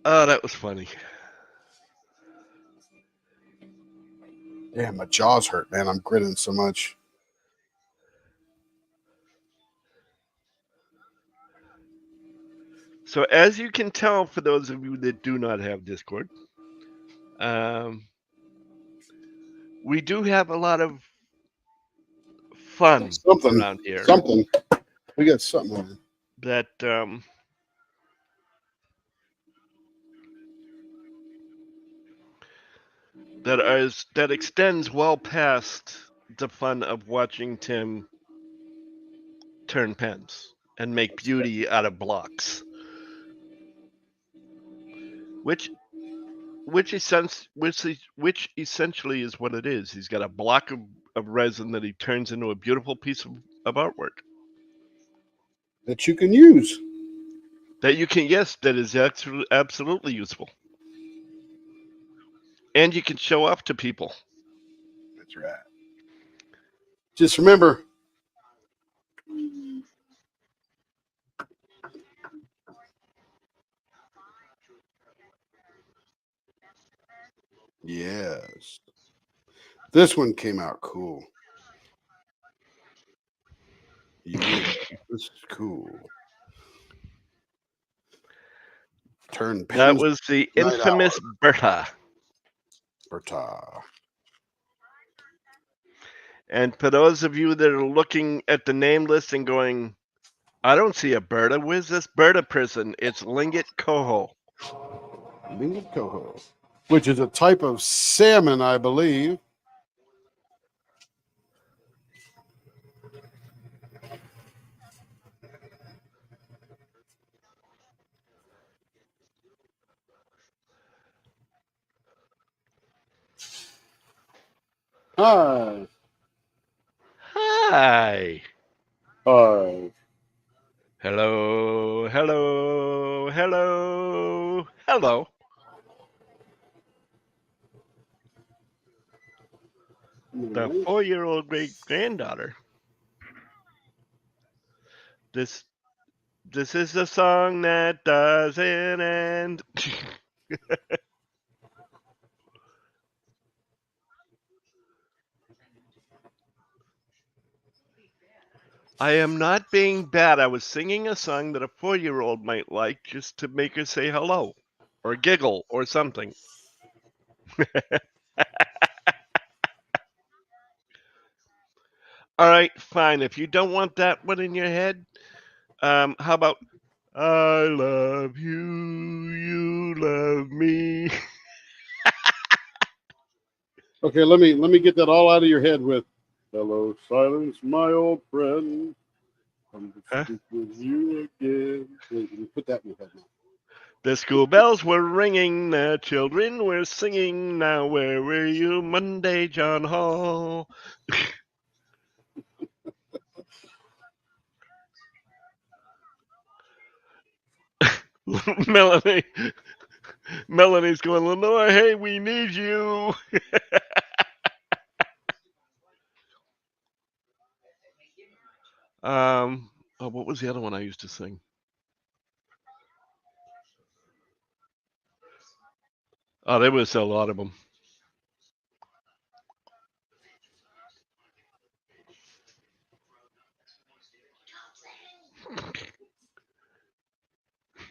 Oh, that was funny. Yeah, my jaws hurt, man. I'm grinning so much. So as you can tell, for those of you that do not have Discord, we do have a lot of fun Something around here. Something. We got something on That that extends well past the fun of watching Tim turn pens and make beauty out of blocks, which essentially is what it is. He's got a block of resin that he turns into a beautiful piece of artwork that you can use. that you can, yes, that is absolutely useful. And you can show off to people. That's right. Just remember, yes, this one came out cool. Yeah, this is cool. Turn pens. That was the Night infamous Berta. Berta. And for those of you that are looking at the name list and going, I don't see a Berta. Where's this Berta person? It's Lingot Coho. Lingot coho, which is a type of salmon, I believe. Hi. Hi. Hi. Hello. Hello. Hello. Hello. The 4-year-old great granddaughter. This is the song that doesn't end. I am not being bad. I was singing a song that a 4-year-old might like just to make her say hello or giggle or something. All right, fine. If you don't want that one in your head, how about I love you, you love me. Okay, let me get that all out of your head with "Hello, silence, my old friend. I'm to Huh? speak with you again." Put that in your head now. The school bells were ringing, the children were singing. Now where were you Monday, John Hall? Melanie, Melanie's going, Lenore, hey, we need you. Oh, what was the other one I used to sing? Oh, there was a lot of them.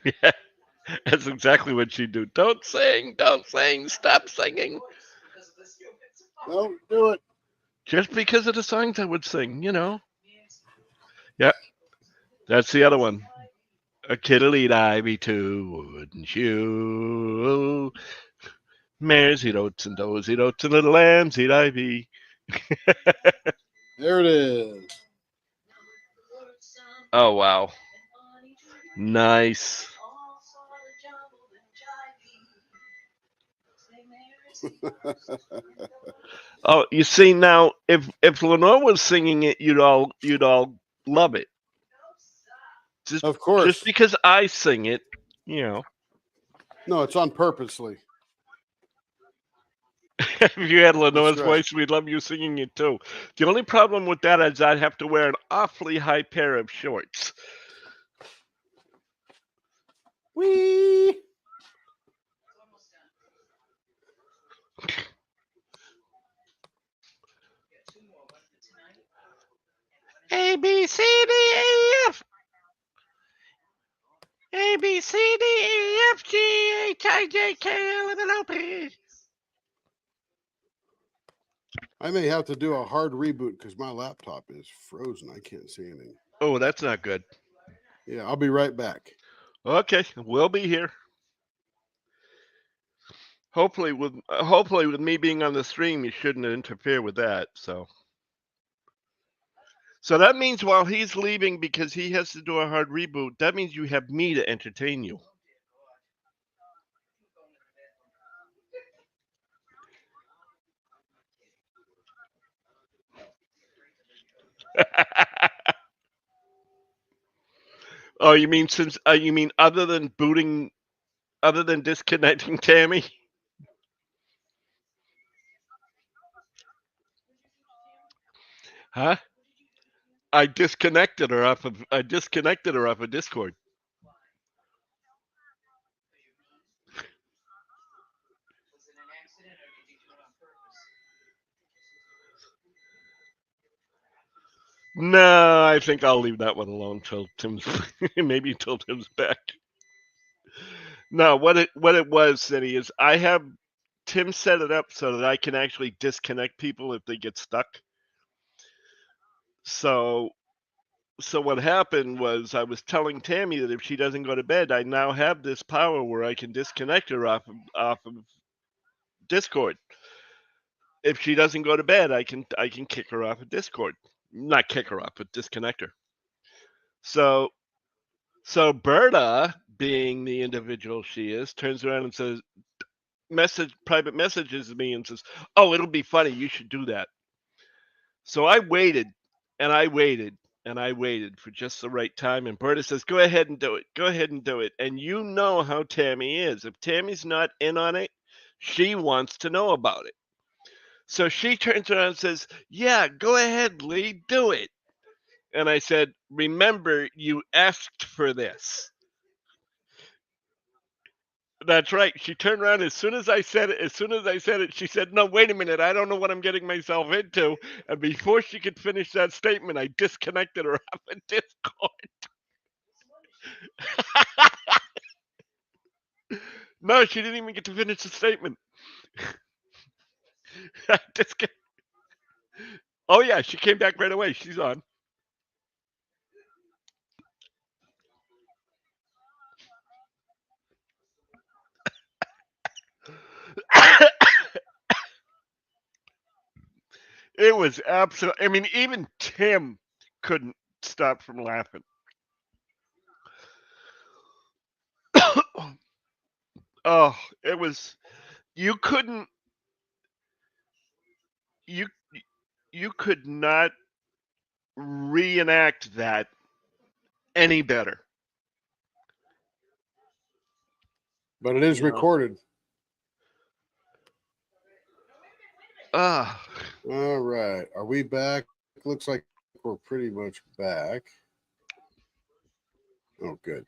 Yeah, that's exactly what she'd do. Don't sing, stop singing. Don't do it. Just because of the songs I would sing, you know. Yeah, that's the other one. A kiddly ivy too, wouldn't you? Mares eat oats and does eat oats and little lambs eat ivy. There it is. Oh, wow. Nice. Oh, you see now, if Lenore was singing it, you'd all love it. Of course. Just because I sing it, you know. No, it's on purposely. If you had Lenore's right. voice, we'd love you singing it too. The only problem with that is I'd have to wear an awfully high pair of shorts. Wee. A B C D E F A B C D E F G H I J K L M N O P. I may have to do a hard reboot because my laptop is frozen. I can't see anything. Oh, that's not good. Yeah, I'll be right back. Okay, we'll be here. Hopefully with me being on the stream, you shouldn't interfere with that. So that means while he's leaving because he has to do a hard reboot, that means you have me to entertain you. Oh, you mean other than disconnecting Tammy? Huh? I disconnected her off of Discord. No, I think I'll leave that one alone till Tim's maybe till Tim's back. No, what it was, Cindy, is I have Tim set it up so that I can actually disconnect people if they get stuck. So what happened was I was telling Tammy that if she doesn't go to bed, I now have this power where I can disconnect her off of Discord. If she doesn't go to bed, I can kick her off of Discord. Not kick her off, but disconnect her. So Berta, being the individual she is, turns around and says, private messages me and says, "Oh, it'll be funny. You should do that." So I waited and I waited and I waited for just the right time. And Berta says, "Go ahead and do it. Go ahead and do it." And you know how Tammy is. If Tammy's not in on it, she wants to know about it. So she turns around and says, "Yeah, go ahead, Lee, do it." And I said, "Remember, you asked for this." That's right. She turned around as soon as I said it. She said, "No, wait a minute. I don't know what I'm getting myself into." And before she could finish that statement, I disconnected her off of Discord. No, she didn't even get to finish the statement. Oh yeah, she came back right away. She's on. It was absolutely. I mean, even Tim couldn't stop from laughing. Oh, it was. You couldn't. You you could not reenact that any better. But it is You know. recorded. Ah, All right. Are we back? Looks like we're pretty much back. Oh, good.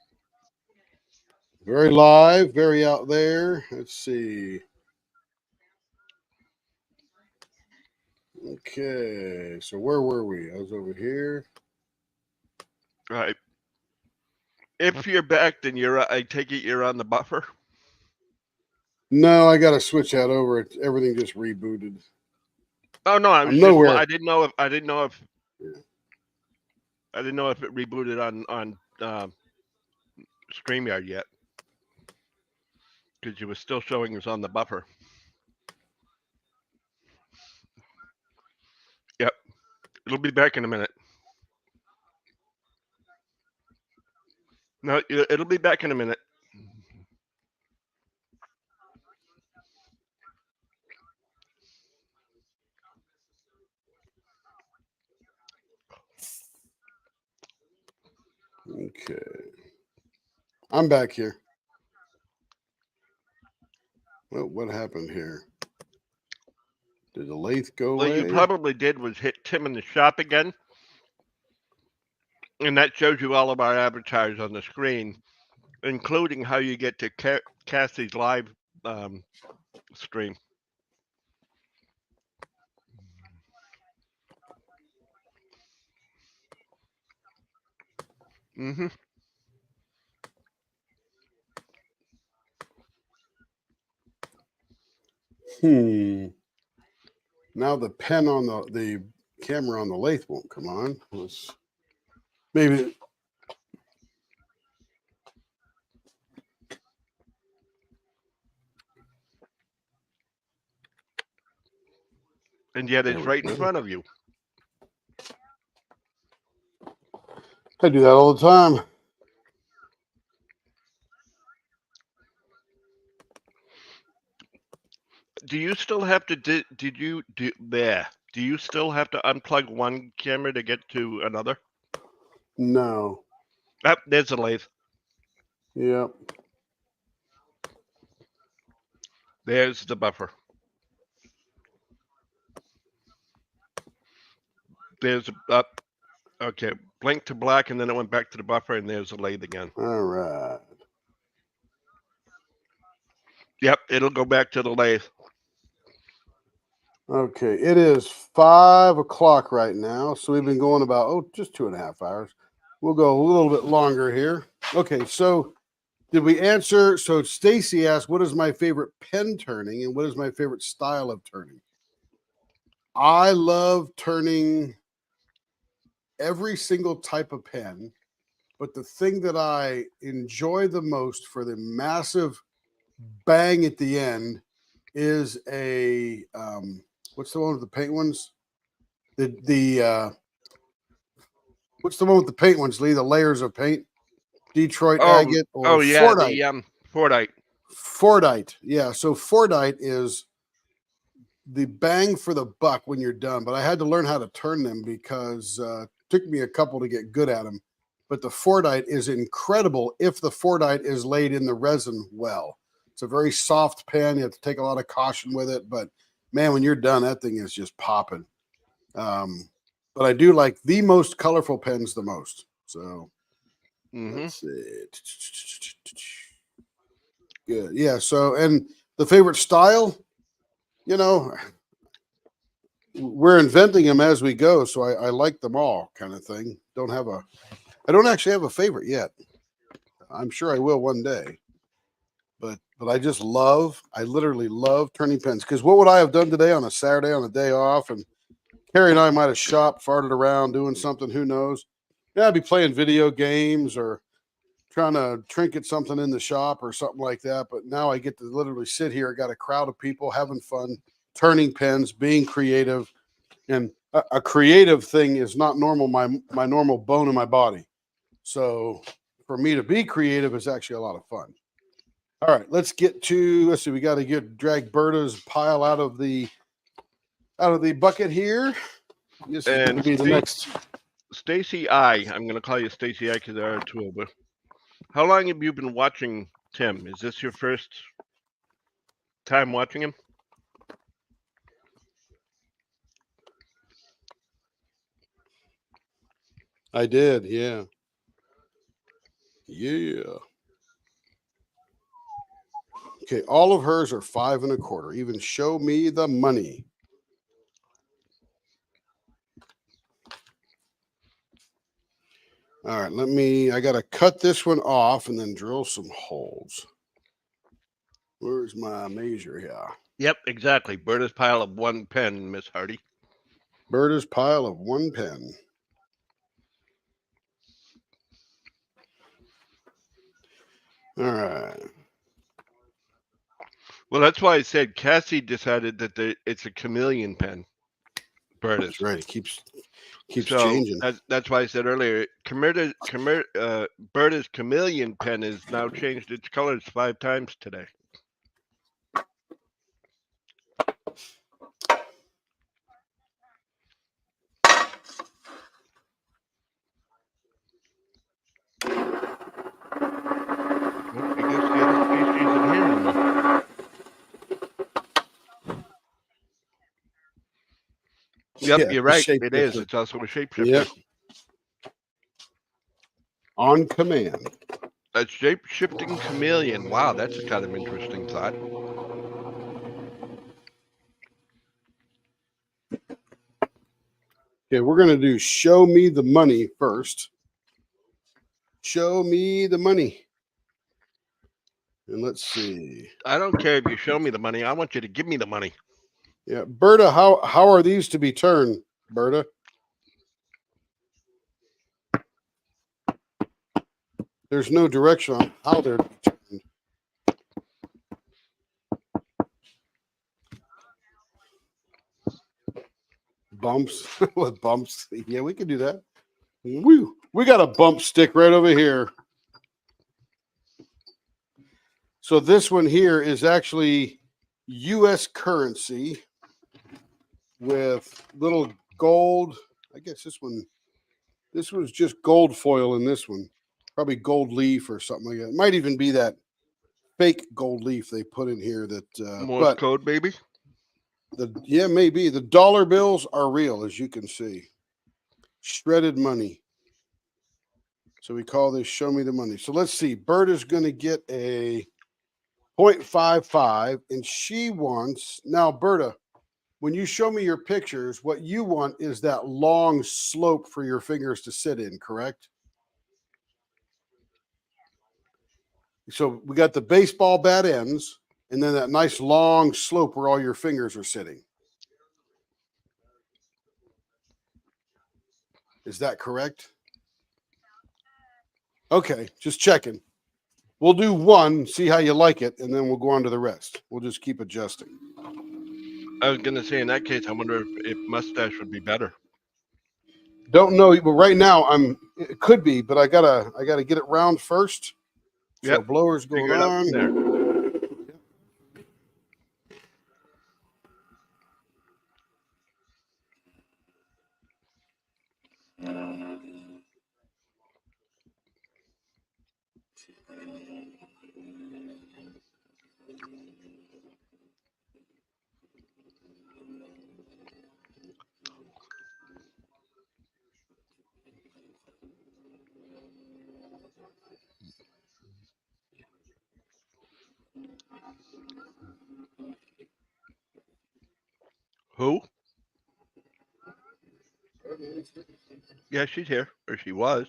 Very live, very out there. Let's see. Okay. So where were we? I was over here. right. If you're back, then I take it you're on the buffer. No, I got to switch that over. Everything just rebooted. Oh no, I was I'm just. nowhere. I didn't know if. Yeah. I didn't know if it rebooted on StreamYard yet, because you were still showing us on the buffer. Yep, it'll be back in a minute. No, it'll be back in a minute. Okay. I'm back here. Well, what happened here? Did the lathe go What away? you probably did was hit Tim in the shop again, and that shows you all of our avatars on the screen, including how you get to Cassie's live stream. Mm-hmm. Now the pen on the camera on the lathe won't come on. Maybe. And yet it's There we right in go. front of you. I do that all the time. Do you still have to? Do you still have to unplug one camera to get to another? No. Ah, there's a lathe. Yep. There's the buffer. There's up. Okay, blink to black, and then it went back to the buffer, and there's the lathe again. All right. Yep, it'll go back to the lathe. Okay. It is 5 o'clock right now. So we've been going about, just 2.5 hours. We'll go a little bit longer here. Okay. So did we answer? So Stacy asked, what is my favorite pen turning and what is my favorite style of turning? I love turning every single type of pen, but the thing that I enjoy the most for the massive bang at the end is a what's the one with the paint ones? What's the one with the paint ones, Lee? The layers of paint? Detroit agate or yeah, Fordite? the Fordite. Fordite. Yeah. So Fordite is the bang for the buck when you're done. But I had to learn how to turn them because it took me a couple to get good at them. But the Fordite is incredible if the Fordite is laid in the resin well. It's a very soft pen. You have to take a lot of caution with it. But man, when you're done, that thing is just popping. But I do like the most colorful pens the most. So let's see. Good. Yeah. So, and the favorite style, we're inventing them as we go. So I like them all, kind of thing. I don't actually have a favorite yet. I'm sure I will one day. But I literally love turning pens. Because what would I have done today on a Saturday on a day off? And Carrie and I might have shopped, farted around, doing something. Who knows? Yeah, I'd be playing video games or trying to trinket something in the shop or something like that. But now I get to literally sit here. I got a crowd of people having fun, turning pens, being creative. And a creative thing is not normal, my normal bone in my body. So for me to be creative is actually a lot of fun. All right, let's get to, let's see, we got to drag Berta's pile out of the bucket here. This is going And to be the next. Stacy I. I'm going to call you Stacy I because there are two of us. How long have you been watching Tim? Is this your first time watching him? I did, yeah. Yeah. Okay, all of hers are 5 1/4. Even show me the money. All right, I got to cut this one off and then drill some holes. Where's my measure here? Yep, exactly. Berta's pile of 1 pen, Miss Hardy. Berta's pile of 1 pen. All right. Well, that's why I said Cassie decided that it's a chameleon pen. Berta's. That's right. It keeps So changing. that's why I said earlier, Berta's chameleon pen has now changed its colors 5 times today. Well, I guess the other Stacy isn't here anymore. Yep, Yeah, you're right. shape It is. shifter. It's also a shapeshifter. Yep. On command. A shape-shifting chameleon. Wow, that's a kind of interesting thought. Okay, we're going to do show me the money first. Show me the money. And let's see. I don't care if you show me the money. I want you to give me the money. Yeah, Berta, how are these to be turned, Berta? There's no direction on how they're to be turned. Bumps with bumps. Yeah, we can do that. Woo. We got a bump stick right over here. So this one here is actually U.S. currency with little gold. I guess this was just gold foil in this one. Probably gold leaf or something like that. It might even be that fake gold leaf they put in here that Morse but code, baby. maybe the dollar bills are real, as you can see. Shredded money. So we call this show me the money. So let's see. Berta's going to get a 0.55 and she wants, now Berta, when you show me your pictures, what you want is that long slope for your fingers to sit in, correct? So we got the baseball bat ends and then that nice long slope where all your fingers are sitting. Is that correct? Okay, just checking. We'll do one, see how you like it, and then we'll go on to the rest. We'll just keep adjusting. I was gonna say in that case, I wonder if mustache would be better. Don't know, but right now it could be, but I gotta get it round first. So Yep. blower's going Figure it out on. from there. Who? Yeah, she's here, or she was.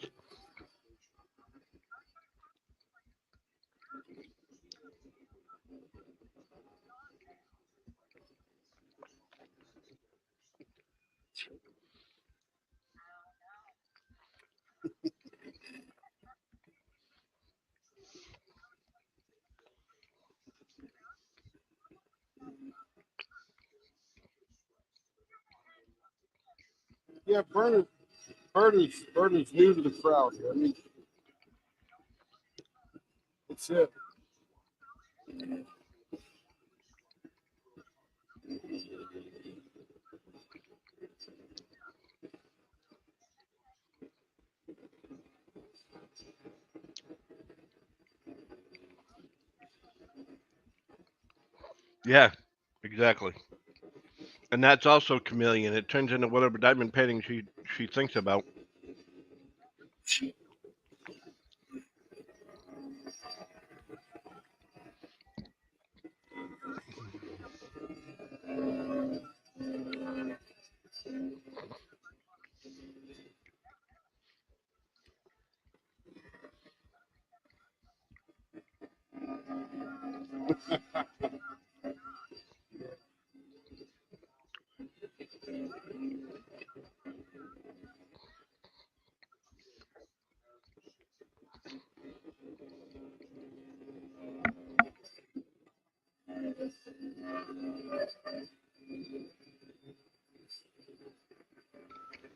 Yeah, Bernard's new to the crowd here. I mean, that's it. Yeah, exactly. And that's also chameleon. It turns into whatever diamond painting she thinks about.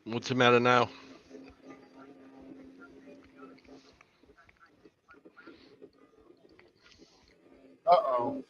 What's the matter now? Uh-oh.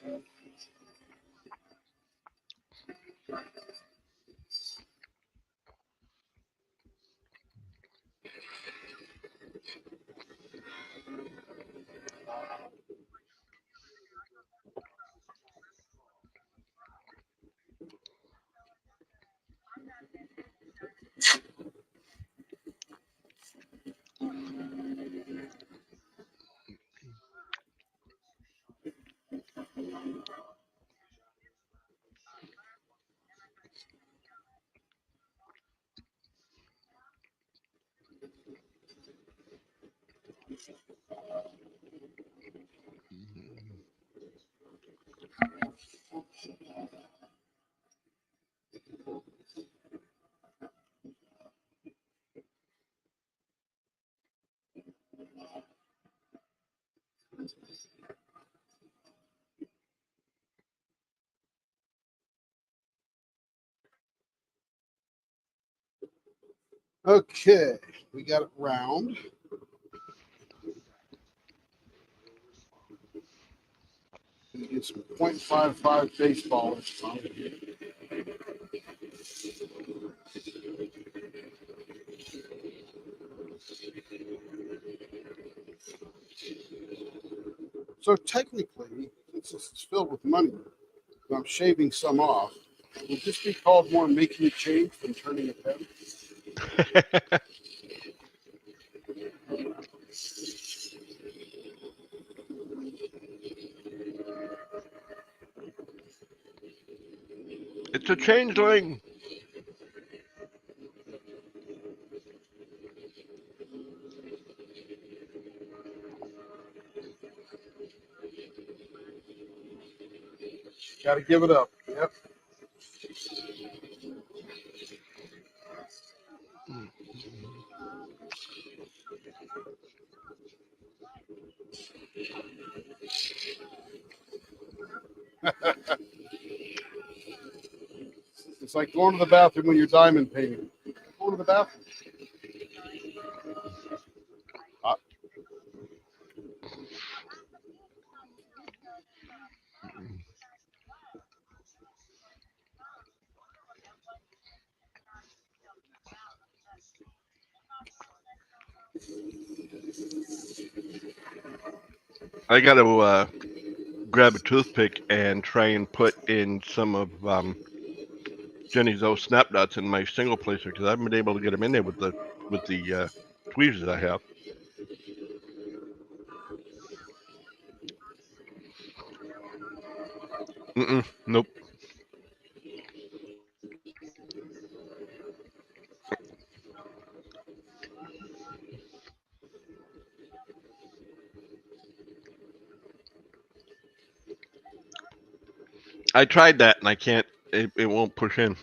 Okay, we got it round. Get some .55 baseball. So technically, since this is filled with money, and I'm shaving some off, would this be called more making a change than turning a pen? It's a changeling. Got to give it up. Yep. It's like going to the bathroom when you're diamond painting. Go to the bathroom. I got to grab a toothpick and try and put in some of Jenny's old snap nuts in my single placer because I haven't been able to get them in there with the tweezers I have. Nope. I tried that and I can't. It won't push in.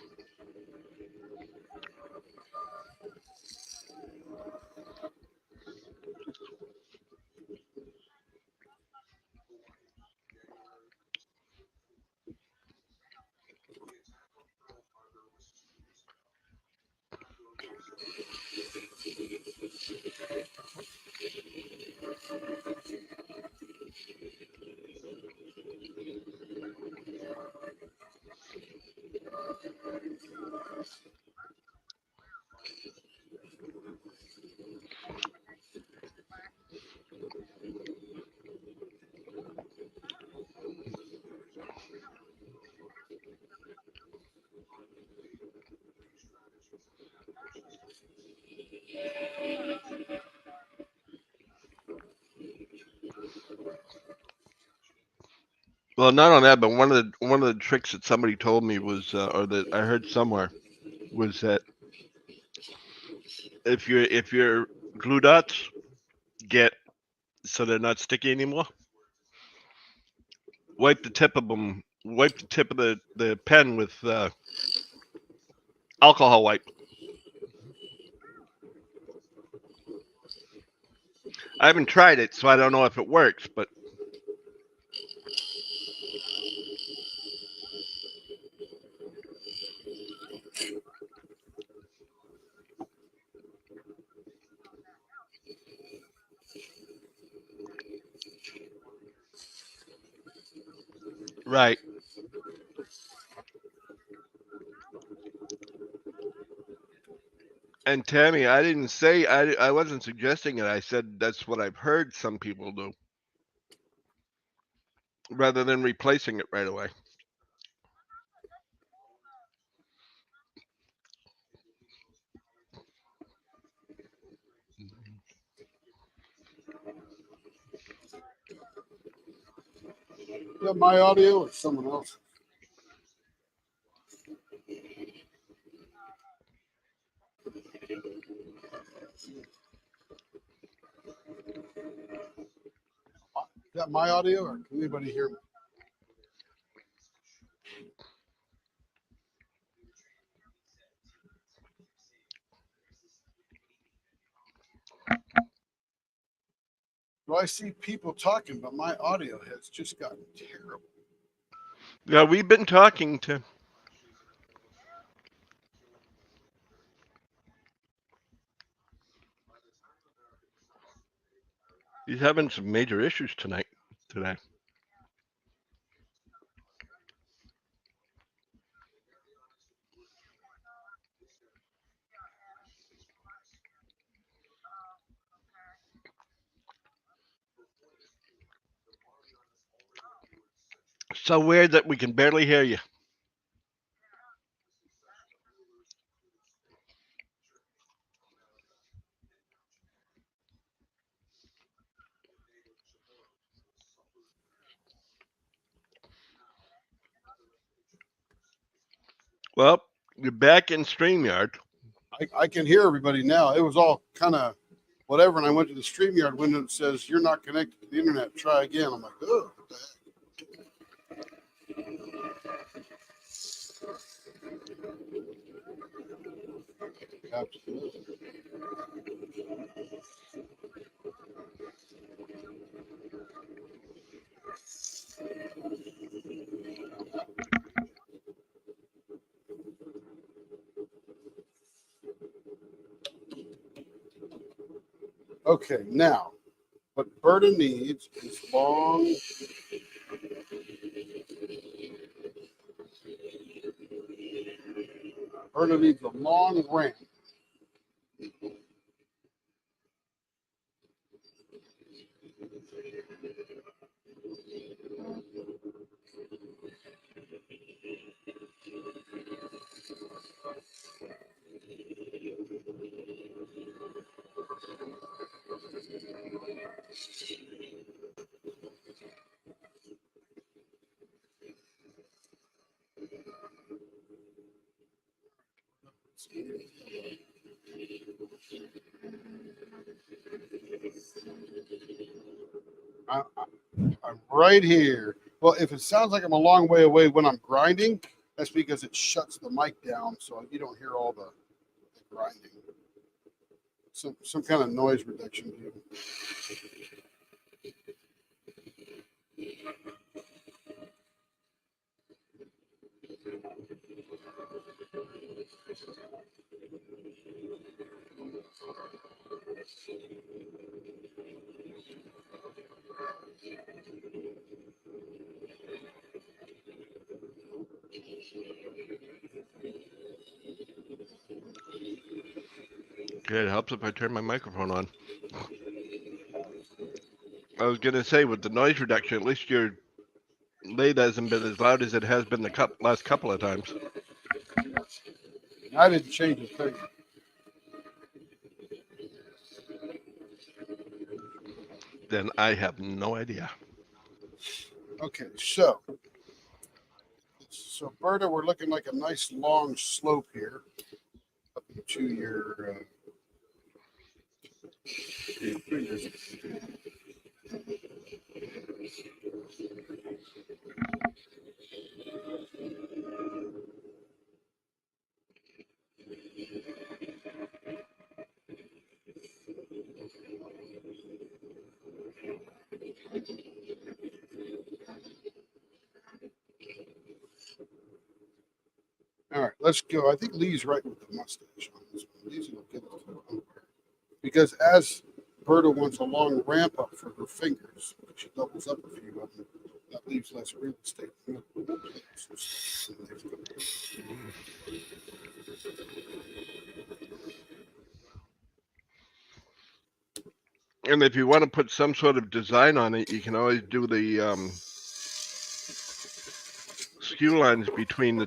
Well, not on that, but one of the tricks that somebody told me was, or that I heard somewhere, was that if your glue dots get so they're not sticky anymore, wipe the tip of them, wipe the tip of the pen with alcohol wipe. I haven't tried it, so I don't know if it works, but right. And Tammy, I didn't say I wasn't suggesting it. I said that's what I've heard some people do, rather than replacing it right away. Is that my audio or someone else? Is that my audio or can anybody hear me? Well, I see people talking, but my audio has just gotten terrible. Yeah, we've been talking to. He's having some major issues today. So weird that we can barely hear you. Well, you're back in StreamYard. I can hear everybody now. It was all kind of whatever. And I went to the StreamYard window and it says, "You're not connected to the internet. Try again." I'm like, oh, what the heck? Absolutely. Okay, now what Berta needs is long. Berta needs a long ramp. I'm right here. Well, if it sounds like I'm a long way away when I'm grinding, that's because it shuts the mic down so you don't hear all the grinding. Some kind of noise reduction deal. Okay, it helps if I turn my microphone on. I was gonna say with the noise reduction, at least your lead hasn't been as loud as it has been the last couple of times. I didn't change a thing. Then I have no idea. Okay, so Berta, we're looking like a nice long slope here up to your. All right, let's go. I think Lee's right with the mustache on this one. Lee's gonna get it to- because as Berta wants a long ramp up for her fingers, she doubles up a few of them. That leaves less real estate. And if you want to put some sort of design on it, you can always do the skew lines between the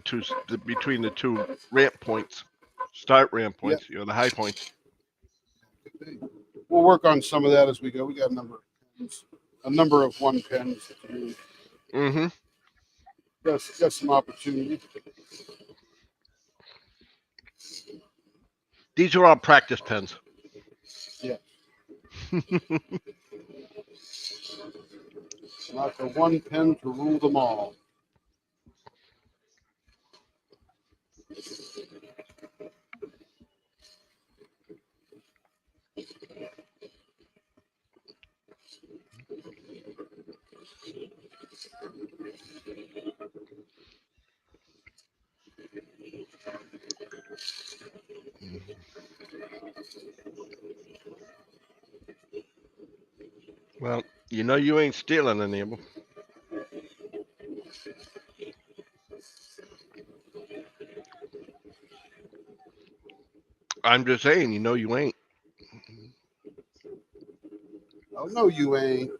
two ramp points, start ramp Yeah. points, the high points. We'll work on some of that as we go. We got a number of pens, a number of 1 pens. Mm-hmm. Got some opportunity. These are all practice pens. Yeah. Not the 1 pen to rule them all. Well, you ain't stealing any of them. I'm just saying, you ain't. Oh, no, you ain't.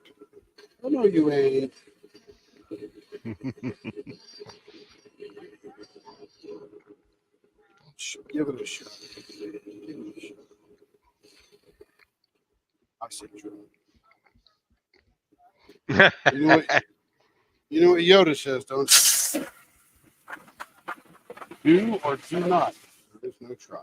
Oh, no, you ain't. Give it a shot. Give it a shot. I say true. You know what Yoda says, don't you? Do or do not. There is no try.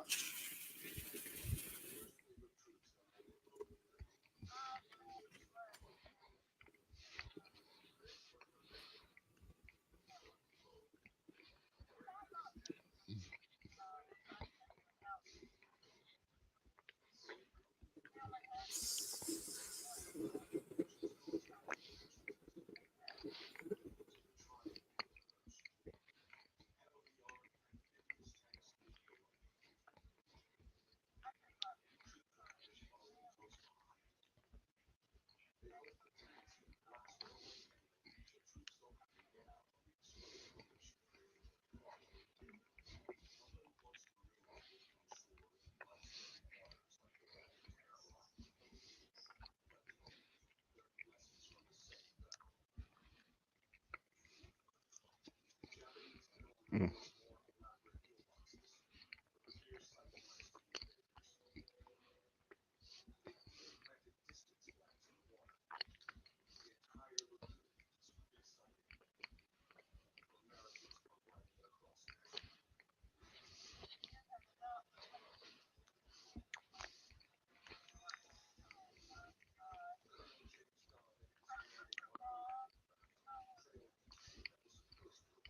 Mm.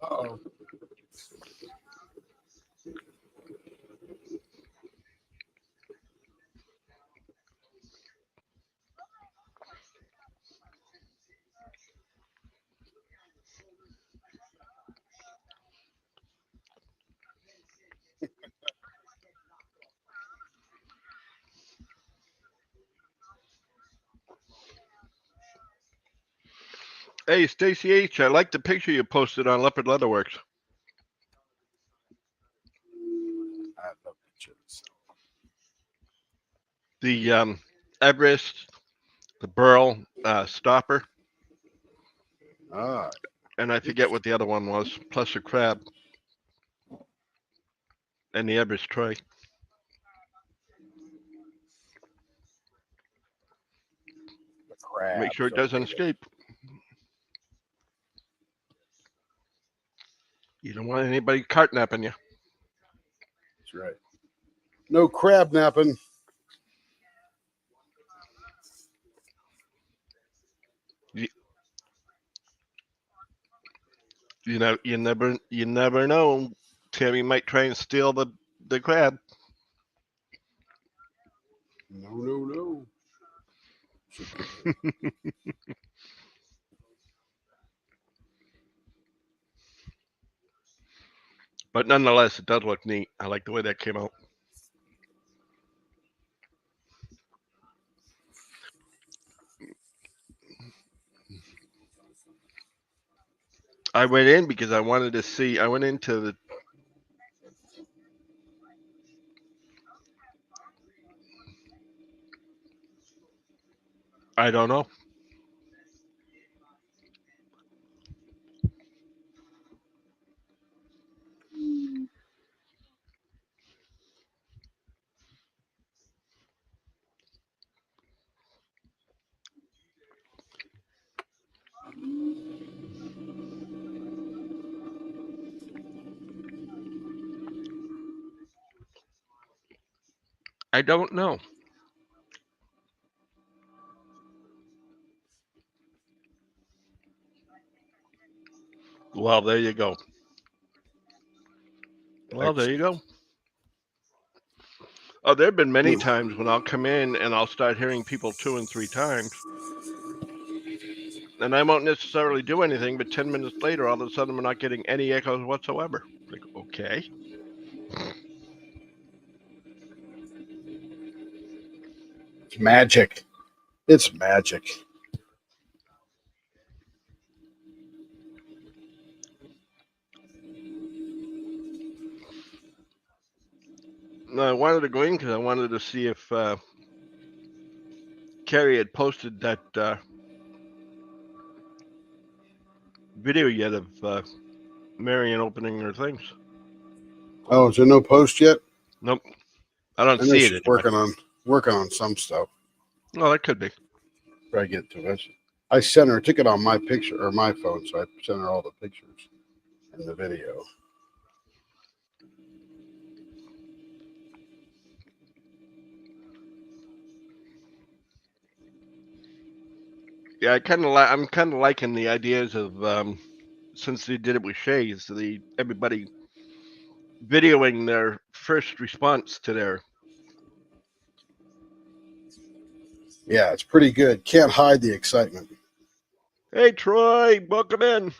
Uh-oh. Hey, Stacy H., I like the picture you posted on Leopard Leatherworks. I love the chips. The Everest, the Burl stopper, All right. and I forget what the other one was, plus a crab, and the Everest tray. The crab. Make sure it doesn't escape. want anybody cartnapping you. That's right. No crab napping. You never know. Tammy might try and steal the crab. No. But nonetheless, it does look neat. I like the way that came out. I went in because I wanted to see. I went into the. I don't know. I don't know. Well, there you go. Well, there you go. Oh, there have been many times when I'll come in and I'll start hearing people 2 and 3 times. And I won't necessarily do anything, but 10 minutes later, all of a sudden, we're not getting any echoes whatsoever. Like, okay. It's magic. It's magic. No, I wanted to go in because I wanted to see if Carrie had posted that video yet of Marion opening her things. Oh, is there no post yet? Nope. I don't I know see she's it. Anyway. working on some stuff. Oh, that could be. Try to get to it. I sent her a ticket on my picture or my phone, so I sent her all the pictures and the video. Yeah, I'm kind of liking the ideas of since they did it with Shays, everybody videoing their first response to their. Yeah, it's pretty good. Can't hide the excitement. Hey, Troy, welcome in.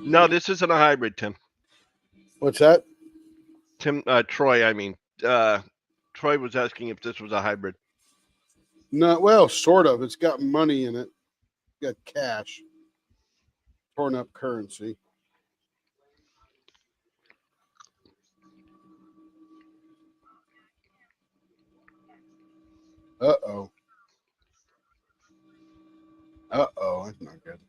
No, this isn't a hybrid, Tim. What's that? Troy, I mean. Troy was asking if this was a hybrid. No, well, sort of. It's got money in it. Got cash. Torn up currency. Uh-oh. Uh-oh. That's not good.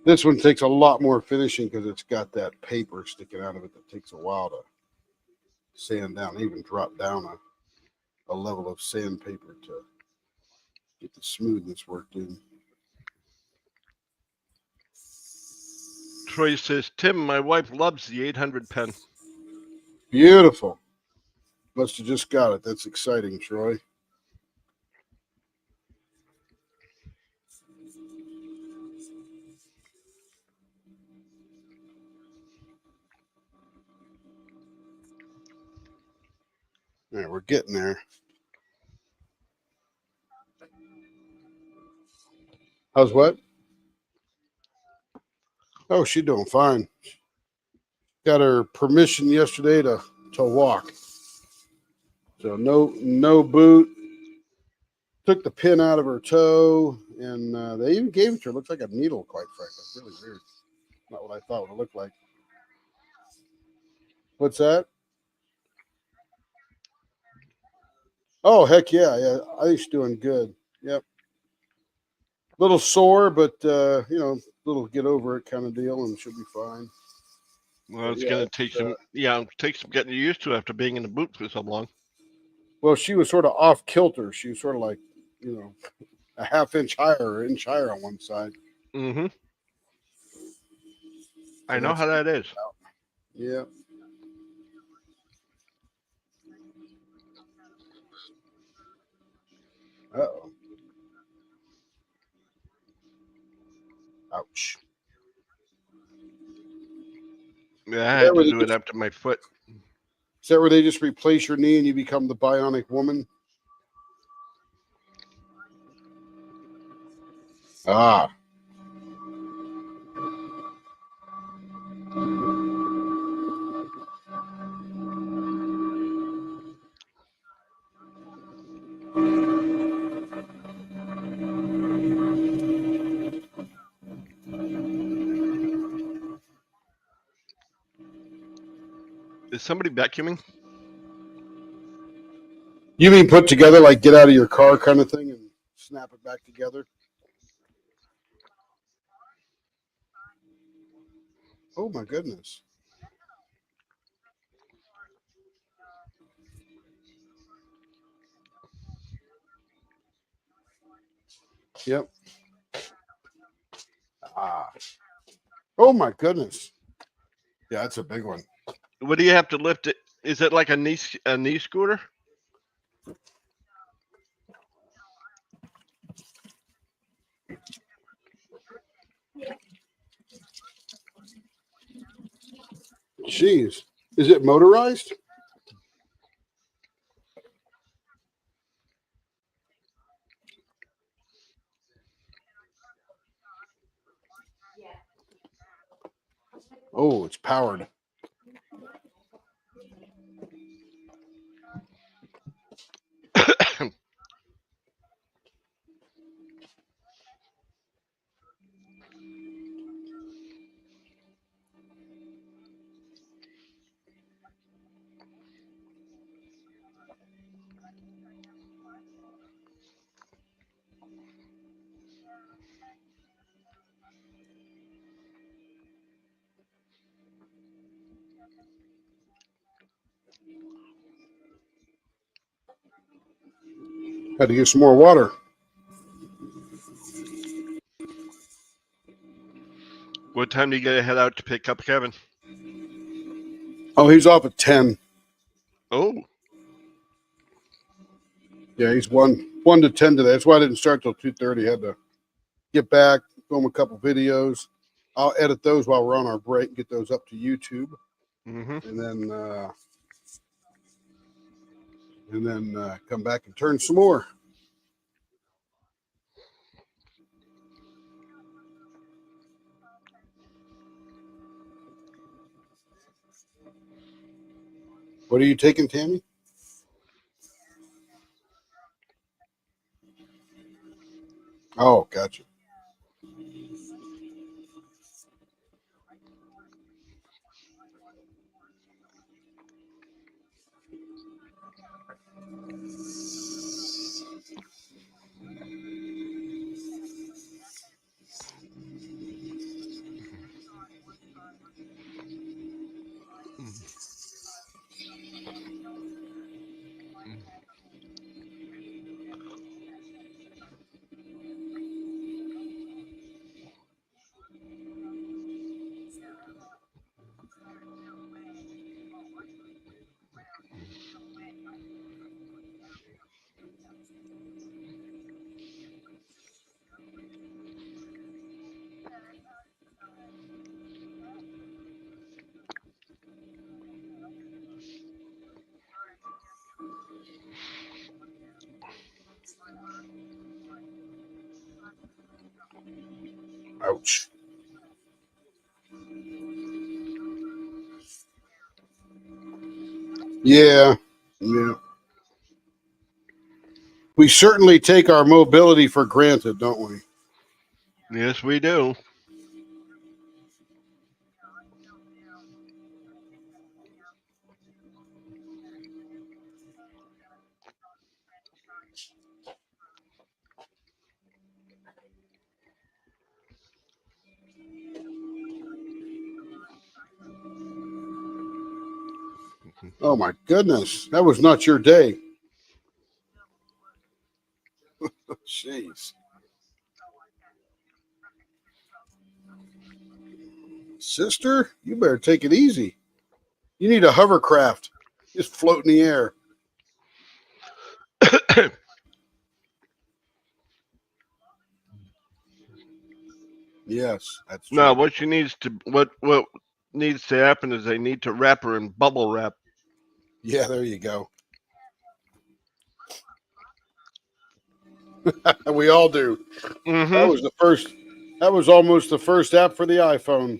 This one takes a lot more finishing because it's got that paper sticking out of it that takes a while to sand down, even drop down a level of sandpaper to get the smoothness worked in. Troy says, Tim, my wife loves the 800 pen. Beautiful. Must have just got it. That's exciting, Troy. All right, we're getting there. How's what? Oh, she's doing fine. Got her permission yesterday to walk. So no boot. Took the pin out of her toe, and they even gave it to her. Looks like a needle, quite frankly. Really weird. Not what I thought it would look like. What's that? Oh, heck yeah. I think she's doing good. Yep. Little sore, but little get over it kind of deal, and she'll be fine. Well, it's Yeah, gonna take some getting used to after being in the boot for so long. Well, she was sort of off kilter. She was sort of like, a half-inch higher or inch higher on one side. Mm-hmm. I So know that's- how that is. Yeah. Uh-oh. Ouch. Yeah, I Is had that where to they do it just- up to my foot. Is that where they just replace your knee and you become the bionic woman? Ah. Is somebody vacuuming? You mean put together, like get out of your car kind of thing and snap it back together? Oh my goodness. Yep. Ah. Oh my goodness. Yeah, that's a big one. What do you have to lift it? Is it like a knee scooter? Jeez. Is it motorized? Oh, it's powered. Had to get some more water. What time do you gotta head out to pick up Kevin? Oh, he's off at 10. Oh, Yeah, he's 1 to 10 today. That's why I didn't start till 2:30. Had to get back, film a couple videos. I'll edit those while we're on our break and get those up to YouTube. mm-hmm. And then come back and turn some more. What are you taking, Tammy? Oh, gotcha. Ouch. Yeah. Yeah. We certainly take our mobility for granted, don't we? Yes, we do. Oh my goodness. That was not your day. Jeez. Sister, you better take it easy. You need a hovercraft. Just float in the air. Yes, that's true. No, what needs to happen is they need to wrap her in bubble wrap. Yeah, there you go. We all do. Mm-hmm. That was the first. That was almost the first app for the iPhone.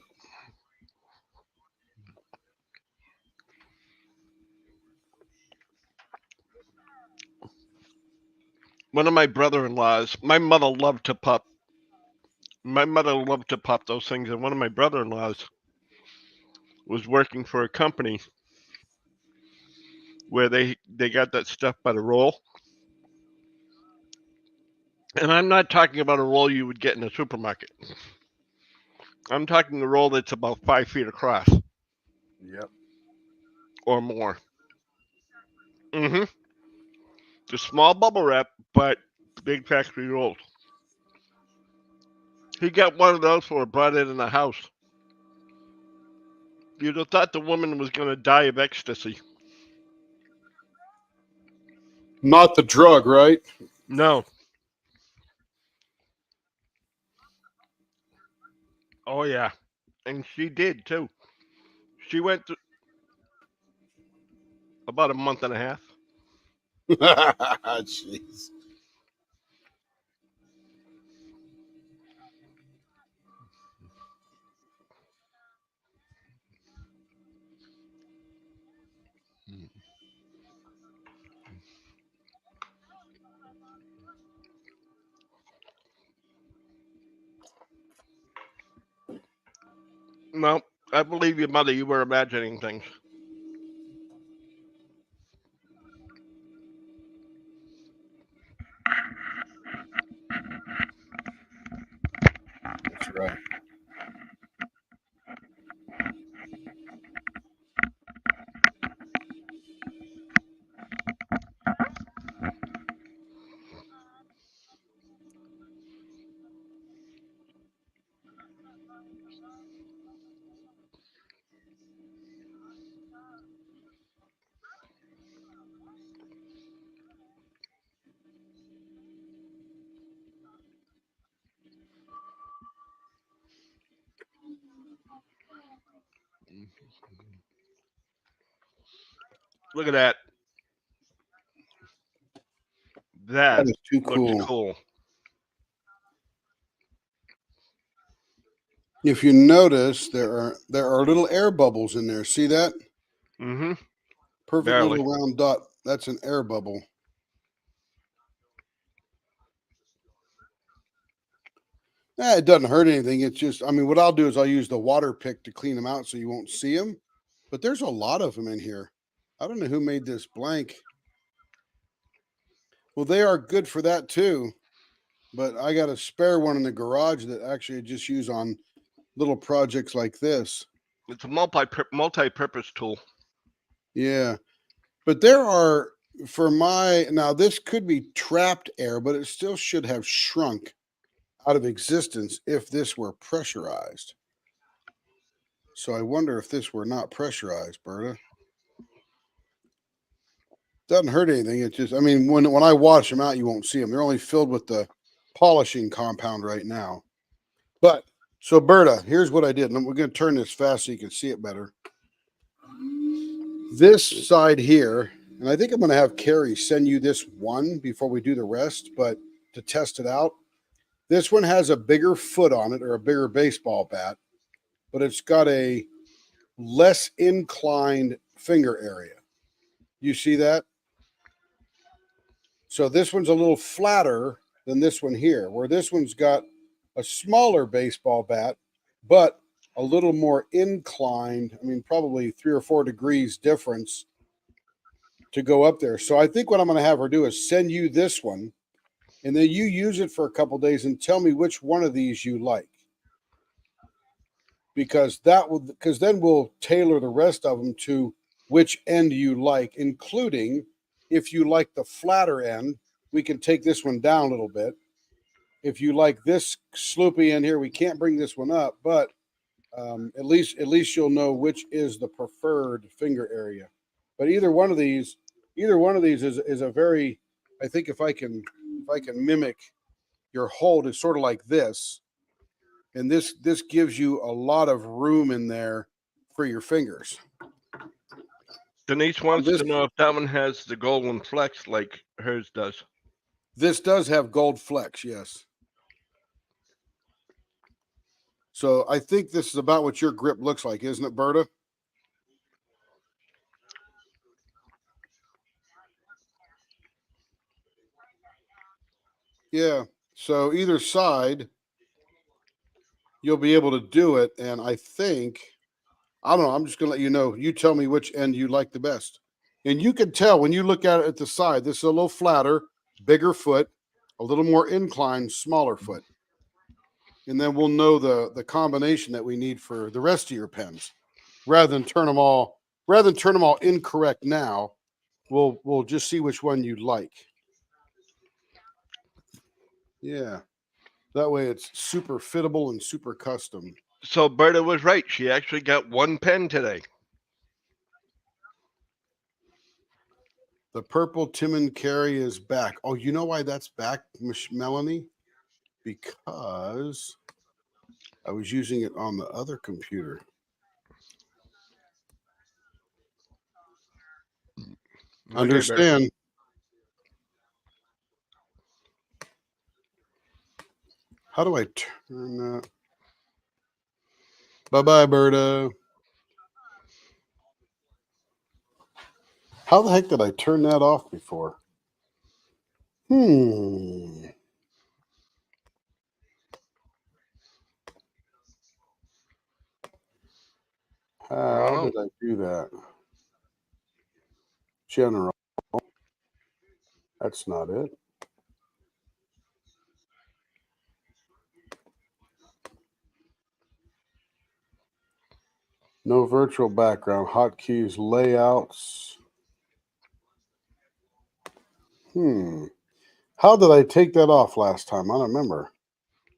One of my brother-in-laws, my mother loved to pop those things, and one of my brother-in-laws was working for a company where they got that stuff by the roll. And I'm not talking about a roll you would get in a supermarket. I'm talking a roll that's about 5 feet across. Yep. Or more. Mm-hmm. Just small bubble wrap, but big factory rolls. He got one of those for brought it in the house. You'd have thought the woman was going to die of ecstasy. Not the drug, right? No. Oh, yeah. And she did, too. She went through about a month and a half. Jeez. No, I believe your mother. You were imagining things. That's right. Look at that. That That is too looks cool. cool. If you notice, there are little air bubbles in there. See that? Mm-hmm. Perfect Barely. little round dot. That's an air bubble. It doesn't hurt anything. It's just, I mean, what I'll do is I'll use the water pick to clean them out so you won't see them. But there's a lot of them in here. I don't know who made this blank. Well, they are good for that too. But I got a spare one in the garage that actually I just use on little projects like this. It's a multi-purpose tool. Yeah. But there are, now this could be trapped air, but it still should have shrunk out of existence if this were pressurized. So I wonder if this were not pressurized, Berta. Doesn't hurt anything. It's just, I mean, when I wash them out, you won't see them. They're only filled with the polishing compound right now. But so Berta, here's what I did. And we're going to turn this fast so you can see it better. This side here, and I think I'm going to have Carrie send you this one before we do the rest, but to test it out. This one has a bigger foot on it, or a bigger baseball bat, but it's got a less inclined finger area. You see that? So this one's a little flatter than this one here, where this one's got a smaller baseball bat, but a little more inclined. I mean, probably 3 or 4 degrees difference to go up there. So I think what I'm going to have her do is send you this one, and then you use it for a couple days and tell me which one of these you like. Because then we'll tailor the rest of them to which end you like, including if you like the flatter end, we can take this one down a little bit. If you like this sloopy end here, we can't bring this one up, but at least you'll know which is the preferred finger area. But either one of these is a very, I think if I can mimic your hold, is sort of like this. And this gives you a lot of room in there for your fingers. Denise wants to know if that one has the golden flex like hers does. This does have gold flex, yes. So I think this is about what your grip looks like, isn't it, Berta? Yeah. So either side, you'll be able to do it. And I think, I don't know, I'm just going to let you know. You tell me which end you like the best. And you can tell when you look at it at the side, this is a little flatter, bigger foot, a little more inclined, smaller foot. And then we'll know the combination that we need for the rest of your pens. Rather than turn them all incorrect now, we'll just see which one you like. Yeah. That way it's super fittable and super custom. So Berta was right. She actually got one pen today. The purple Tim & Carey is back. Oh, you know why that's back, Melanie? Because I was using it on the other computer. Okay, Understand? How do I turn that? Bye-bye, Berta. How the heck did I turn that off before? How did I do that? General. That's not it. No virtual background. Hotkeys, layouts. How did I take that off last time? I don't remember.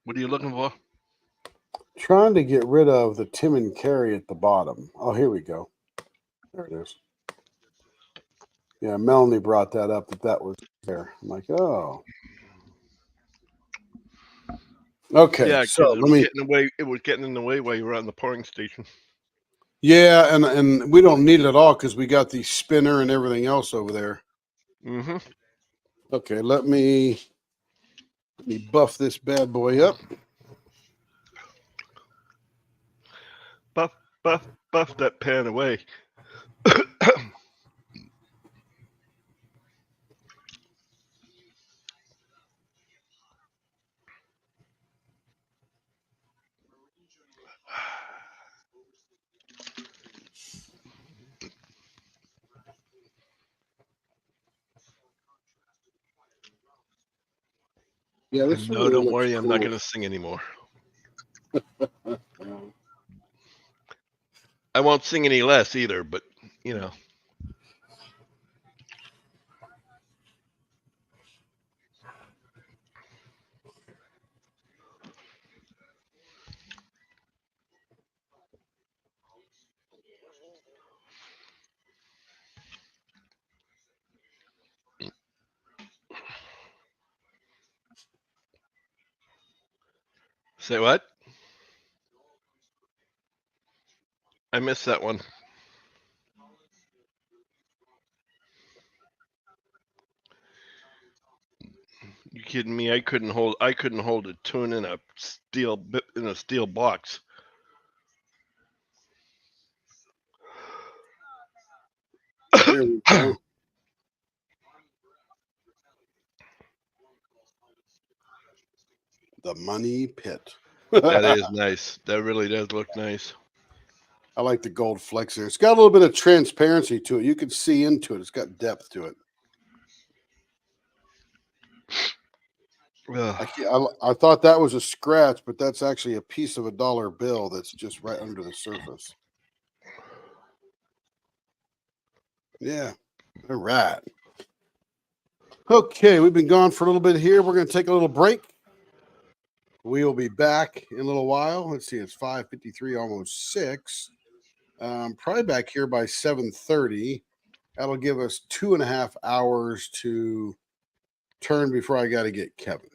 What are you looking for? Trying to get rid of the Tim & Carey at the bottom. Oh, here we go. There it is. Yeah, Melanie brought that up that was there. I'm like, oh. Okay. Yeah, so it was getting in the way while you were on the pouring station. Yeah, and we don't need it at all because we got the spinner and everything else over there. Mm-hmm. Okay, let me buff this bad boy up. Buff that pan away. Yeah, this No, really don't looks worry. I'm not cool. going to sing anymore. I won't sing any less either, but, you know. Say what? I missed that one. You kidding me? I couldn't hold a tune in a steel box. Here we go. The money pit. That is nice. That really does look nice. I like the gold flex there. It's got a little bit of transparency to it. You can see into it. It's got depth to it. I thought that was a scratch, but that's actually a piece of a dollar bill that's just right under the surface. Yeah. All right. Okay, we've been gone for a little bit here. We're going to take a little break. We will be back in a little while. Let's see, it's 5:53, almost 6. Probably back here by 7:30. That'll give us 2.5 hours to turn before I got to get Kevin.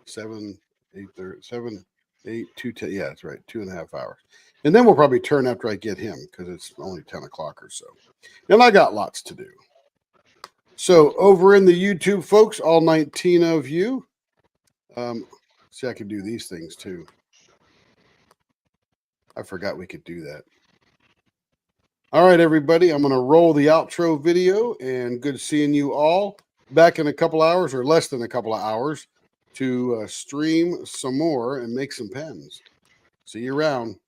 7, 8:30, 7, 8, 2, 10. Yeah, that's right. 2.5 hours. And then we'll probably turn after I get him because it's only 10 o'clock or so. And I got lots to do. So over in the YouTube, folks, all 19 of you. See, I can do these things too. I forgot we could do that. All right, everybody. I'm going to roll the outro video, and good seeing you all. Back in a couple hours, or less than a couple of hours, to stream some more and make some pens. See you around.